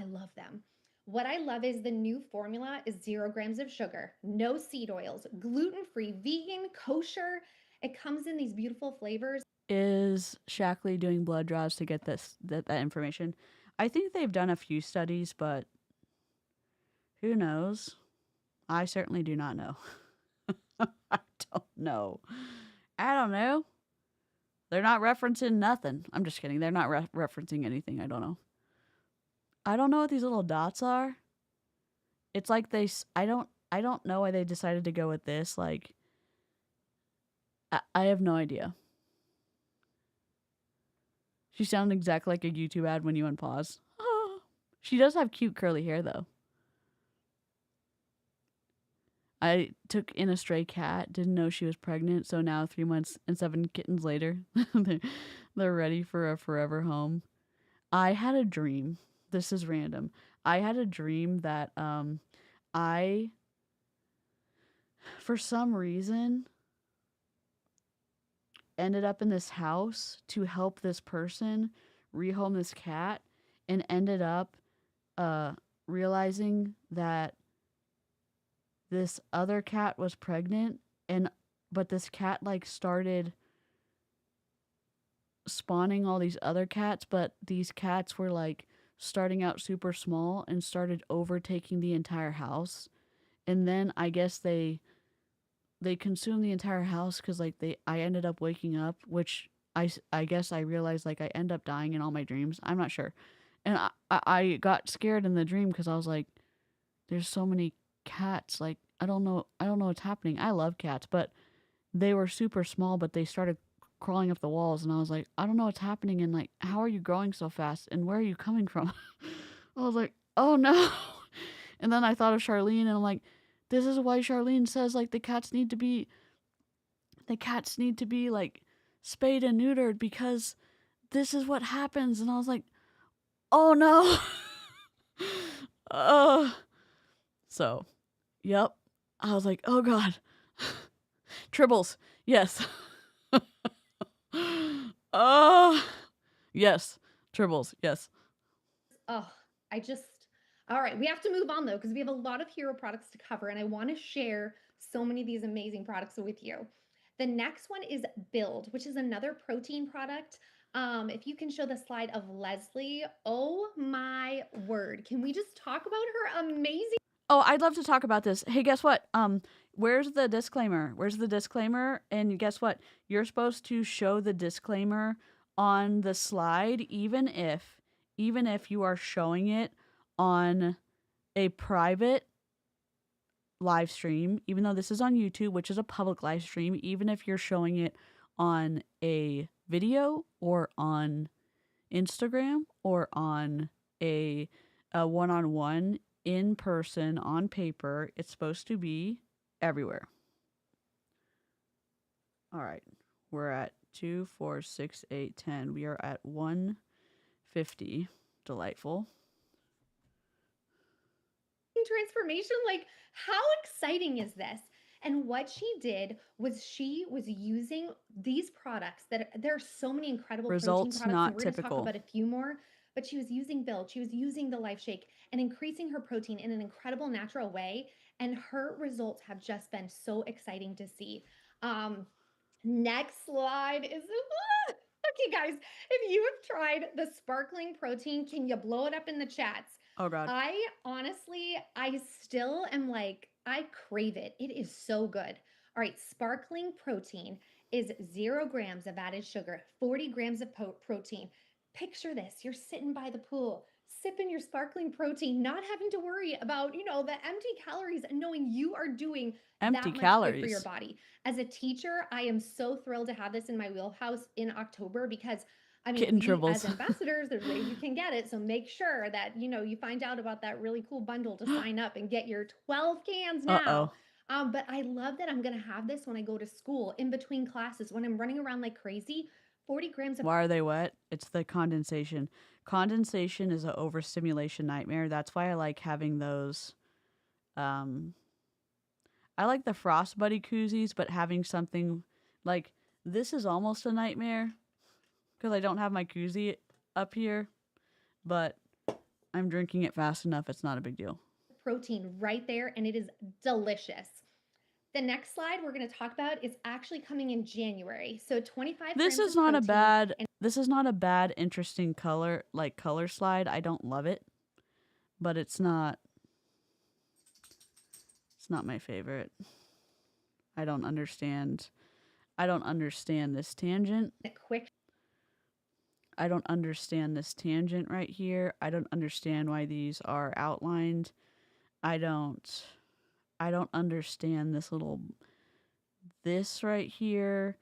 love them. What I love is the new formula is 0 grams of sugar, no seed oils, gluten-free, vegan, kosher. It comes in these beautiful flavors. Is Shaklee doing blood draws to get that information? I think they've done a few studies, but who knows? I certainly do not know. I don't know. I don't know. They're not referencing nothing. I'm just kidding. They're not referencing anything. I don't know. I don't know what these little dots are. It's like I don't know why they decided to go with this. Like, I have no idea. She sounded exactly like a YouTube ad when you unpause. She does have cute curly hair, though. I took in a stray cat, didn't know she was pregnant, so now 3 months and 7 kittens later, they're ready for a forever home. I had a dream. This is random. I had a dream that I, for some reason, ended up in this house to help this person rehome this cat, and ended up realizing that this other cat was pregnant, but this cat like started spawning all these other cats, but these cats were like starting out super small and started overtaking the entire house. And then I guess they consumed the entire house because like I ended up waking up, which I guess I realized like I end up dying in all my dreams. I'm not sure. And I got scared in the dream because I was like, there's so many cats. Like, I don't know what's happening. I love cats, but they were super small, but they started crawling up the walls, and I was like, I don't know what's happening, and like, how are you growing so fast, and where are you coming from? I was like, oh no. And then I thought of Charlene, and I'm like, this is why Charlene says like the cats need to be like spayed and neutered, because this is what happens. And I was like, oh no. So, yep. I was like, oh god. Tribbles, yes. Yes. Tribbles, yes. Oh, all right, we have to move on though, because we have a lot of hero products to cover, and I want to share so many of these amazing products with you. The next one is Build, which is another protein product. If you can show the slide of Leslie, oh my word. Can we just talk about her amazing? Oh, I'd love to talk about this. Hey, guess what? Where's the disclaimer? Where's the disclaimer? And guess what? You're supposed to show the disclaimer on the slide, even if you are showing it on a private live stream, even though this is on YouTube, which is a public live stream, even if you're showing it on a video or on Instagram or on a one-on-one in person on paper, it's supposed to be everywhere. All right, we're at 2, 4, 6, 8, 10. We are at 150. Delightful. Transformation, like how exciting is this? And what she did was she was using these products that there are so many incredible results protein products, not and we're going to typical. talk about a few more, but she was using Build, she was using the Life Shake and increasing her protein in an incredible natural way, and her results have just been so exciting to see. Next slide is okay guys, if you have tried the sparkling protein, can you blow it up in the chats? Oh god. I still am like, I crave it. It is so good. All right, sparkling protein is 0 grams of added sugar, 40 grams of protein. Picture this, you're sitting by the pool, sipping your sparkling protein, not having to worry about, you know, the empty calories, and knowing you are doing Empty that much good for your calories. body. As a teacher, I am so thrilled to have this in my wheelhouse in October because I mean, Kitten we as tribbles. ambassadors, there's ways you can get it. So make sure that, you know, you find out about that really cool bundle to sign up and get your 12 cans Uh-oh. now. But I love that I'm going to have this when I go to school, in between classes, when I'm running around like crazy. 40 grams of Why are they wet? It's the condensation. Condensation is an overstimulation nightmare. That's why I like having those. I like the Frost Buddy koozies, but having something like this is almost a nightmare because I don't have my koozie up here, but I'm drinking it fast enough. It's not a big deal. protein right there, and it is delicious. The next slide we're going to talk about is actually coming in January. So 25 This grams is of not a protein bad. and This is not a bad, interesting color slide. I don't love it, but it's not. It's not my favorite. I don't understand. I don't understand this tangent. a quick I don't understand this tangent right here. I don't understand why these are outlined. I don't understand this right here.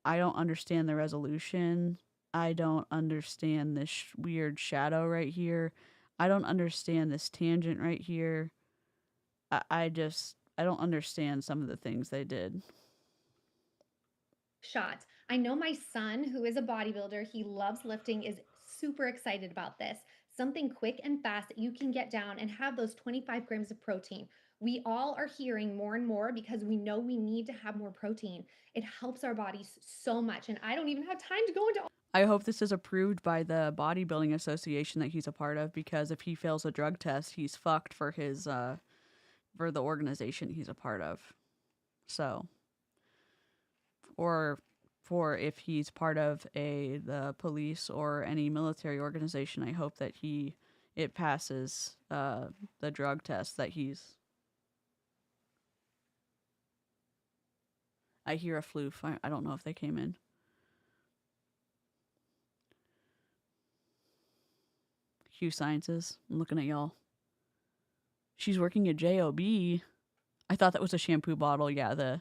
I don't understand the resolution. I don't understand this weird shadow right here. I don't understand this tangent right here. I don't understand some of the things they did. shot. I know my son, who is a bodybuilder, he loves lifting, is super excited about this. Something quick and fast that you can get down and have those 25 grams of protein. We all are hearing more and more because we know we need to have more protein. It helps our bodies so much. And I don't even have time to go into all. I hope this is approved by the bodybuilding association that he's a part of, because if he fails a drug test, he's fucked for his for the organization he's a part of. So, or for if he's part of the police or any military organization, I hope that it passes the drug test that he's. I hear a floof. I don't know if they came in. Q Sciences. I'm looking at y'all. She's working at JOB. I thought that was a shampoo bottle. Yeah,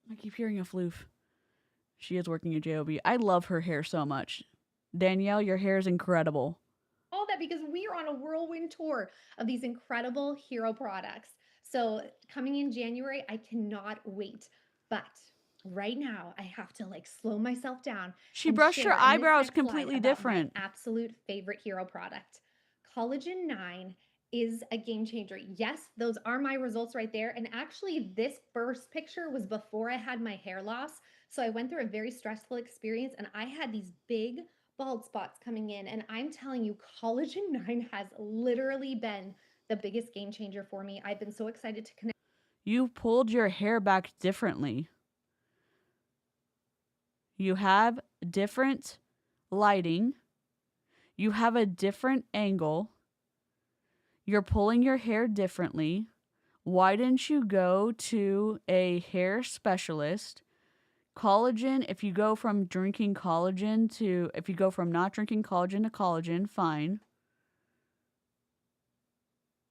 I keep hearing a floof. She is working at JOB. I love her hair so much. Danielle, your hair is incredible. All that because we are on a whirlwind tour of these incredible hero products. So coming in January, I cannot wait. But right now, I have to slow myself down. She and brushed her share in this eyebrows next slide completely about different. My absolute favorite hero product. Collagen 9 is a game changer. Yes, those are my results right there. And actually, this first picture was before I had my hair loss. So I went through a very stressful experience and I had these big bald spots coming in. And I'm telling you, Collagen 9 has literally been the biggest game changer for me. I've been so excited to connect. You pulled your hair back differently. You have different lighting. You have a different angle. You're pulling your hair differently. Why didn't you go to a hair specialist? Collagen, if you go from not drinking collagen to collagen, fine.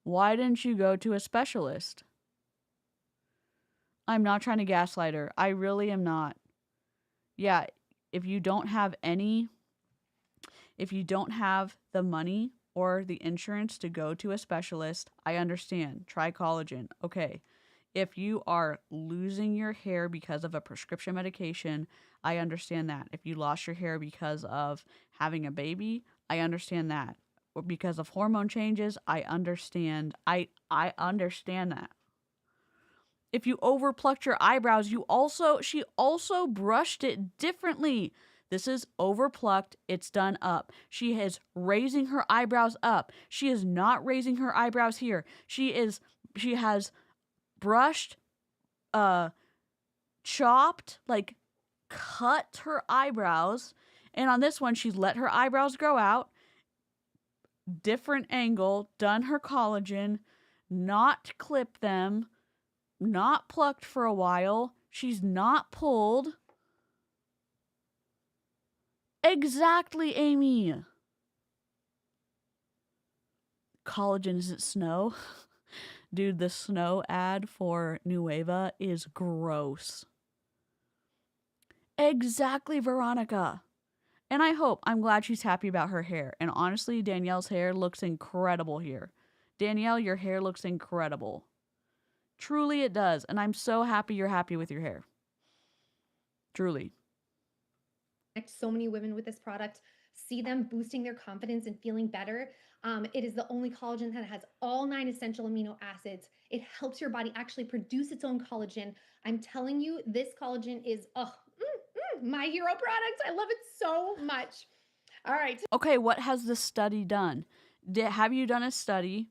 Why didn't you go to a specialist? I'm not trying to gaslight her. I really am not. Yeah, if you don't have the money or the insurance to go to a specialist, I understand. Try collagen. Okay. If you are losing your hair because of a prescription medication, I understand that. If you lost your hair because of having a baby, I understand that. Or because of hormone changes, I understand. I understand that. If you overplucked your eyebrows, she also brushed it differently. This is overplucked. It's done up. She is raising her eyebrows up. She is not raising her eyebrows here. She has brushed, chopped, cut her eyebrows. And on this one, she's let her eyebrows grow out. Different angle, done her collagen, not clipped them, not plucked for a while. She's not pulled. Exactly, Amy. Collagen isn't snow. Dude, the snow ad for Nueva is gross. Exactly, Veronica. And I'm glad she's happy about her hair. And honestly, Danielle's hair looks incredible here. Danielle, your hair looks incredible. Truly it does. And I'm so happy you're happy with your hair. Truly. So many women with this product, see them boosting their confidence and feeling better. It is the only collagen that has all 9 essential amino acids. It helps your body actually produce its own collagen. I'm telling you, this collagen is my hero product. I love it so much. All right. Okay, what has the study done? Have you done a study,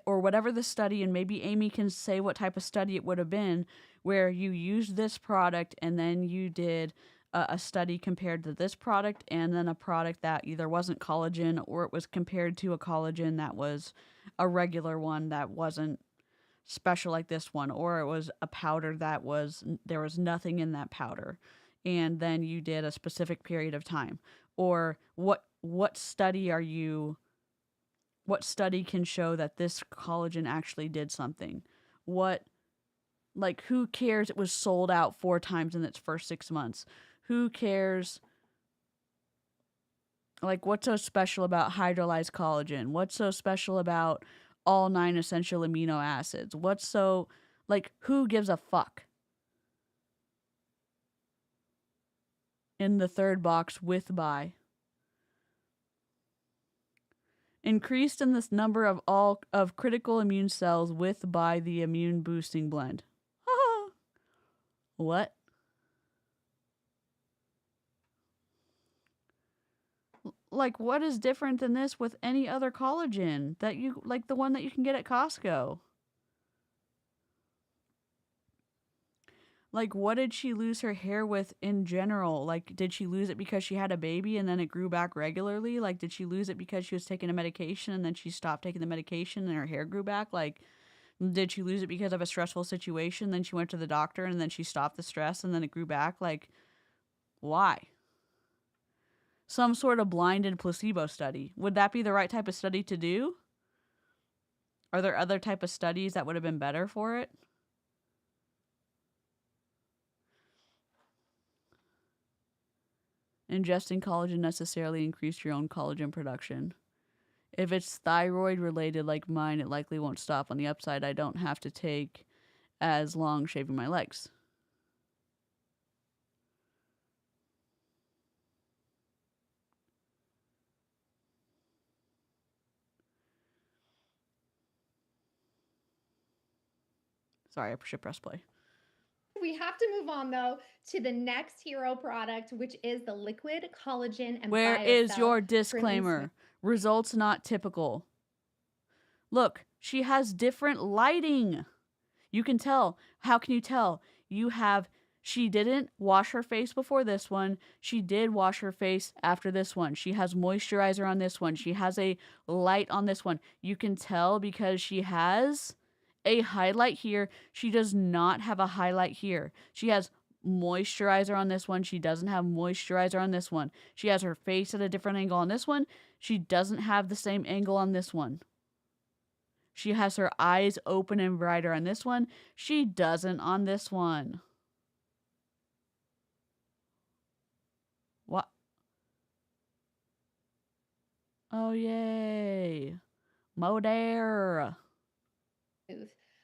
or whatever the study, and maybe Amy can say what type of study it would have been, where you used this product and then you did a study compared to this product and then a product that either wasn't collagen or it was compared to a collagen that was a regular one that wasn't special like this one, or it was a powder that there was nothing in that powder, and then you did a specific period of time, or what study can show that this collagen actually did something? Who cares it was sold out 4 times in its first 6 months? Who cares? What's so special about hydrolyzed collagen? What's so special about all 9 essential amino acids? Who gives a fuck? In the third box, with by. Increased in this number of critical immune cells with by the immune boosting blend. What? What is different than this with any other collagen that you the one that you can get at Costco? What did she lose her hair with in general? Did she lose it because she had a baby and then it grew back regularly? Did she lose it because she was taking a medication and then she stopped taking the medication and her hair grew back? Did she lose it because of a stressful situation? Then she went to the doctor and then she stopped the stress and then it grew back? Why? Some sort of blinded placebo study. Would that be the right type of study to do? Are there other type of studies that would have been better for it? Ingesting collagen necessarily increased your own collagen production. If it's thyroid related like mine, it likely won't stop. On the upside, I don't have to take as long shaving my legs. Sorry, I should press play. We have to move on, though, to the next hero product, which is the liquid collagen and Where is your disclaimer? Results not typical. Look, she has different lighting. You can tell. How can you tell? She didn't wash her face before this one. She did wash her face after this one. She has moisturizer on this one. She has a light on this one. You can tell because she has a highlight here. She does not have a highlight here. She has moisturizer on this one. She doesn't have moisturizer on this one. She has her face at a different angle on this one. She doesn't have the same angle on this one. She has her eyes open and brighter on this one. She doesn't on this one. What? Oh, yay. Modere.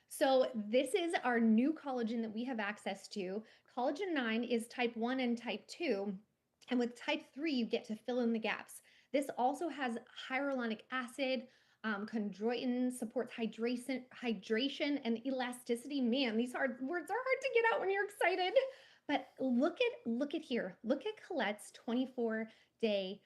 So this is our new collagen that we have access to. Collagen 9 is type 1 and type 2. And with type 3, you get to fill in the gaps. This also has hyaluronic acid, chondroitin, supports hydration and elasticity. Man, these words are hard to get out when you're excited. But look at here. Look at Colette's 24-day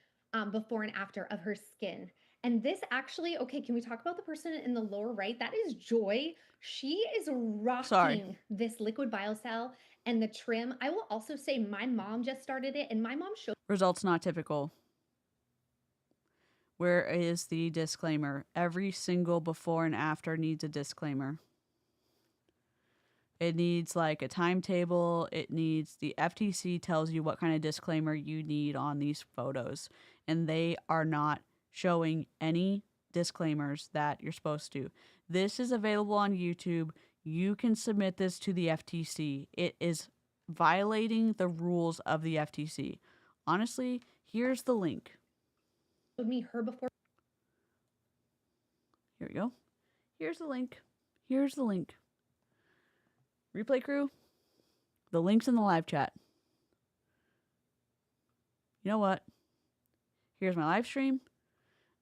before and after of her skin. And this actually, okay, can we talk about the person in the lower right? That is Joy. She is rocking this liquid biocell and the trim. I will also say my mom just started it and my mom showed. Results not typical. Where is the disclaimer? Every single before and after needs a disclaimer. It needs like a timetable. It needs the FTC tells you what kind of disclaimer you need on these photos. And they are not showing any disclaimers that you're supposed to. This is available on YouTube. You can submit this to the FTC. It is violating the rules of the FTC. Honestly, here's the link. Me her before. Here we go. Here's the link. Here's the link. Replay crew, the link's in the live chat. You know what? Here's my live stream.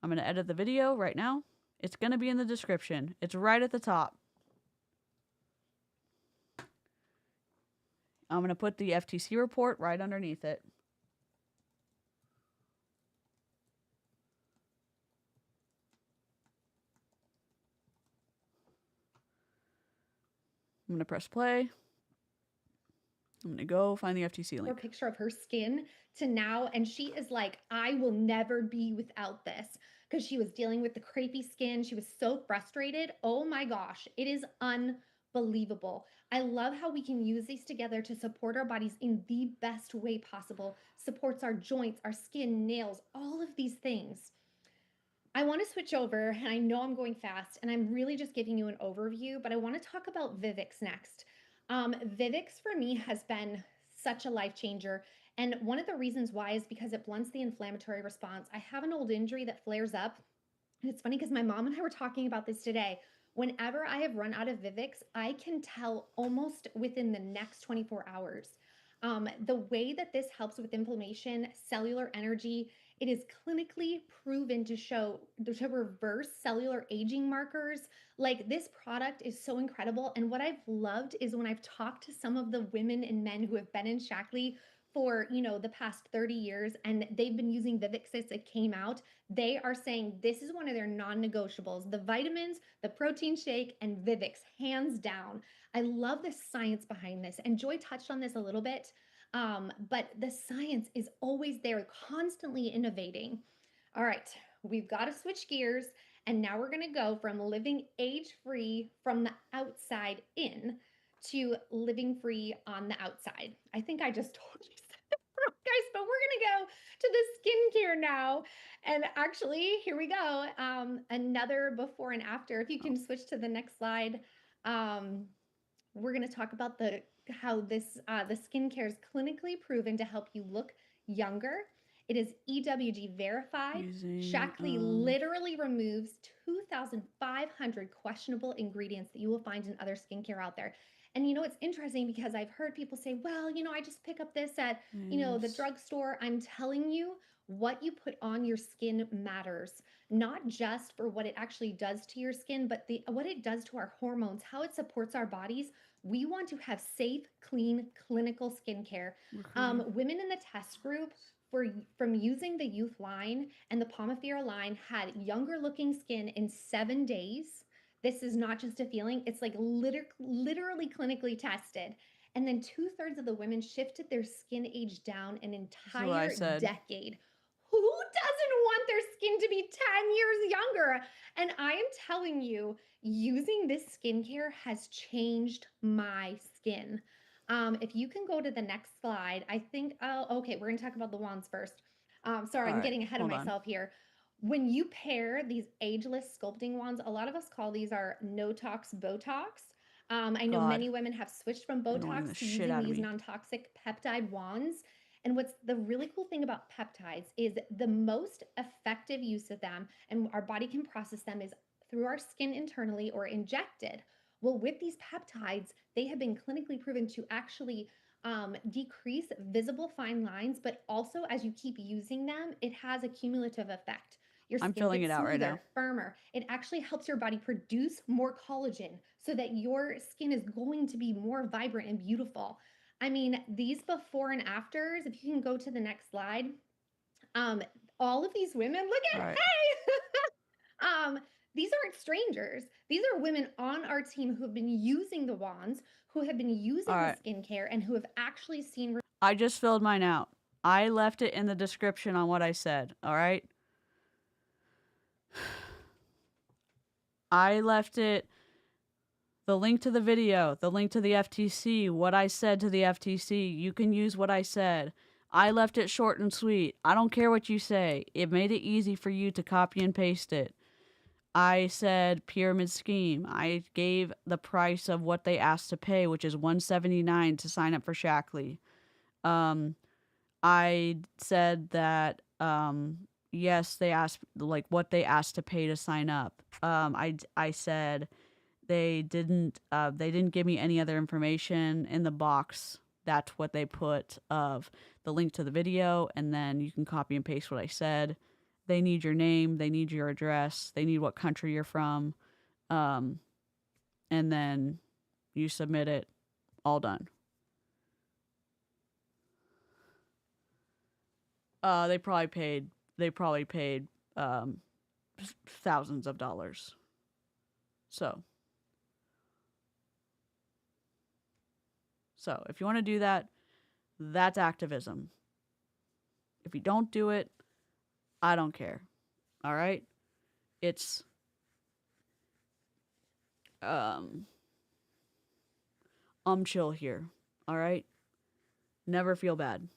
I'm going to edit the video right now. It's going to be in the description. It's right at the top. I'm going to put the FTC report right underneath it. I'm going to press play. I'm going to go find the FTC link. Her picture of her skin to now, and she is like, I will never be without this, because she was dealing with the crepey skin. She was so frustrated. Oh my gosh, it is unbelievable. I love how we can use these together to support our bodies in the best way possible. Supports our joints, our skin, nails, all of these things. I want to switch over, and I know I'm going fast, and I'm really just giving you an overview, but I want to talk about Vivix next. Vivix for me has been such a life changer, and one of the reasons why is because it blunts the inflammatory response. I have an old injury that flares up, and it's funny because my mom and I were talking about this today. Whenever I have run out of Vivix, I can tell almost within the next 24 hours. The way that this helps with inflammation, cellular energy, it is clinically proven to reverse cellular aging markers. Like, this product is so incredible. And what I've loved is when I've talked to some of the women and men who have been in Shaklee for, the past 30 years, and they've been using Vivix since it came out, they are saying this is one of their non-negotiables. The vitamins, the protein shake, and Vivix, hands down. I love the science behind this. And Joy touched on this a little bit. But the science is always there, constantly innovating. All right, we've got to switch gears. And now we're going to go from living age-free from the outside in to living free on the outside. I think I just told you that, guys, but we're going to go to the skincare now. And actually, here we go. Another before and after. If you can switch to the next slide. We're going to talk about how the skincare is clinically proven to help you look younger. It is EWG verified. Shaklee literally removes 2,500 questionable ingredients that you will find in other skincare out there. And it's interesting because I've heard people say, well, I just pick up this at, the drugstore. I'm telling you, what you put on your skin matters, not just for what it actually does to your skin, but what it does to our hormones, how it supports our bodies. We want to have safe, clean, clinical skincare. Women in the test group from using the Youth line and the Pomifera line had younger looking skin in 7 days. This is not just a feeling. It's like literally clinically tested. And then 2/3 of the women shifted their skin age down an entire decade. Who doesn't want their skin to be 10 years younger? And I am telling you, using this skincare has changed my skin. If you can go to the next slide, I think, okay, we're going to talk about the wands first. Sorry, I'm getting ahead of myself here. When you pair these ageless sculpting wands, a lot of us call these our no-tox Botox. I know many women have switched from Botox to using these non-toxic peptide wands. And what's the really cool thing about peptides is the most effective use of them, and our body can process them, is through our skin internally or injected. Well, with these peptides, they have been clinically proven to actually decrease visible fine lines, but also as you keep using them, it has a cumulative effect. Your skin filling gets it out right now. firmer. It actually helps your body produce more collagen so that your skin is going to be more vibrant and beautiful. I mean, these before and afters, if you can go to the next slide, all of these women, look at, hey, these aren't strangers. These are women on our team who have been using the wands, who have been using the skincare, and who have actually seen. I just filled mine out. I left it in the description on what I said, all right? I left it The link to the video, the link to the FTC, what I said to the FTC, you can use what I said. I left it short and sweet. I don't care what you say. It made it easy for you to copy and paste it. I said pyramid scheme. I gave the price of what they asked to pay, which is $179 to sign up for Shaklee. I said that yes, they asked like what they asked to pay to sign up. I said they didn't give me any other information in the box. That's what they put of the link to the video, and then you can copy and paste what I said. They need your name, they need your address, they need what country you're from, and then you submit it. All done. They probably paid thousands of dollars. So if you want to do that, that's activism. If you don't do it, I don't care. All right? It's chill here. All right? Never feel bad.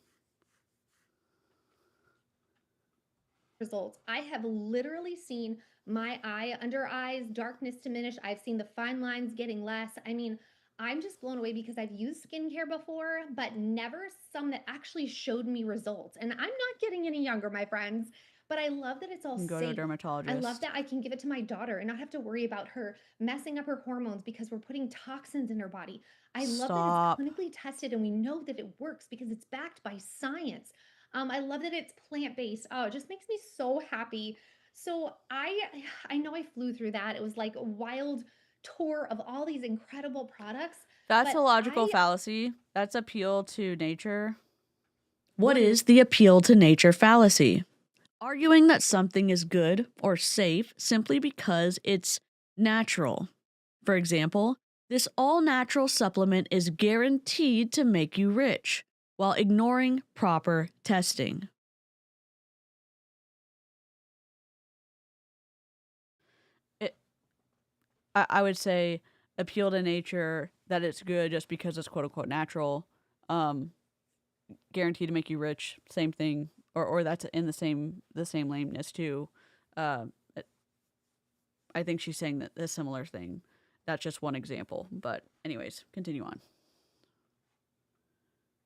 Results. I have literally seen my under eyes, darkness diminish. I've seen the fine lines getting less. I mean, I'm just blown away because I've used skincare before, but never some that actually showed me results. And I'm not getting any younger, my friends, but I love that it's all safe. Go to a dermatologist. I love that I can give it to my daughter and not have to worry about her messing up her hormones because we're putting toxins in her body. I love that it's clinically tested and we know that it works because it's backed by science. I love that it's plant-based. Oh, it just makes me so happy. So I know I flew through that. It was like a wild tour of all these incredible products. That's a logical fallacy. That's appeal to nature. What is the appeal to nature fallacy? Arguing that something is good or safe simply because it's natural. For example, this all-natural supplement is guaranteed to make you rich, while ignoring proper testing. I would say appeal to nature, that it's good just because it's quote-unquote natural. Guaranteed to make you rich, same thing. Or that's in the same lameness too. I think she's saying that a similar thing. That's just one example. But anyways, continue on.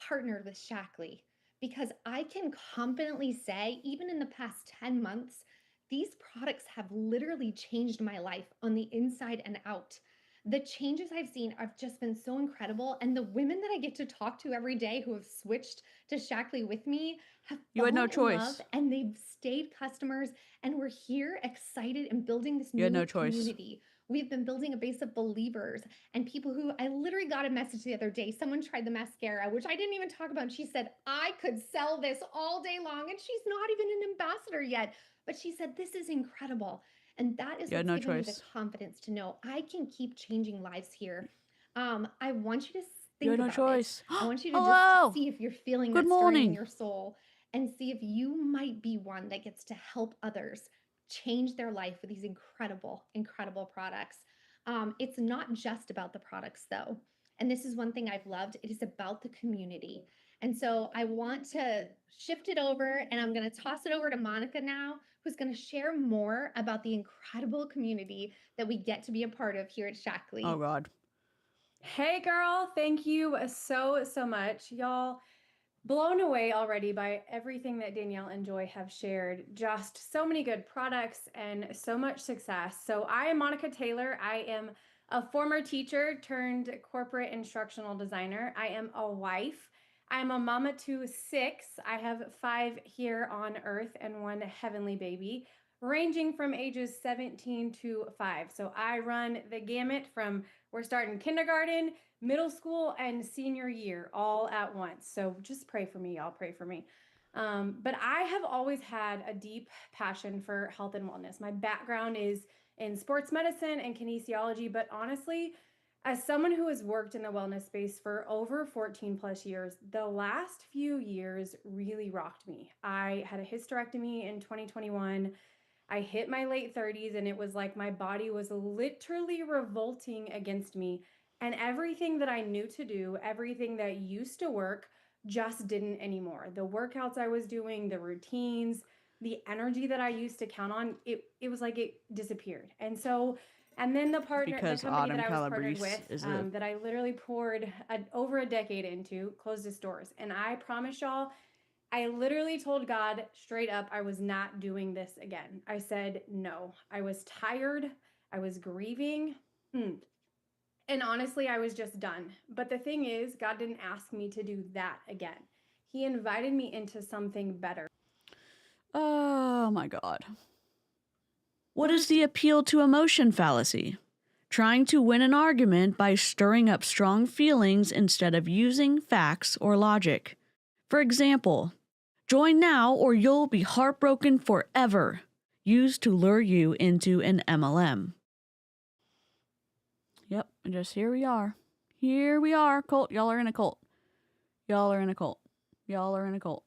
Partnered with Shaklee because I can confidently say, even in the past 10 months, these products have literally changed my life on the inside and out. The changes I've seen have just been so incredible. And the women that I get to talk to every day who have switched to Shaklee with me have fallen in love, and they've stayed customers. And we're here excited and building this new community. We've been building a base of believers and people who I literally got a message the other day. Someone tried the mascara, which I didn't even talk about. And she said, I could sell this all day long. And she's not even an ambassador yet. But she said, this is incredible. And that is what's giving me the confidence to know I can keep changing lives here. I want you to think about it. I want you to just see if you're feeling that stirring in your soul and see if you might be one that gets to help others change their life with these incredible, incredible products. It's not just about the products though. And this is one thing I've loved. It is about the community. And so I want to shift it over and I'm going to toss it over to Monica now, who's going to share more about the incredible community that we get to be a part of here at Shaklee. Oh God. Hey girl, thank you so much. Y'all, blown away already by everything that Danielle and Joy have shared. Just so many good products and so much success. So I am Monica Taylor. I am a former teacher turned corporate instructional designer. I am a wife. I'm a mama to 6. I have 5 here on earth and 1 heavenly baby, ranging from ages 17 to 5. So I run the gamut from we're starting kindergarten, middle school, and senior year all at once. So just pray for me, y'all. Pray for me. But I have always had a deep passion for health and wellness. My background is in sports medicine and kinesiology, but honestly, as someone who has worked in the wellness space for over 14 plus years, the last few years really rocked me. I had a hysterectomy in 2021. I hit my late 30s and it was like my body was literally revolting against me. And everything that I knew to do, everything that used to work, just didn't anymore. The workouts I was doing, the routines, the energy that I used to count on, it was like it disappeared. And so, and then the company Autumn that I was partnered Calabrese with, that I literally poured over a decade into, closed its doors. And I promise y'all, I literally told God straight up, I was not doing this again. I said no. I was tired. I was grieving. And honestly, I was just done. But the thing is, God didn't ask me to do that again. He invited me into something better. Oh my God. What is the appeal to emotion fallacy? Trying to win an argument by stirring up strong feelings instead of using facts or logic. For example, join now or you'll be heartbroken forever. Used to lure you into an MLM. Yep, and just here we are. Here we are, cult. Y'all are in a cult. Y'all are in a cult. Y'all are in a cult.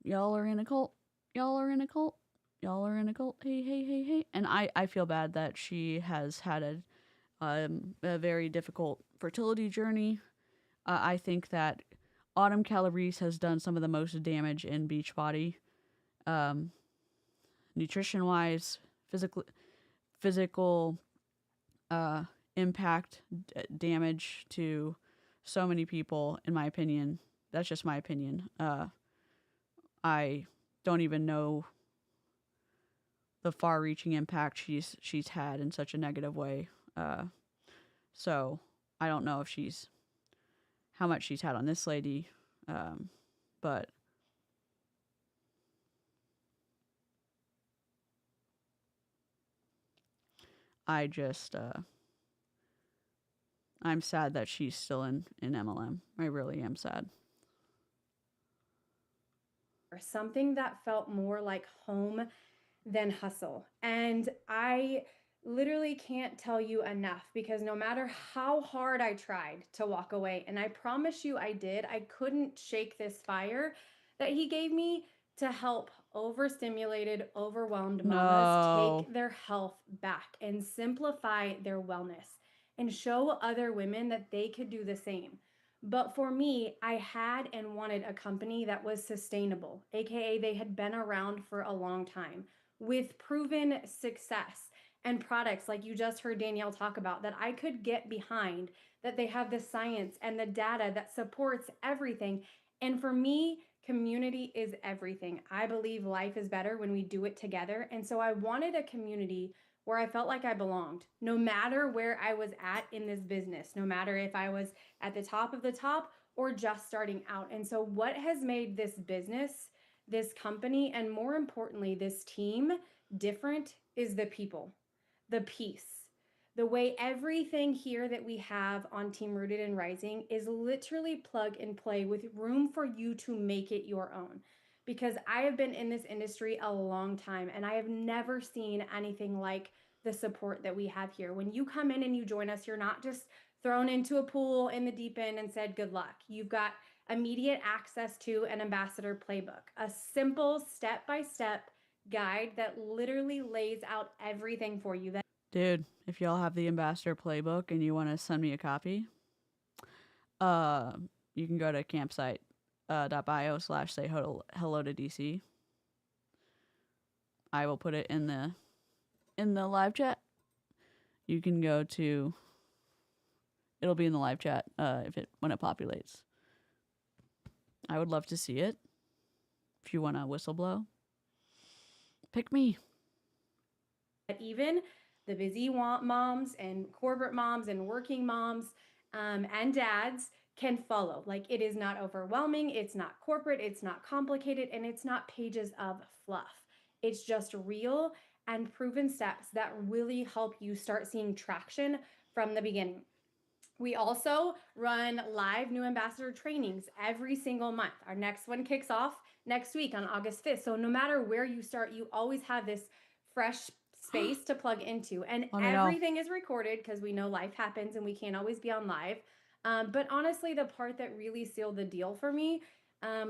Y'all are in a cult. Y'all are in a cult. Y'all are in a cult. Hey, hey, hey, hey. And I feel bad that she has had a very difficult fertility journey. I think that Autumn Calabrese has done some of the most damage in Beachbody. Nutrition-wise, physical impact, damage to so many people, in my opinion. That's just my opinion. I don't even know the far-reaching impact she's had in such a negative way. So I don't know if how much she's had on this lady, but I just I'm sad that she's still in MLM. I really am sad. Something that felt more like home than hustle. And I literally can't tell you enough, because no matter how hard I tried to walk away, and I promise you I did, I couldn't shake this fire that he gave me to help overstimulated, overwhelmed mamas take their health back and simplify their wellness and show other women that they could do the same. But for me, I had and wanted a company that was sustainable, aka they had been around for a long time with proven success and products like you just heard Danielle talk about that I could get behind, that they have the science and the data that supports everything. And for me, community is everything. I believe life is better when we do it together. And so I wanted a community where I felt like I belonged, no matter where I was at in this business, no matter if I was at the top of the top or just starting out. And so what has made this business, this company, and more importantly, this team different is the people, the peace, the way everything here that we have on Team Rooted and Rising is literally plug and play with room for you to make it your own. Because I have been in this industry a long time and I have never seen anything like the support that we have here. When you come in and you join us, you're not just thrown into a pool in the deep end and said, good luck. You've got immediate access to an ambassador playbook, a simple step-by-step guide that literally lays out everything for you. Dude, if y'all have the ambassador playbook and you want to send me a copy, you can go to campsite.bio/say hello to DC. I will put it in the live chat. You can go to, it'll be in the live chat when it populates. I would love to see it. If you want to whistle blow, pick me. Even the busy moms and corporate moms and working moms and dads can follow. Like, it is not overwhelming, it's not corporate, it's not complicated, and it's not pages of fluff. It's just real and proven steps that really help you start seeing traction from the beginning. We also run live new ambassador trainings every single month. Our next one kicks off next week on August 5th. So no matter where you start, you always have this fresh space to plug into. And everything is recorded because we know life happens and we can't always be on live. But honestly, the part that really sealed the deal for me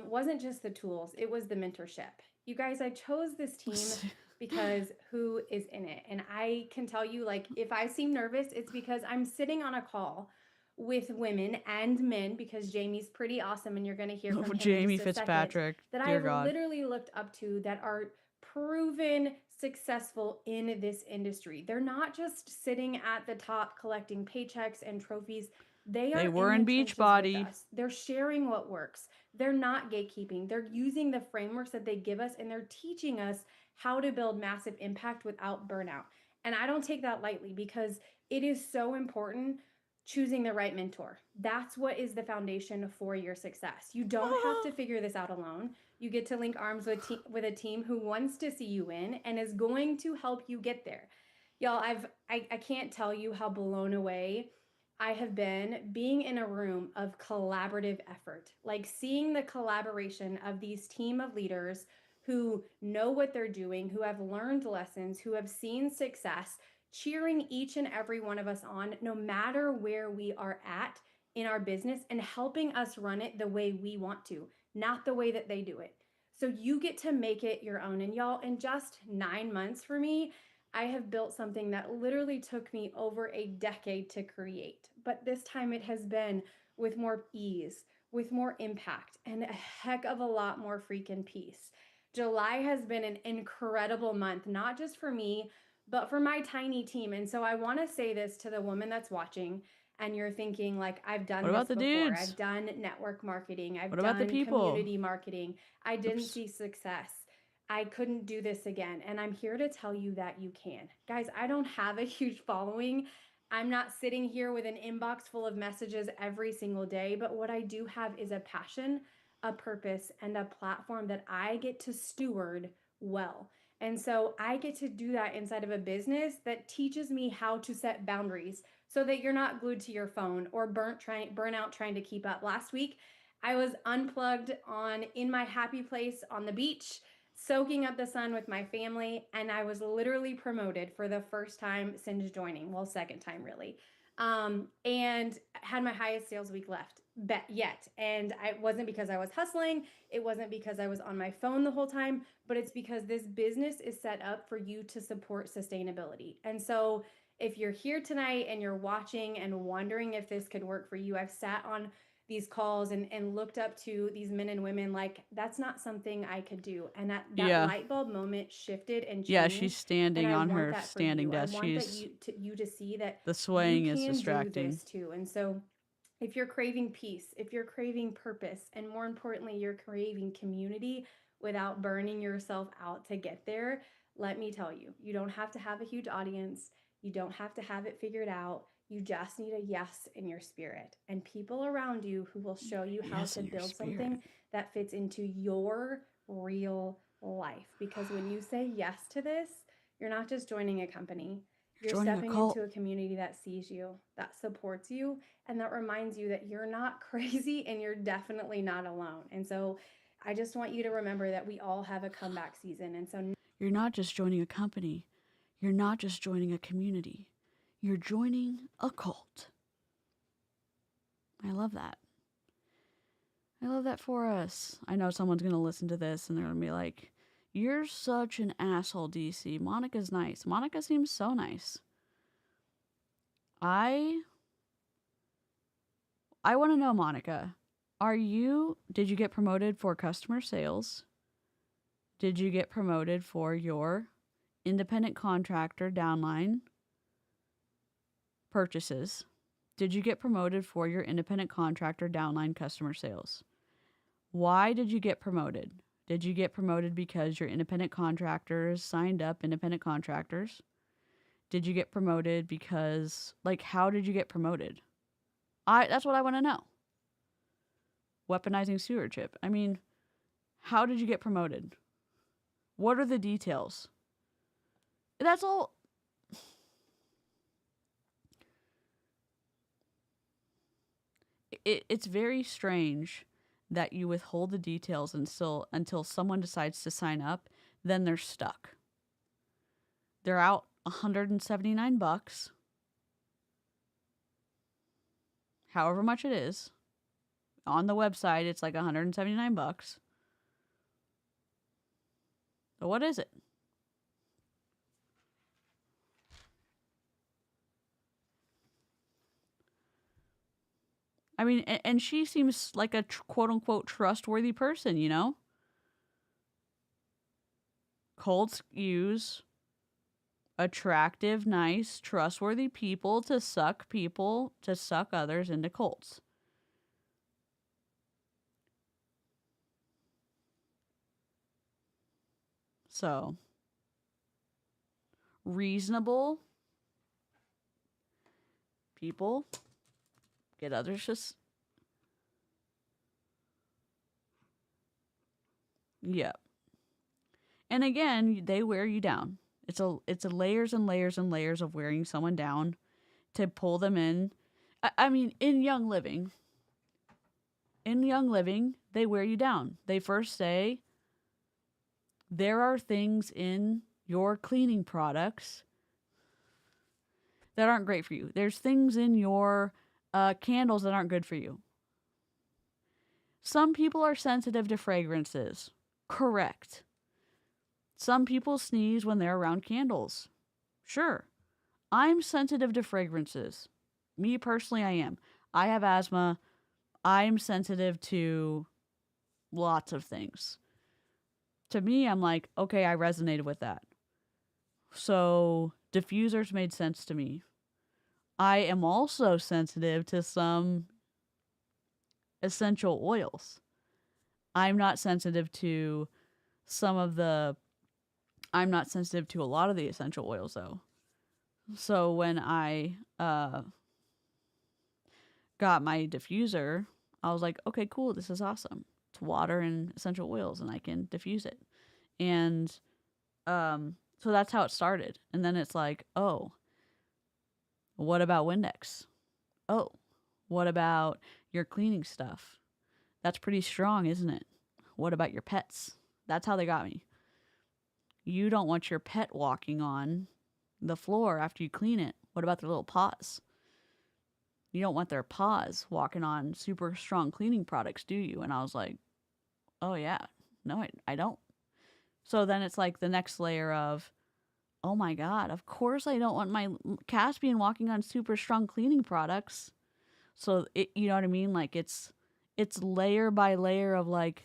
wasn't just the tools, it was the mentorship. You guys, I chose this team because who is in it? And I can tell you, like, if I seem nervous, it's because I'm sitting on a call with women and men, because Jamie's pretty awesome, and you're going to hear from him Jamie in just a second, Fitzpatrick, that dear I've God. literally looked up to that are proven successful in this industry. They're not just sitting at the top collecting paychecks and trophies. They were in in the trenches Beachbody. with us. They're sharing what works. They're not gatekeeping. They're using the frameworks that they give us, and they're teaching us how to build massive impact without burnout. And I don't take that lightly, because it is so important choosing the right mentor. That's what is the foundation for your success. You don't have to figure this out alone. You get to link arms with a team who wants to see you win and is going to help you get there. Y'all, I can't tell you how blown away I have been being in a room of collaborative effort, like seeing the collaboration of these team of leaders who know what they're doing, who have learned lessons, who have seen success, cheering each and every one of us on, no matter where we are at in our business, and helping us run it the way we want to, not the way that they do it. So you get to make it your own. And y'all, in just 9 months for me, I have built something that literally took me over a decade to create. But this time it has been with more ease, with more impact, and a heck of a lot more freaking peace. July has been an incredible month, not just for me, but for my tiny team. And so I want to say this to the woman that's watching, and you're thinking, like, I've done What about this the before. dudes? I've done network marketing. I've What about the done people? community marketing. I didn't Oops. see success. I couldn't do this again. And I'm here to tell you that you can. Guys, I don't have a huge following. I'm not sitting here with an inbox full of messages every single day, but what I do have is a passion, a purpose, and a platform that I get to steward well. And so I get to do that inside of a business that teaches me how to set boundaries so that you're not glued to your phone or burn out trying to keep up. Last week, I was unplugged in my happy place on the beach, soaking up the sun with my family, and I was literally promoted for the first time since joining. Well, second time really. And had my highest sales week yet. And it wasn't because I was hustling. It wasn't because I was on my phone the whole time, but it's because this business is set up for you to support sustainability. And so if you're here tonight and you're watching and wondering if this could work for you, I've sat on these calls and looked up to these men and women like, that's not something I could do. And that light bulb moment shifted and changed. Yeah, she's standing and I on want her that for standing you. desk. I want She's you to see that the swaying you is can distracting. do this too. And so if you're craving peace, if you're craving purpose, and more importantly, you're craving community without burning yourself out to get there, let me tell you, you don't have to have a huge audience. You don't have to have it figured out. You just need a yes in your spirit and people around you who will show you how to build something that fits into your real life. Because when you say yes to this, you're not just joining a company. You're stepping into a community that sees you, that supports you, and that reminds you that you're not crazy and you're definitely not alone. And so I just want you to remember that we all have a comeback season. And so You're not just joining a company. You're not just joining a community. You're joining a cult. I love that. I love that for us. I know someone's going to listen to this and they're going to be like, you're such an asshole, DC. Monica's nice. Monica seems so nice. I want to know, Monica, did you get promoted for customer sales? Did you get promoted for your independent contractor downline purchases? Did you get promoted for your independent contractor downline customer sales? Why did you get promoted? Did you get promoted because your independent contractors signed up independent contractors? Did you get promoted because, how did you get promoted? That's what I want to know. Weaponizing stewardship. I mean, how did you get promoted? What are the details? That's all. It's very strange that you withhold the details until someone decides to sign up, then they're stuck. They're out $179, however much it is. On the website, it's like $179. So what is it? I mean, and she seems like a quote unquote trustworthy person, you know? Cults use attractive, nice, trustworthy people to suck others into cults. So, reasonable people get others just. Yeah. And again, they wear you down. It's a layers and layers and layers of wearing someone down to pull them in. I mean, in Young Living, they wear you down. They first say, there are things in your cleaning products that aren't great for you. There's things in your candles that aren't good for you. Some people are sensitive to fragrances. Correct. Some people sneeze when they're around candles. Sure. I'm sensitive to fragrances. Me personally, I am. I have asthma. I'm sensitive to lots of things. To me, I'm like, okay, I resonated with that. So diffusers made sense to me. I am also sensitive to some essential oils. I'm not sensitive to I'm not sensitive to a lot of the essential oils, though. So when I got my diffuser, I was like, okay, cool, this is awesome. It's water and essential oils, and I can diffuse it. And so that's how it started. And then it's like, oh, what about Windex? Oh, what about your cleaning stuff? That's pretty strong, isn't it? What about your pets? That's how they got me. You don't want your pet walking on the floor after you clean it. What about their little paws? You don't want their paws walking on super strong cleaning products, do you? And I was like, oh yeah, no, I don't. So then it's like the next layer of, oh my God, of course I don't want my Caspian walking on super strong cleaning products. So you know what I mean? Like it's layer by layer of like,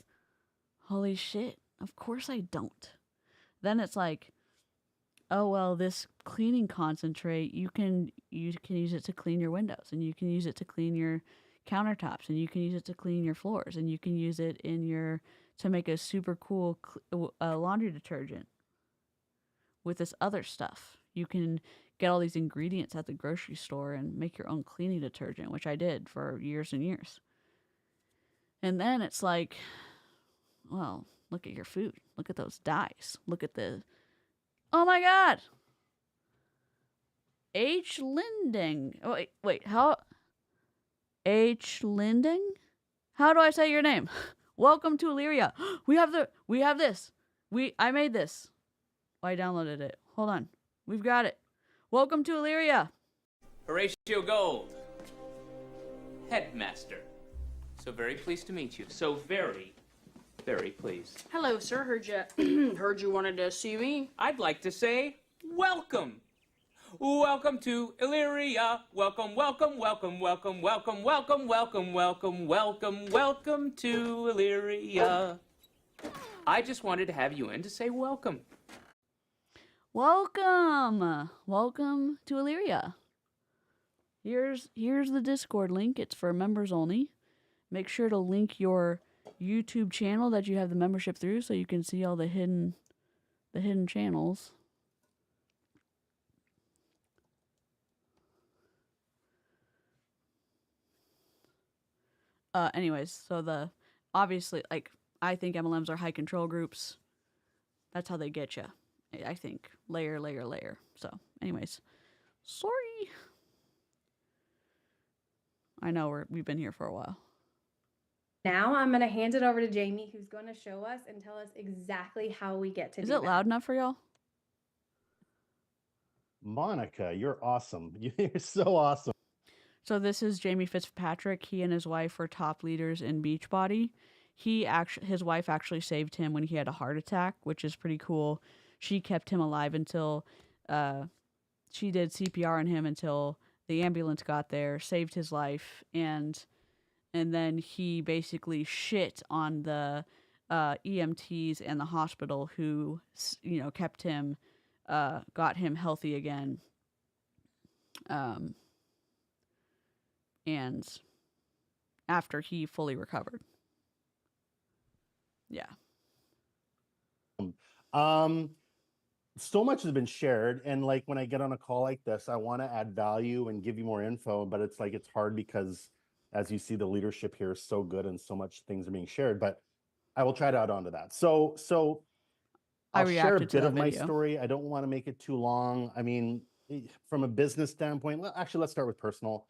holy shit, of course I don't. Then it's like, oh well, this cleaning concentrate, you can use it to clean your windows, and you can use it to clean your countertops, and you can use it to clean your floors, and you can use it to make a super cool laundry detergent with this other stuff. You can get all these ingredients at the grocery store and make your own cleaning detergent, which I did for years and years. And then it's like, well, look at your food. Look at those dyes. Look at oh my God. H. Linding. Oh, wait, how? H. Linding? How do I say your name? Welcome to Illyria. We have this. I made this. I downloaded it. Hold on. We've got it. Welcome to Illyria. Horatio Gold, headmaster. So very pleased to meet you. So very, very pleased. Hello, sir. Heard you wanted to see me. I'd like to say welcome. Welcome to Illyria. Welcome, welcome, welcome, welcome, welcome, welcome, welcome, welcome, welcome, welcome to Illyria. I just wanted to have you in to say welcome. Welcome. Welcome to Illyria. Here's the Discord link. It's for members only. Make sure to link your YouTube channel that you have the membership through so you can see all the hidden channels. Anyways, so obviously, like, I think MLMs are high control groups. That's how they get you. I think layer. So, anyways, sorry. I know we've been here for a while. Now I'm going to hand it over to Jamie, who's going to show us and tell us exactly how we get to Is do it loud enough for y'all? Monica, you're awesome. You're so awesome. So this is Jamie Fitzpatrick. He and his wife were top leaders in Beachbody. His wife actually saved him when he had a heart attack, which is pretty cool. She kept him alive until she did CPR on him until the ambulance got there, saved his life, and and then he basically shit on the EMTs and the hospital who, kept him, got him healthy again. And after he fully recovered. Yeah. So much has been shared, and like when I get on a call like this, I want to add value and give you more info, but it's like it's hard because, as you see, the leadership here is so good and so much things are being shared. But I will try to add on to that. So I'll share a bit of my story. I don't want to make it too long. I mean, from a business standpoint, well, actually, let's start with personal.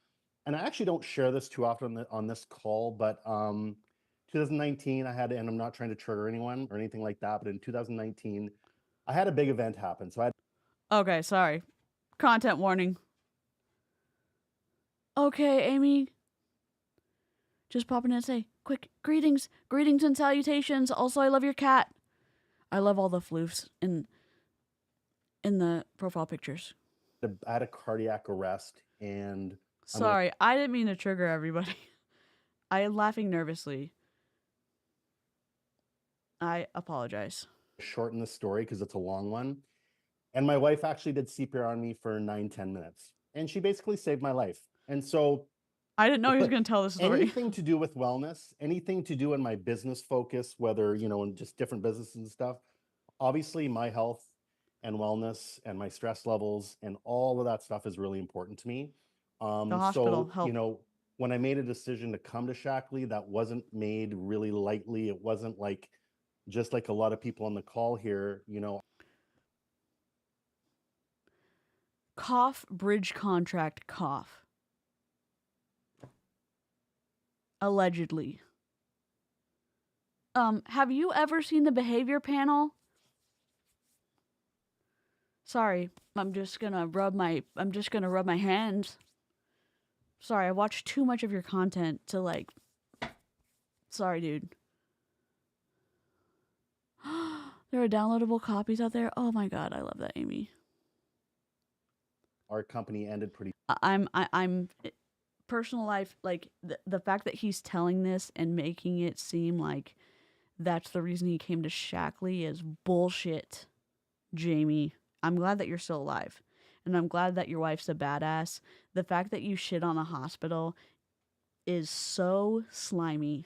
And I actually don't share this too often on this call, but 2019, I had, and I'm not trying to trigger anyone or anything like that, but in 2019, I had a big event happen. So Okay, sorry. Content warning. Okay, Amy. Just popping in and say, quick, greetings and salutations. Also, I love your cat. I love all the floofs in the profile pictures. I had a cardiac arrest, and sorry, I didn't mean to trigger everybody. I am laughing nervously. I apologize. Shorten the story because it's a long one. And my wife actually did CPR on me for 9-10 minutes, and she basically saved my life. And so I didn't know he was going to tell this story. Anything to do with wellness, anything to do in my business focus, whether, in just different businesses and stuff, obviously my health and wellness and my stress levels and all of that stuff is really important to me. The hospital helped. When I made a decision to come to Shaklee, that wasn't made really lightly. It wasn't like, just like a lot of people on the call here, Cough, bridge contract, cough. Allegedly. Have you ever seen the behavior panel? Sorry, I'm just gonna rub my hands. Sorry, I watched too much of your content to sorry, dude. There are downloadable copies out there. Oh my god, I love that, Amy. Our company ended pretty. I'm personal life, the fact that he's telling this and making it seem like that's the reason he came to Shaklee is bullshit, Jamie. I'm glad that you're still alive, and I'm glad that your wife's a badass. The fact that you shit on a hospital is so slimy.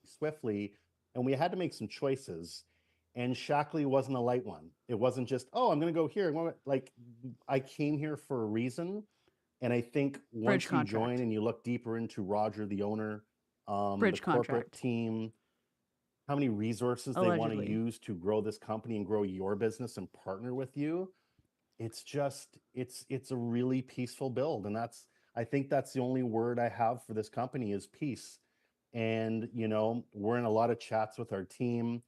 Swiftly, and we had to make some choices, and Shaklee wasn't a light one. It wasn't just, oh, I'm going to go here. I came here for a reason. And I think once you join and you look deeper into Roger, the owner, the corporate team, how many resources they want to use to grow this company and grow your business and partner with you, it's a really peaceful build. And I think that's the only word I have for this company is peace. And, we're in a lot of chats with our team.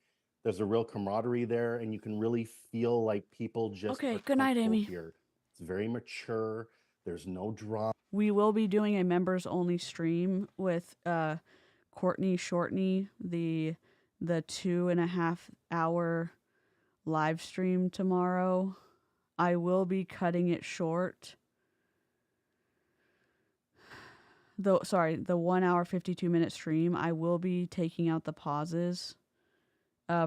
There's a real camaraderie there, and you can really feel like people just okay. Good night, Amy. Here. It's very mature. There's no drama. We will be doing a members only stream with Courtney Shortney, the 2.5 hour live stream tomorrow. I will be cutting it short. The 1 hour 52-minute stream, I will be taking out the pauses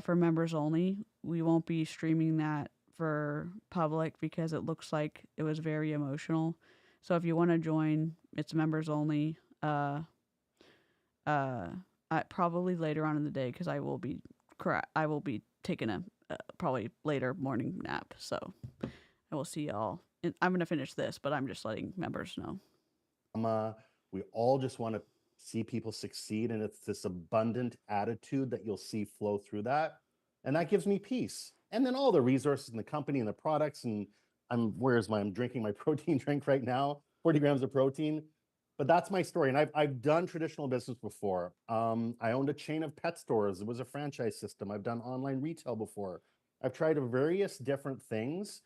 for members only. We won't be streaming that for public because it looks like it was very emotional. So if you want to join, it's members only. Probably later on in the day because I will be taking a probably later morning nap. So I will see y'all. I'm gonna finish this, but I'm just letting members know. We all just want to see people succeed, and it's this abundant attitude that you'll see flow through that, and that gives me peace. And then all the resources in the company and the products, and I'm drinking my protein drink right now, 40 grams of protein. But that's my story. And I've done traditional business before. I owned a chain of pet stores. It was a franchise system. I've done online retail before. I've tried various different things.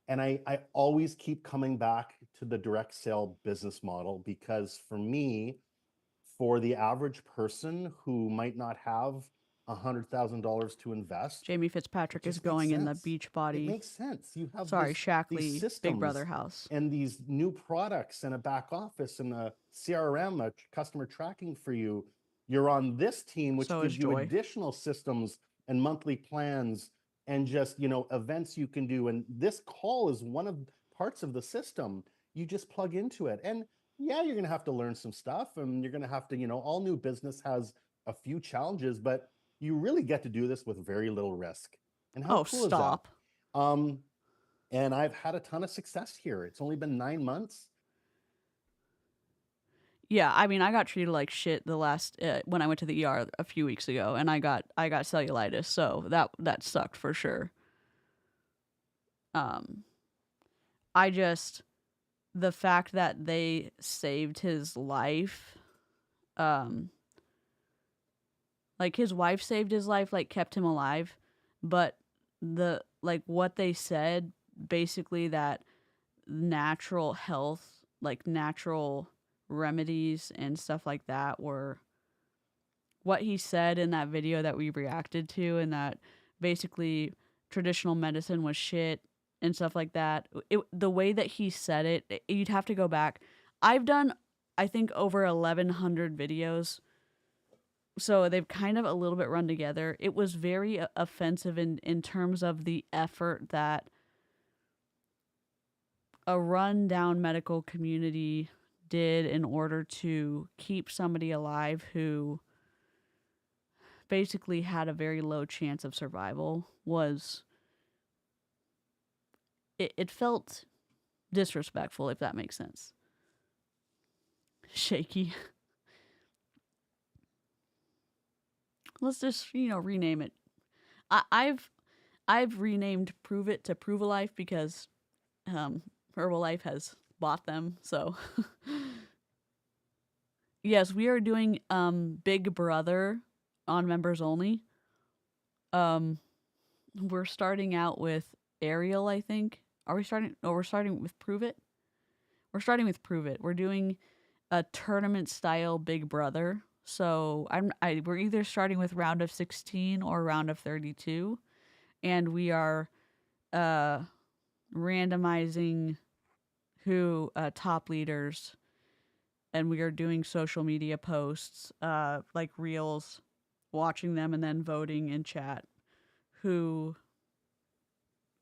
And I always keep coming back to the direct sale business model because for me, for the average person who might not have $100,000 to invest. Jamie Fitzpatrick is makes going in the sense. It Beachbody. makes sense. You have Sorry, these Shaklee Big Brother systems house. and these new products and a back office and a CRM, a customer tracking for you. You're on this team, which So is gives you Joy. additional systems and monthly plans and just, you know, events you can do. And this call is one of parts of the system. You just plug into it. And yeah, you're going to have to learn some stuff, and you're going to have to, you know, all new business has a few challenges, but you really get to do this with very little risk. And how cool stop. is that? And I've had a ton of success here. It's only been 9 months. Yeah, I mean, I got treated like shit the last when I went to the ER a few weeks ago, and I got cellulitis, so that sucked for sure. The fact that they saved his life, like his wife saved his life, like kept him alive, but what they said basically that natural health, like natural remedies and stuff like that were what he said in that video that we reacted to, and that basically traditional medicine was shit and stuff like that. The way that he said it, you'd have to go back. I've done, I think, over 1,100 videos, so they've kind of a little bit run together. It was very offensive in terms of the effort that a rundown medical community did in order to keep somebody alive who basically had a very low chance of survival. It felt disrespectful, if that makes sense. Shaky. Let's just, rename it. I've renamed Prove It to Prove a Life because Herbalife has bought them. So yes, we are doing Big Brother on members only. We're starting out with Ariel, I think. Are we starting? No, we're starting with Prove It. We're starting with Prove It. We're doing a tournament style Big Brother. So we're either starting with round of 16 or round of 32, and we are randomizing who top leaders, and we are doing social media posts, like reels, watching them and then voting in chat who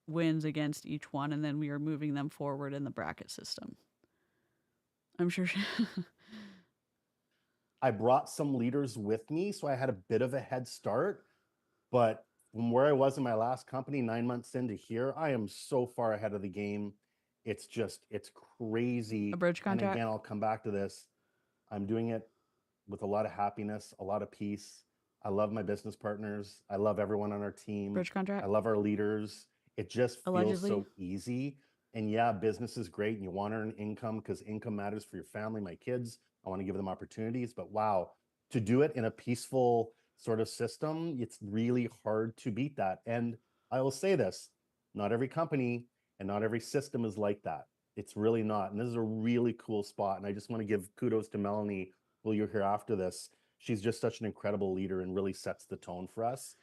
wins against each one, and then we are moving them forward in the bracket system. I'm sure I brought some leaders with me, so I had a bit of a head start, but from where I was in my last company 9 months into here, I am so far ahead of the game. It's crazy. A bridge contract. And again, I'll come back to this. I'm doing it with a lot of happiness, a lot of peace. I love my business partners. I love everyone on our team. Bridge contract. I love our leaders. It just feels Allegedly. so easy. And yeah, business is great and you want to earn income because income matters for your family, my kids. I want to give them opportunities, but wow, to do it in a peaceful sort of system, it's really hard to beat that. And I will say this, not every company and not every system is like that. It's really not. And this is a really cool spot. And I just want to give kudos to Melanie, who you'll hear after this. She's just such an incredible leader and really sets the tone for us.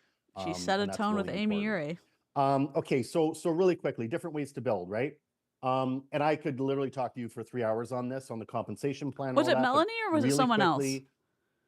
She set a tone with Amy Ure. Okay, so really quickly, different ways to build, right? And I could literally talk to you for 3 hours on this, on the compensation plan. Was it Melanie or was it someone else?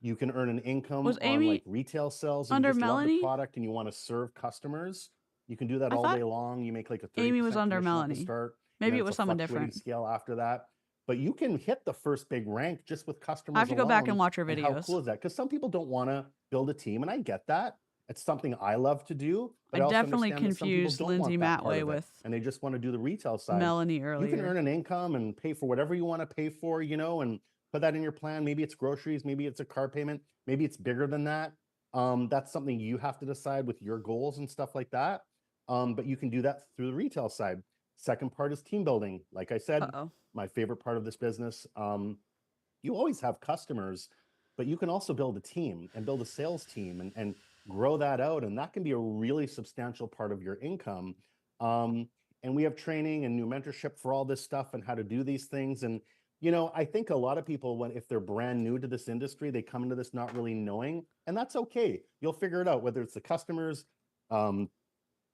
You can earn an income was on Amy like retail sales. Under you just Melanie? love the product and you want to serve customers. You can do that all day long. You make like a 30% Amy was under commission at the Melanie. start. Maybe it was someone different. Scale after that, but you can hit the first big rank just with customers. I have to go back and watch her And videos. how cool is that? Because some people don't want to build a team, and I get that. It's something I love to do. But I also definitely understand that some people confused don't Lindsay want that part Matway of it, with and they just want to do the retail side. Melanie You can earlier. earn an income and pay for whatever you want to pay for, and put that in your plan. Maybe it's groceries, maybe it's a car payment, maybe it's bigger than that. That's something you have to decide with your goals and stuff like that. But you can do that through the retail side. Second part is team building. Like I said, my favorite part of this business. You always have customers, but you can also build a team and build a sales team and grow that out. And that can be a really substantial part of your income. And we have training and new mentorship for all this stuff and how to do these things. And, you know, I think a lot of people, if they're brand new to this industry, they come into this not really knowing, and that's okay. You'll figure it out, whether it's the customers,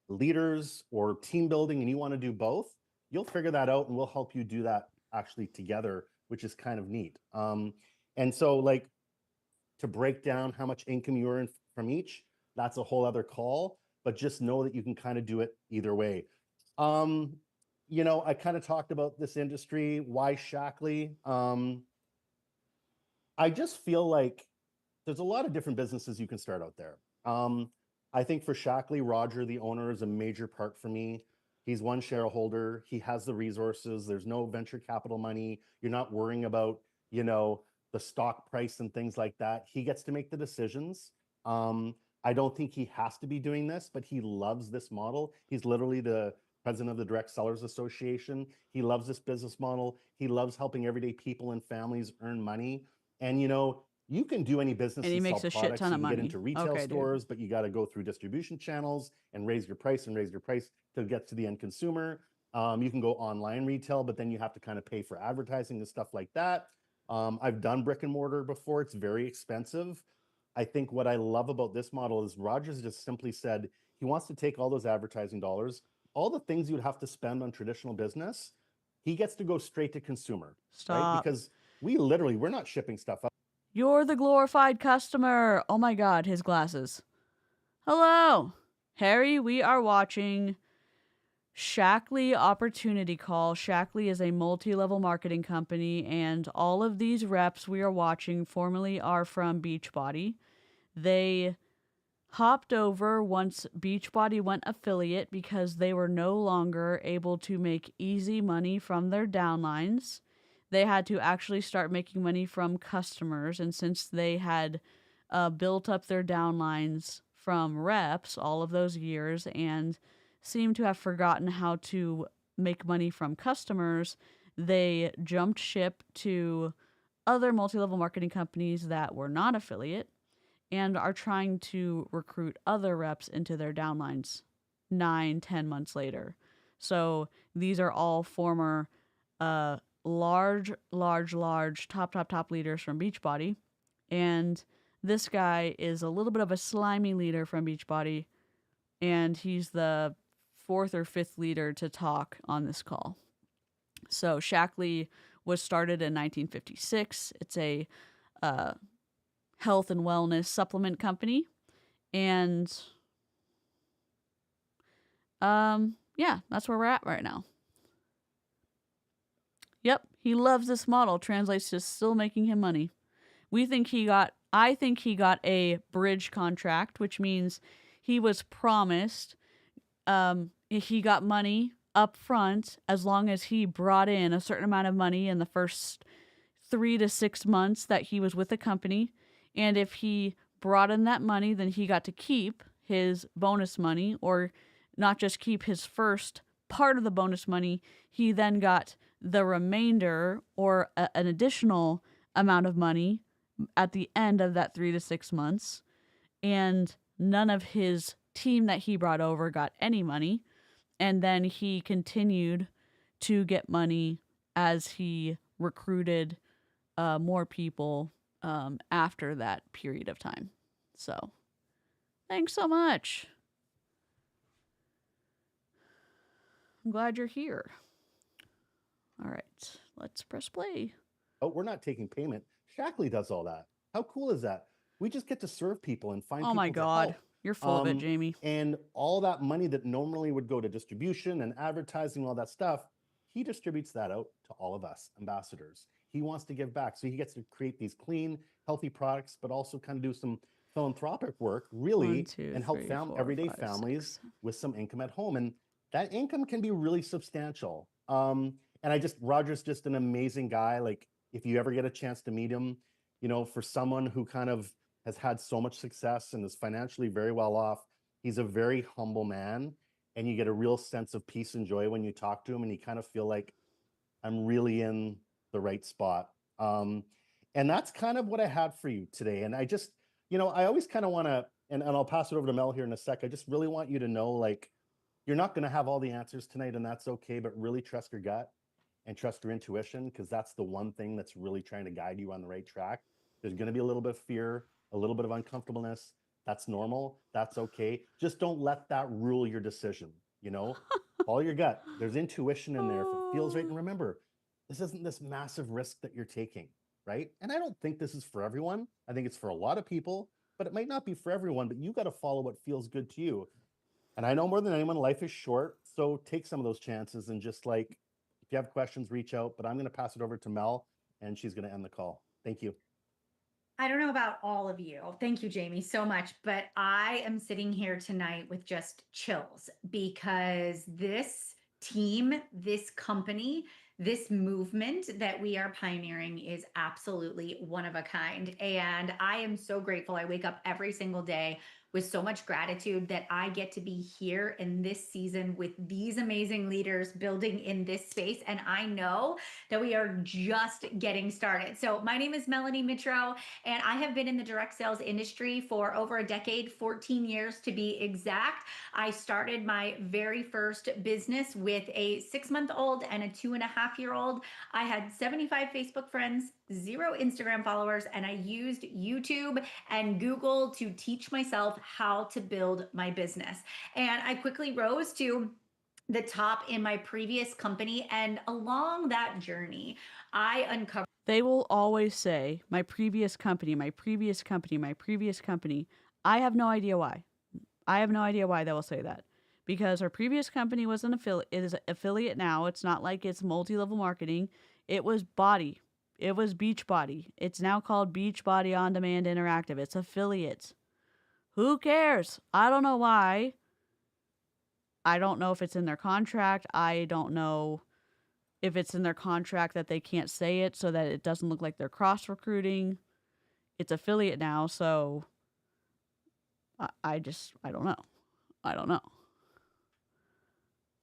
leaders, or team building, and you want to do both, you'll figure that out, and we'll help you do that actually together, which is kind of neat. And so, like, to break down how much income you earn from each, that's a whole other call, but just know that you can kind of do it either way. You know, I kind of talked about this industry, why Shaklee. I just feel like there's a lot of different businesses you can start out there. I think for Shaklee, Roger, the owner, is a major part for me. He's one shareholder. He has the resources. There's no venture capital money. You're not worrying about, you know, the stock price and things like that. He gets to make the decisions. I don't think he has to be doing this, but he loves this model. He's literally the president of the Direct Sellers Association. He loves this business model. He loves helping everyday people and families earn money. And, you know, you can do any business And he and makes sell a shit products. ton You of can get money. into retail Okay, dude. stores, but you got to go through distribution channels and raise your price to get to the end consumer. You can go online retail, but then you have to kind of pay for advertising and stuff like that. I've done brick and mortar before. It's very expensive. I think what I love about this model is Rogers just simply said he wants to take all those advertising dollars, all the things you'd have to spend on traditional business. He gets to go straight to consumer. Stop. Right? Because we're not shipping stuff up. You're the glorified customer. Oh my god, his glasses. Hello. Harry, we are watching Shaklee Opportunity Call. Shaklee is a multi-level marketing company, and all of these reps we are watching formerly are from Beachbody. They hopped over once Beachbody went affiliate because they were no longer able to make easy money from their downlines. They had to actually start making money from customers, and since they had built up their downlines from reps all of those years and seemed to have forgotten how to make money from customers, they jumped ship to other multi-level marketing companies that were not affiliate and are trying to recruit other reps into their downlines 9-10 months later. So these are all former large top leaders from Beachbody, and this guy is a little bit of a slimy leader from Beachbody, and he's the 4th or 5th leader to talk on this call. So Shaklee was started in 1956. It's a health and wellness supplement company, and yeah, that's where we're at right now. Yep, he loves this model. Translates to still making him money. I think he got a bridge contract, which means he was promised he got money up front as long as he brought in a certain amount of money in the first 3 to 6 months that he was with the company. And if he brought in that money, then he got to keep his bonus money, or not just keep his first part of the bonus money. He then got the remainder, or an additional amount of money at the end of that 3 to 6 months. And none of his team that he brought over got any money. And then he continued to get money as he recruited more people after that period of time. So, thanks so much. I'm glad you're here. All right, let's press play. Oh, we're not taking payment. Shaklee does all that. How cool is that? We just get to serve people and find people my to God. help. You're full of it, Jamie. And all that money that normally would go to distribution and advertising, all that stuff, he distributes that out to all of us ambassadors. He wants to give back. So he gets to create these clean, healthy products, but also kind of do some philanthropic work, really, and help everyday families with some income at home. And that income can be really substantial. And Roger's just an amazing guy. Like, if you ever get a chance to meet him, you know, for someone who kind of has had so much success and is financially very well off, he's a very humble man, and you get a real sense of peace and joy when you talk to him, and you kind of feel like, I'm really in the right spot. And that's kind of what I had for you today. And I just, you know, I always kind of want to, and I'll pass it over to Mel here in a sec. I just really want you to know, like, you're not going to have all the answers tonight, and that's okay, but really trust your gut. and trust your intuition, because that's the one thing that's really trying to guide you on the right track. There's going to be a little bit of fear, a little bit of uncomfortableness. That's normal. That's okay. Just don't let that rule your decision. Follow your gut. There's intuition in there if it feels right. And remember, this isn't this massive risk that you're taking, right? And I don't think this is for everyone. I think it's for a lot of people, but it might not be for everyone. But you got to follow what feels good to you. And I know more than anyone, life is short. So take some of those chances and just if you have questions, reach out. But I'm going to pass it over to Mel, and she's going to end the call. Thank you. I don't know about all of you. Thank you, Jamie, so much. But I am sitting here tonight with just chills, because this team, this company, this movement that we are pioneering is absolutely one of a kind. And I am so grateful. I wake up every single day with so much gratitude that I get to be here in this season with these amazing leaders building in this space. And I know that we are just getting started. So my name is Melanie Mitro, and I have been in the direct sales industry for over a decade, 14 years to be exact. I started my very first business with a 6-month-old and a 2.5-year-old. I had 75 Facebook friends, 0 Instagram followers, and I used YouTube and Google to teach myself how to build my business. And I quickly rose to the top in my previous company. And along that journey, I uncovered. They will always say, my previous company, my previous company, my previous company. I have no idea why. I have no idea why they will say that. Because her previous company was an affiliate. It is an affiliate now. It's not like it's multi-level marketing. It was Body. It was Beachbody. It's now called Beachbody On Demand Interactive. It's affiliates. Who cares? I don't know why. I don't know if it's in their contract. I don't know if it's in their contract that they can't say it so that it doesn't look like they're cross-recruiting. It's affiliate now, so I don't know. I don't know.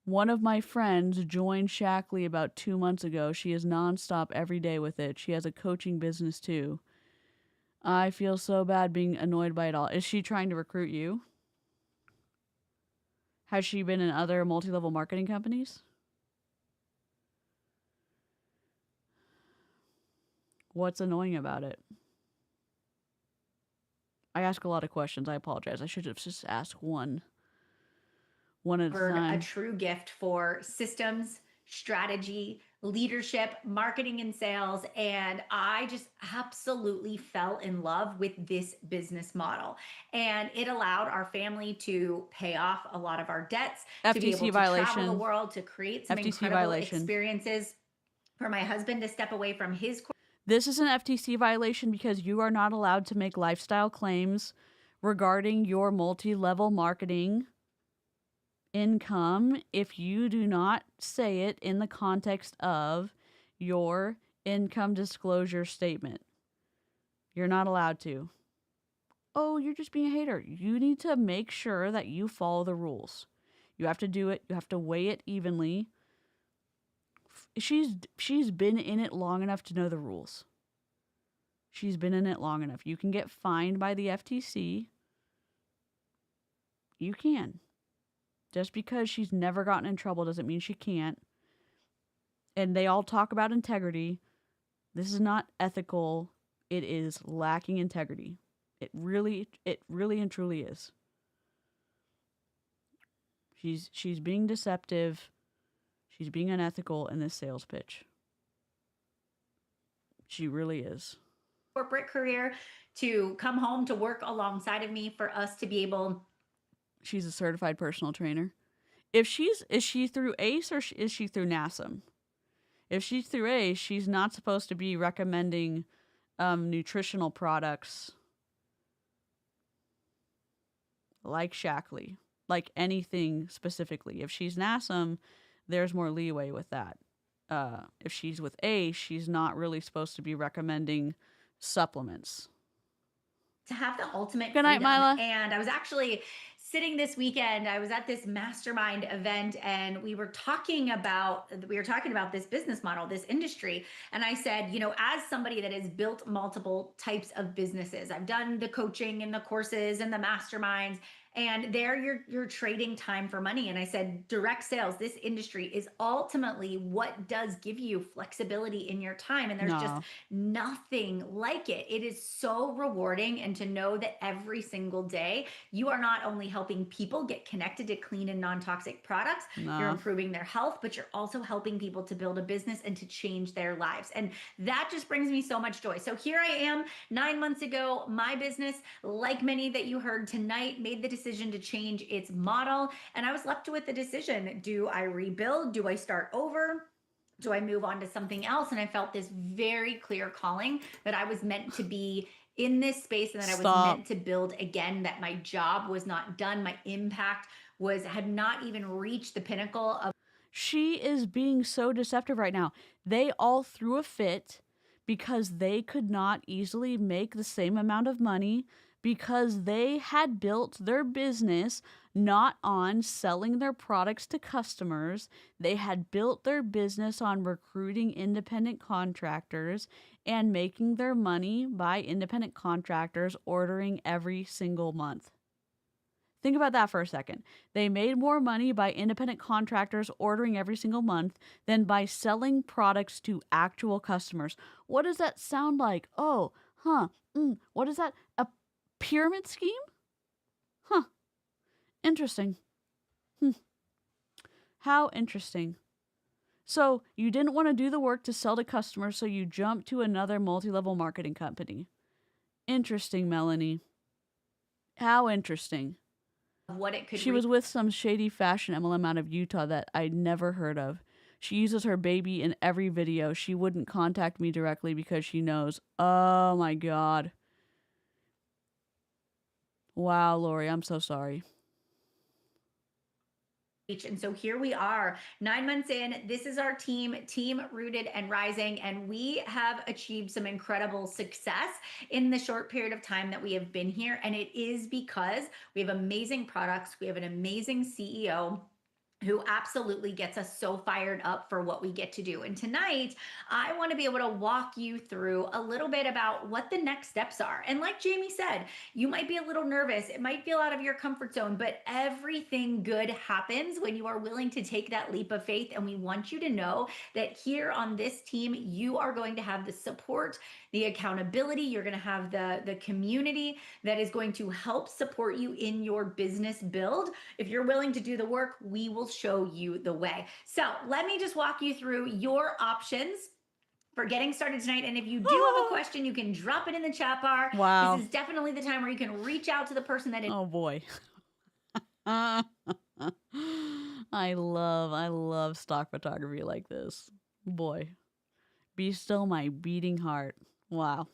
One of my friends joined Shaklee about 2 months ago. She is nonstop every day with it. She has a coaching business too. I feel so bad being annoyed by it all. Is she trying to recruit you? Has she been in other multi-level marketing companies? What's annoying about it? I ask a lot of questions. I apologize. I should have just asked one at a time. A true gift for systems, strategy, leadership, marketing, and sales. And I just absolutely fell in love with this business model. And it allowed our family to pay off a lot of our debts, to be able to travel the world, to create some incredible experiences, for my husband to step away from his. This is an FTC violation because you are not allowed to make lifestyle claims regarding your multi-level marketing income if you do not say it in the context of your income disclosure statement. You're not allowed to. Oh, you're just being a hater. You need to make sure that you follow the rules. You have to do it. You have to weigh it evenly. She's been in it long enough to know the rules. She's been in it long enough. You can get fined by the FTC. You can. Just because she's never gotten in trouble doesn't mean she can't. And they all talk about integrity. This is not ethical. It is lacking integrity. It really and truly is. She's being deceptive. She's being unethical in this sales pitch. She really is. Corporate career, to come home to work alongside of me, for us to be able. She's a certified personal trainer. Is she through ACE or is she through NASM? If she's through ACE, she's not supposed to be recommending nutritional products like Shaklee, like anything specifically. If she's NASM, there's more leeway with that. If she's with ACE, she's not really supposed to be recommending supplements. To have the ultimate Good night, freedom. Mila. And I was actually sitting this weekend, I was at this mastermind event and we were talking about this business model, this industry. And I said, you know, as somebody that has built multiple types of businesses, I've done the coaching and the courses and the masterminds, and there you're trading time for money. And I said, direct sales, this industry is ultimately what does give you flexibility in your time. And there's just nothing like it. It is so rewarding. And to know that every single day you are not only helping people get connected to clean and non-toxic products, you're improving their health, but you're also helping people to build a business and to change their lives. And that just brings me so much joy. So here I am 9 months ago, my business, like many that you heard tonight, made the decision to change its model. And I was left with the decision. Do I rebuild? Do I start over? Do I move on to something else? And I felt this very clear calling that I was meant to be in this space and that I was meant to build again, that my job was not done. My impact had not even reached the pinnacle of. She is being so deceptive right now. They all threw a fit because they could not easily make the same amount of money, because they had built their business not on selling their products to customers. They had built their business on recruiting independent contractors and making their money by independent contractors ordering every single month. Think about that for a second. They made more money by independent contractors ordering every single month than by selling products to actual customers. What does that sound like? What is that? A pyramid scheme? Huh. Interesting. How interesting. So you didn't want to do the work to sell to customers, so you jumped to another multi-level marketing company. Interesting, Melanie. How interesting. What it could She was with some shady fashion MLM out of Utah that I'd never heard of. She uses her baby in every video. She wouldn't contact me directly because she knows. Oh my God. Wow, Lori, I'm so sorry. And so here we are 9 months in. This is our team rooted and rising. And we have achieved some incredible success in the short period of time that we have been here. And it is because we have amazing products. We have an amazing CEO who absolutely gets us so fired up for what we get to do. And tonight, I want to be able to walk you through a little bit about what the next steps are. And like Jamie said, you might be a little nervous. It might feel out of your comfort zone, but everything good happens when you are willing to take that leap of faith. And we want you to know that here on this team, you are going to have the support, the accountability. You're going to have the community that is going to help support you in your business build. If you're willing to do the work, we will show you the way. So let me just walk you through your options for getting started tonight. And if you do have a question, you can drop it in the chat bar. Wow. This is definitely the time where you can reach out to the person that is. Oh boy. I love stock photography like this. Boy. Be still my beating heart. Wow.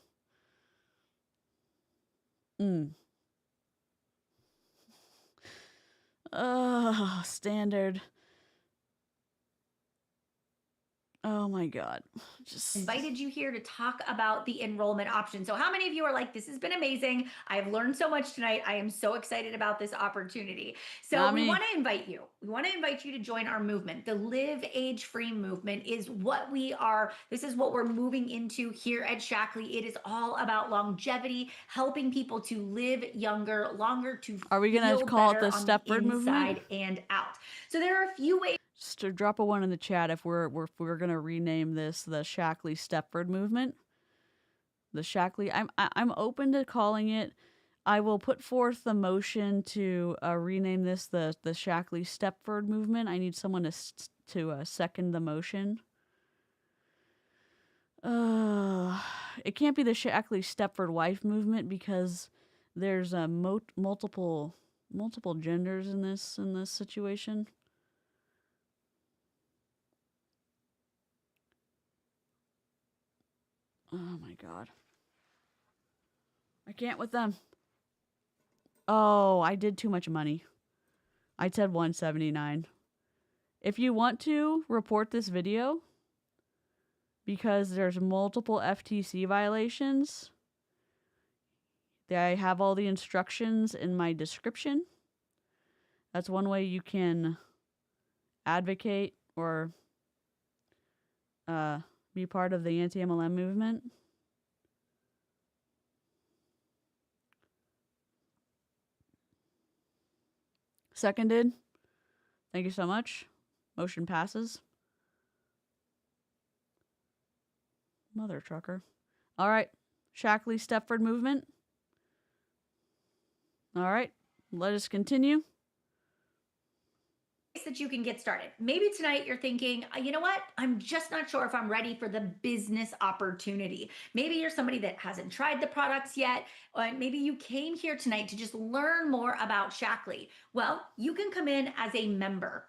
Standard. Oh my God. Just invited you here to talk about the enrollment option. So how many of you are like, this has been amazing. I have learned so much tonight. I am so excited about this opportunity. So we want to invite you. We want to invite you to join our movement. The Live Age Free movement is what we are. This is what we're moving into here at Shaklee. It is all about longevity, helping people to live younger, longer, to Are we going to call it the Stepford movement? Inside and out. So there are a few ways. Just to drop a 1 in the chat if we're going to rename this the Shaklee Stepford movement. The Shaklee, I'm open to calling it. I will put forth the motion to rename this the Shaklee Stepford movement. I need someone to second the motion. It can't be the Shaklee Stepford wife movement because there's multiple genders in this situation. Oh my God. I can't with them. Oh, I did too much money. I said 179. If you want to report this video because there's multiple FTC violations, I have all the instructions in my description. That's one way you can advocate or be part of the anti-MLM movement. Seconded. Thank you so much. Motion passes. Mother trucker. All right. Shaklee Stepford movement. All right. Let us continue. That you can get started. Maybe tonight you're thinking, you know what? I'm just not sure if I'm ready for the business opportunity. Maybe you're somebody that hasn't tried the products yet, or maybe you came here tonight to just learn more about Shaklee. Well, you can come in as a member.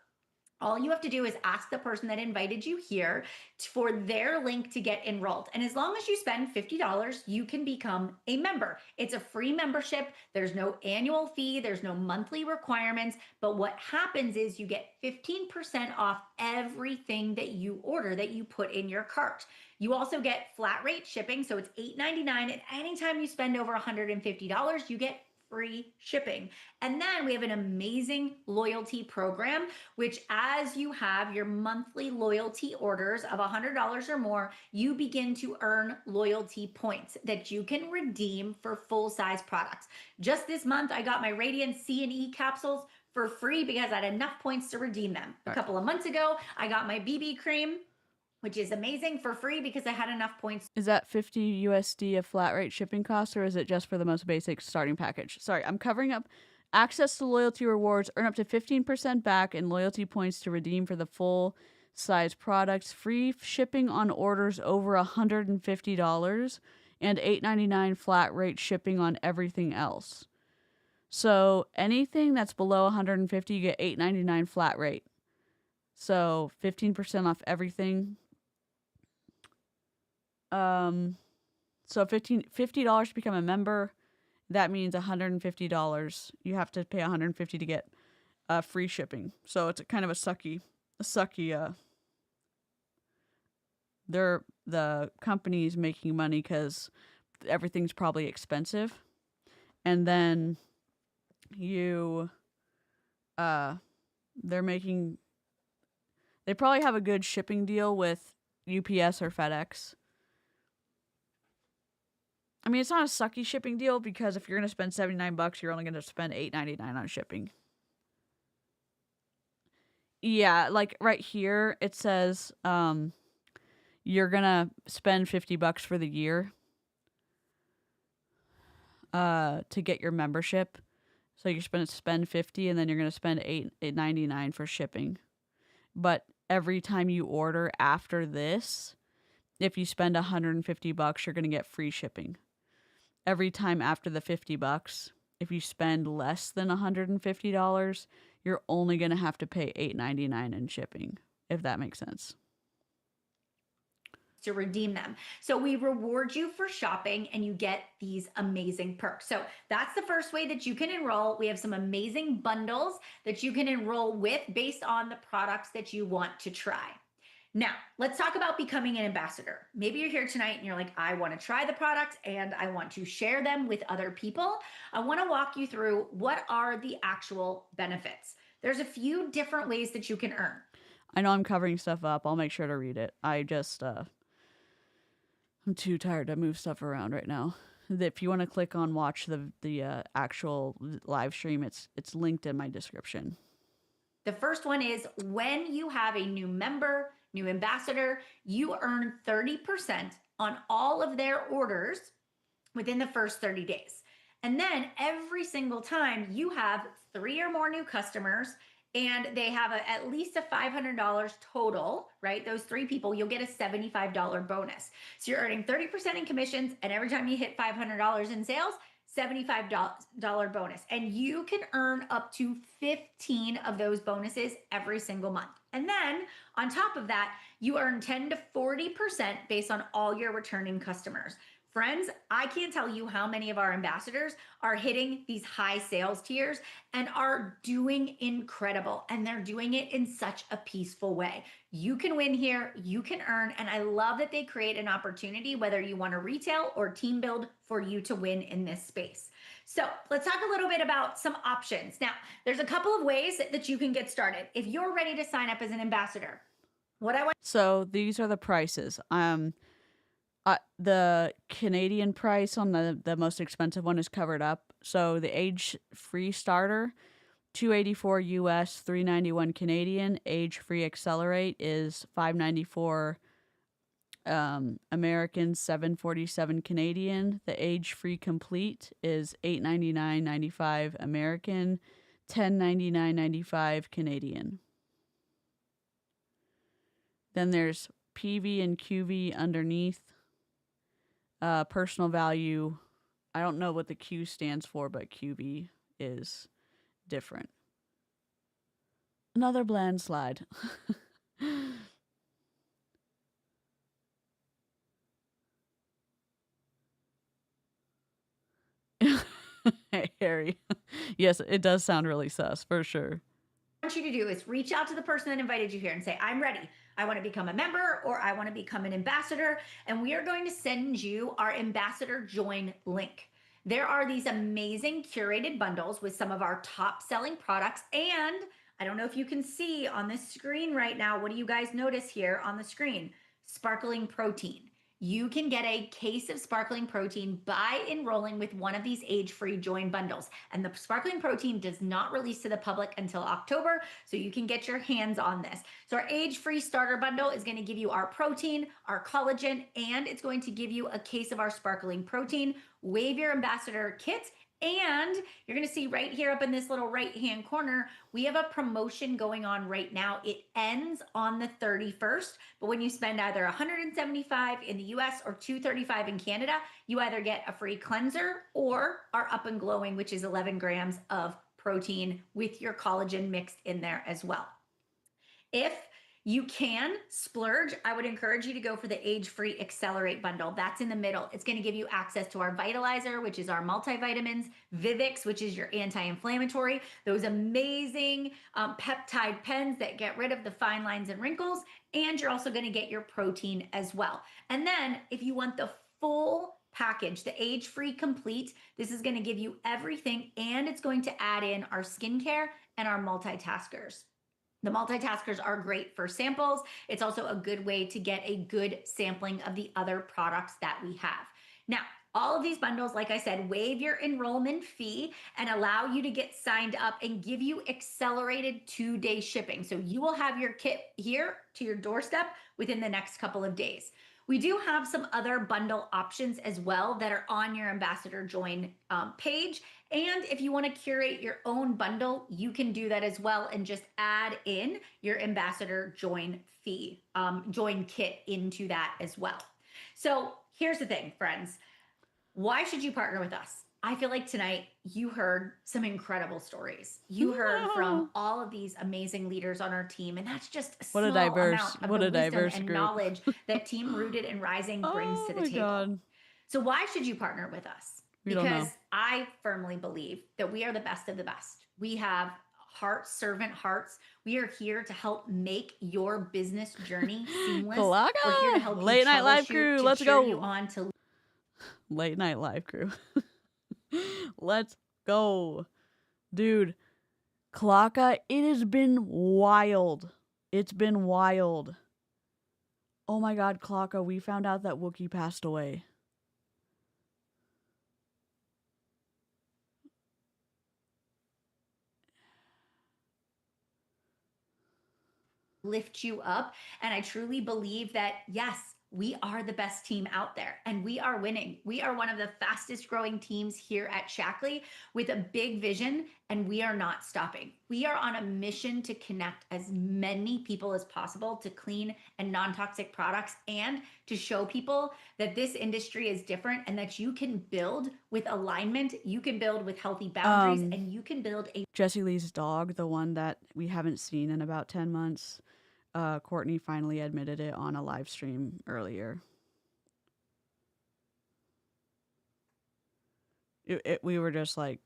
All you have to do is ask the person that invited you here for their link to get enrolled. And as long as you spend $50, you can become a member. It's a free membership. There's no annual fee. There's no monthly requirements. But what happens is you get 15% off everything that you order, that you put in your cart. You also get flat rate shipping. So it's $8.99. And anytime you spend over $150, you get free shipping. And then we have an amazing loyalty program, which as you have your monthly loyalty orders of $100 or more, you begin to earn loyalty points that you can redeem for full-size products. Just this month, I got my Radiant C and E capsules for free because I had enough points to redeem them. A couple of months ago, I got my BB cream, which is amazing, for free because I had enough points. Is that 50 USD a flat rate shipping cost, or is it just for the most basic starting package? Sorry, I'm covering up. Access to loyalty rewards, earn up to 15% back in loyalty points to redeem for the full size products, free shipping on orders over $150, and $8.99 flat rate shipping on everything else. So anything that's below $150, you get $8.99 flat rate. So 15% off everything. So $50 to become a member. That means $150. You have to pay $150 to get free shipping. So it's kind of a sucky. The company's making money because everything's probably expensive, and then they probably have a good shipping deal with UPS or FedEx. I mean, it's not a sucky shipping deal because if you're going to spend $79, you're only going to spend $8.99 on shipping. Yeah, like right here, it says you're going to spend $50 for the year to get your membership. So you're going to spend $50 and then you're going to spend $8.99 for shipping. But every time you order after this, if you spend $150, you're going to get free shipping. Every time after the $50, if you spend less than $150, you're only going to have to pay $8.99 in shipping, if that makes sense. To redeem them. So we reward you for shopping and you get these amazing perks. So that's the first way that you can enroll. We have some amazing bundles that you can enroll with based on the products that you want to try. Now, let's talk about becoming an ambassador. Maybe you're here tonight and you're like, I want to try the products and I want to share them with other people. I want to walk you through what are the actual benefits. There's a few different ways that you can earn. I know I'm covering stuff up. I'll make sure to read it. I'm too tired to move stuff around right now. If you want to click on watch the actual live stream, it's linked in my description. The first one is when you have a new member, new ambassador, you earn 30% on all of their orders within the first 30 days. And then every single time you have 3 or more new customers and they have at least a $500 total, right? Those 3 people, you'll get a $75 bonus. So you're earning 30% in commissions, and every time you hit $500 in sales, $75 bonus. And you can earn up to 15 of those bonuses every single month. And then on top of that, you earn 10 to 40% based on all your returning customers. Friends, I can't tell you how many of our ambassadors are hitting these high sales tiers and are doing incredible. And they're doing it in such a peaceful way. You can win here, you can earn. And I love that they create an opportunity, whether you want to retail or team build, for you to win in this space. So let's talk a little bit about some options. Now, there's a couple of ways that you can get started. If you're ready to sign up as an ambassador, what I want. So these are the prices. The Canadian price on the most expensive one is covered up. So the age-free starter, $284 US, $391 Canadian. Age-free accelerate is $594 American, $747 Canadian. The age-free complete is $899.95 American, $1099.95 Canadian. Then there's PV and QV underneath. Personal value, I don't know what the Q stands for, but QV is different. Another bland slide. Hey, Harry. Yes, it does sound really sus, for sure. What I want you to do is reach out to the person that invited you here and say, I'm ready. I want to become a member, or I want to become an ambassador. And we are going to send you our ambassador join link. There are these amazing curated bundles with some of our top selling products. And I don't know if you can see on this screen right now, what do you guys notice here on the screen? Sparkling protein. You can get a case of sparkling protein by enrolling with one of these age-free join bundles. And the sparkling protein does not release to the public until October, so you can get your hands on this. So our age-free starter bundle is going to give you our protein, our collagen, and it's going to give you a case of our sparkling protein. Wave your ambassador kit. And you're going to see right here up in this little right-hand corner, we have a promotion going on right now. It ends on the 31st, but when you spend either $175 in the US or $235 in Canada, you either get a free cleanser or our Up and Glowing, which is 11 grams of protein with your collagen mixed in there as well. If you can splurge, I would encourage you to go for the age-free Accelerate bundle. That's in the middle. It's going to give you access to our Vitalizer, which is our multivitamins, Vivix, which is your anti-inflammatory, those amazing peptide pens that get rid of the fine lines and wrinkles, and you're also going to get your protein as well. And then if you want the full package, the age-free complete, this is going to give you everything, and it's going to add in our skincare and our multitaskers. The multitaskers are great for samples. It's also a good way to get a good sampling of the other products that we have. Now, all of these bundles, like I said, waive your enrollment fee and allow you to get signed up and give you accelerated 2-day shipping. So you will have your kit here to your doorstep within the next couple of days. We do have some other bundle options as well that are on your ambassador join page. And if you want to curate your own bundle, you can do that as well and just add in your ambassador join fee, join kit into that as well. So here's the thing, friends. Why should you partner with us? I feel like tonight you heard some incredible stories. You heard from all of these amazing leaders on our team, and that's just a small amount of the wisdom and knowledge that Team Rooted and Rising brings to the table. God. So why should you partner with us? Because I firmly believe that we are the best of the best. We have servant hearts. We are here to help make your business journey seamless. We're here to help Late Night Live crew. Let's go. You on to Late Night Live crew. Let's go. Dude, Klaka, it has been wild. It's been wild. Oh my god, Klaka, we found out that Wookiee passed away. Lift you up. And I truly believe that, yes, we are the best team out there and we are winning. We are one of the fastest growing teams here at Shaklee with a big vision, and we are not stopping. We are on a mission to connect as many people as possible to clean and non-toxic products, and to show people that this industry is different and that you can build with alignment, you can build with healthy boundaries, and you can build a... Jessie Lee's dog, the one that we haven't seen in about 10 months, Courtney finally admitted it on a live stream earlier. We were just like,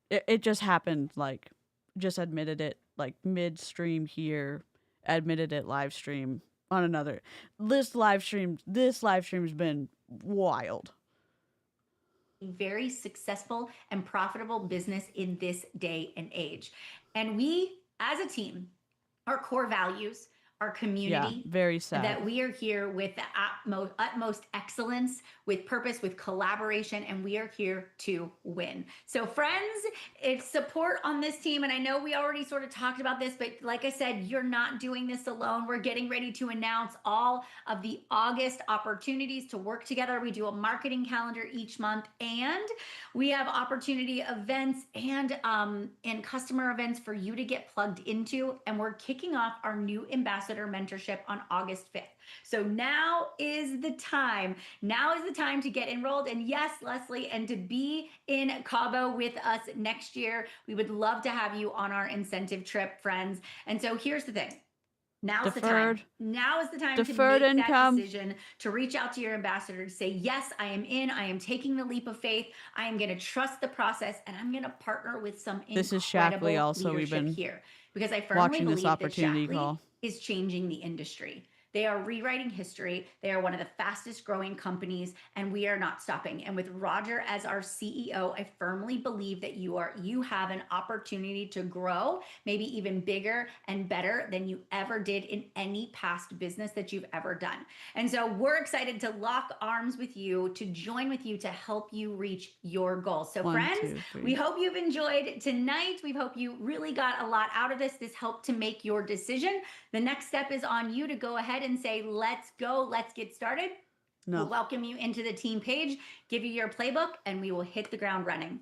it just happened, like, just admitted it, like, midstream here, admitted it live stream on another. This live stream's been wild. Very successful and profitable business in this day and age. And we, as a team, our core values, our community, very sad that we are here with the utmost excellence, with purpose, with collaboration, and we are here to win. So friends, it's support on this team. And I know we already sort of talked about this, but like I said, you're not doing this alone. We're getting ready to announce all of the August opportunities to work together. We do a marketing calendar each month, and we have opportunity events and customer events for you to get plugged into. And we're kicking off our new ambassador mentorship on August 5th. So now is the time. Now is the time to get enrolled. And yes, Leslie, and to be in Cabo with us next year. We would love to have you on our incentive trip, friends. And so here's the thing. Now's the time. Now is the time to make that decision, to reach out to your ambassador, to say, yes, I am in. I am taking the leap of faith. I am going to trust the process, and I'm going to partner with some incredible Shaklee also, leadership here. Because I firmly believe that Shaklee is changing the industry. They are rewriting history. They are one of the fastest growing companies, and we are not stopping. And with Roger as our CEO, I firmly believe that you have an opportunity to grow, maybe even bigger and better than you ever did in any past business that you've ever done. And so we're excited to lock arms with you, to join with you, to help you reach your goals. So friends, we hope you've enjoyed tonight. We hope you really got a lot out of this. This helped to make your decision. The next step is on you to go ahead and say, let's go, let's get started. We'll welcome you into the team page, give you your playbook, and we will hit the ground running.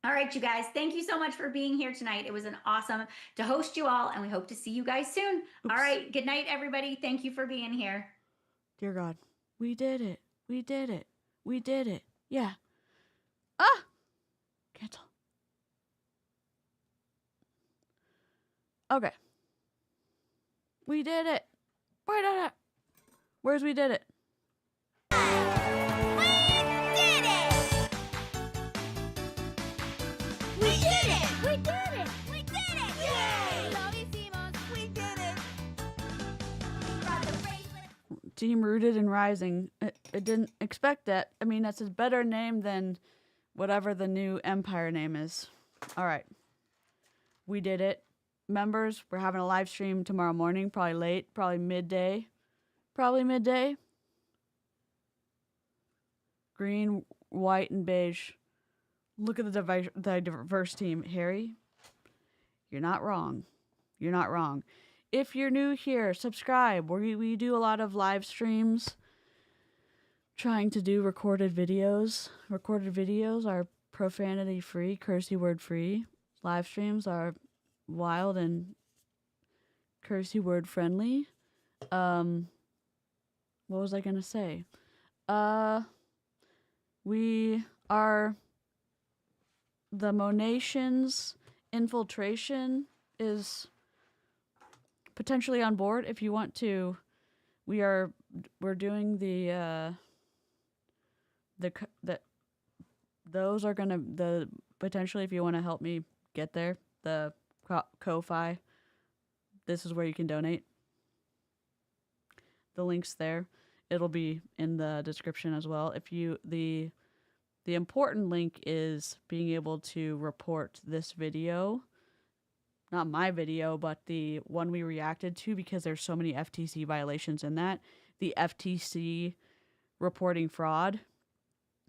All right, you guys, thank you so much for being here tonight. It was an awesome to host you all, and we hope to see you guys soon. All right, good night, everybody. Thank you for being here. Dear God, we did it. We did it. We did it. Yeah. Cancel. Okay. We did it. We did it. Where's we did it? Team Rooted and Rising. It didn't expect that. I mean, that's a better name than whatever the new Empire name is. All right. We did it. Members, we're having a live stream tomorrow morning, probably late, probably midday. Green, white, and beige. Look at the diverse team. Harry, you're not wrong. You're not wrong. If you're new here, subscribe. We do a lot of live streams, trying to do recorded videos. Recorded videos are profanity free, cursey word free. Live streams are wild and cursey word friendly. What was I gonna say? We are the Monations infiltration is potentially on board if you want to. We're doing those are gonna potentially, if you want to help me get there, the Ko-Fi, this is where you can donate. The link's there. It'll be in the description as well. If you the important link is being able to report this video, not my video, but the one we reacted to, because there's so many FTC violations in that. The FTC reporting fraud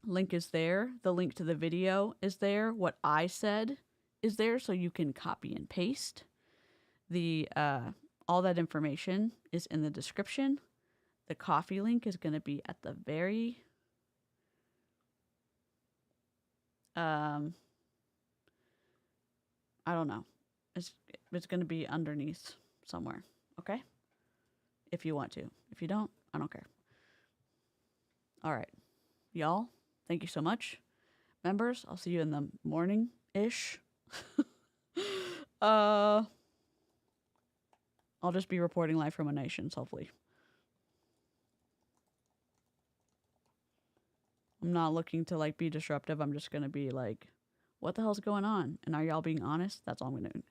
link is there. The link to the video is there. What I said is there, so you can copy and paste. The all that information is in the description. The coffee link is going to be at the very I don't know. It's going to be underneath somewhere, okay? If you want to. If you don't, I don't care. All right. Y'all, thank you so much. Members, I'll see you in the morning-ish. I'll just be reporting live from Monations, hopefully. I'm not looking to like be disruptive. I'm just gonna be like, what the hell's going on? And are y'all being honest? That's all I'm gonna do.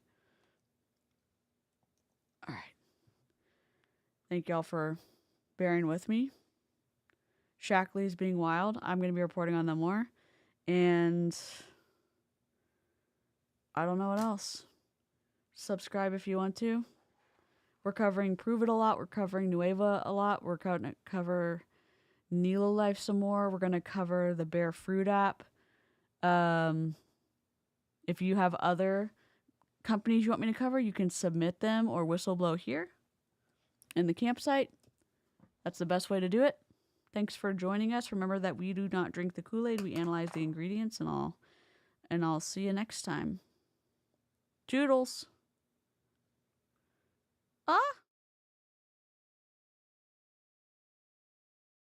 All right. Thank y'all for bearing with me. Shaklee's being wild. I'm gonna be reporting on them more. And I don't know what else. Subscribe if you want to. We're covering Prove It a lot. We're covering Nueva a lot. We're going to cover Nilo Life some more. We're going to cover the Bear Fruit app. If you have other companies you want me to cover, you can submit them or whistleblow here in the campsite. That's the best way to do it. Thanks for joining us. Remember that we do not drink the Kool-Aid. We analyze the ingredients, and I'll see you next time. Toodles.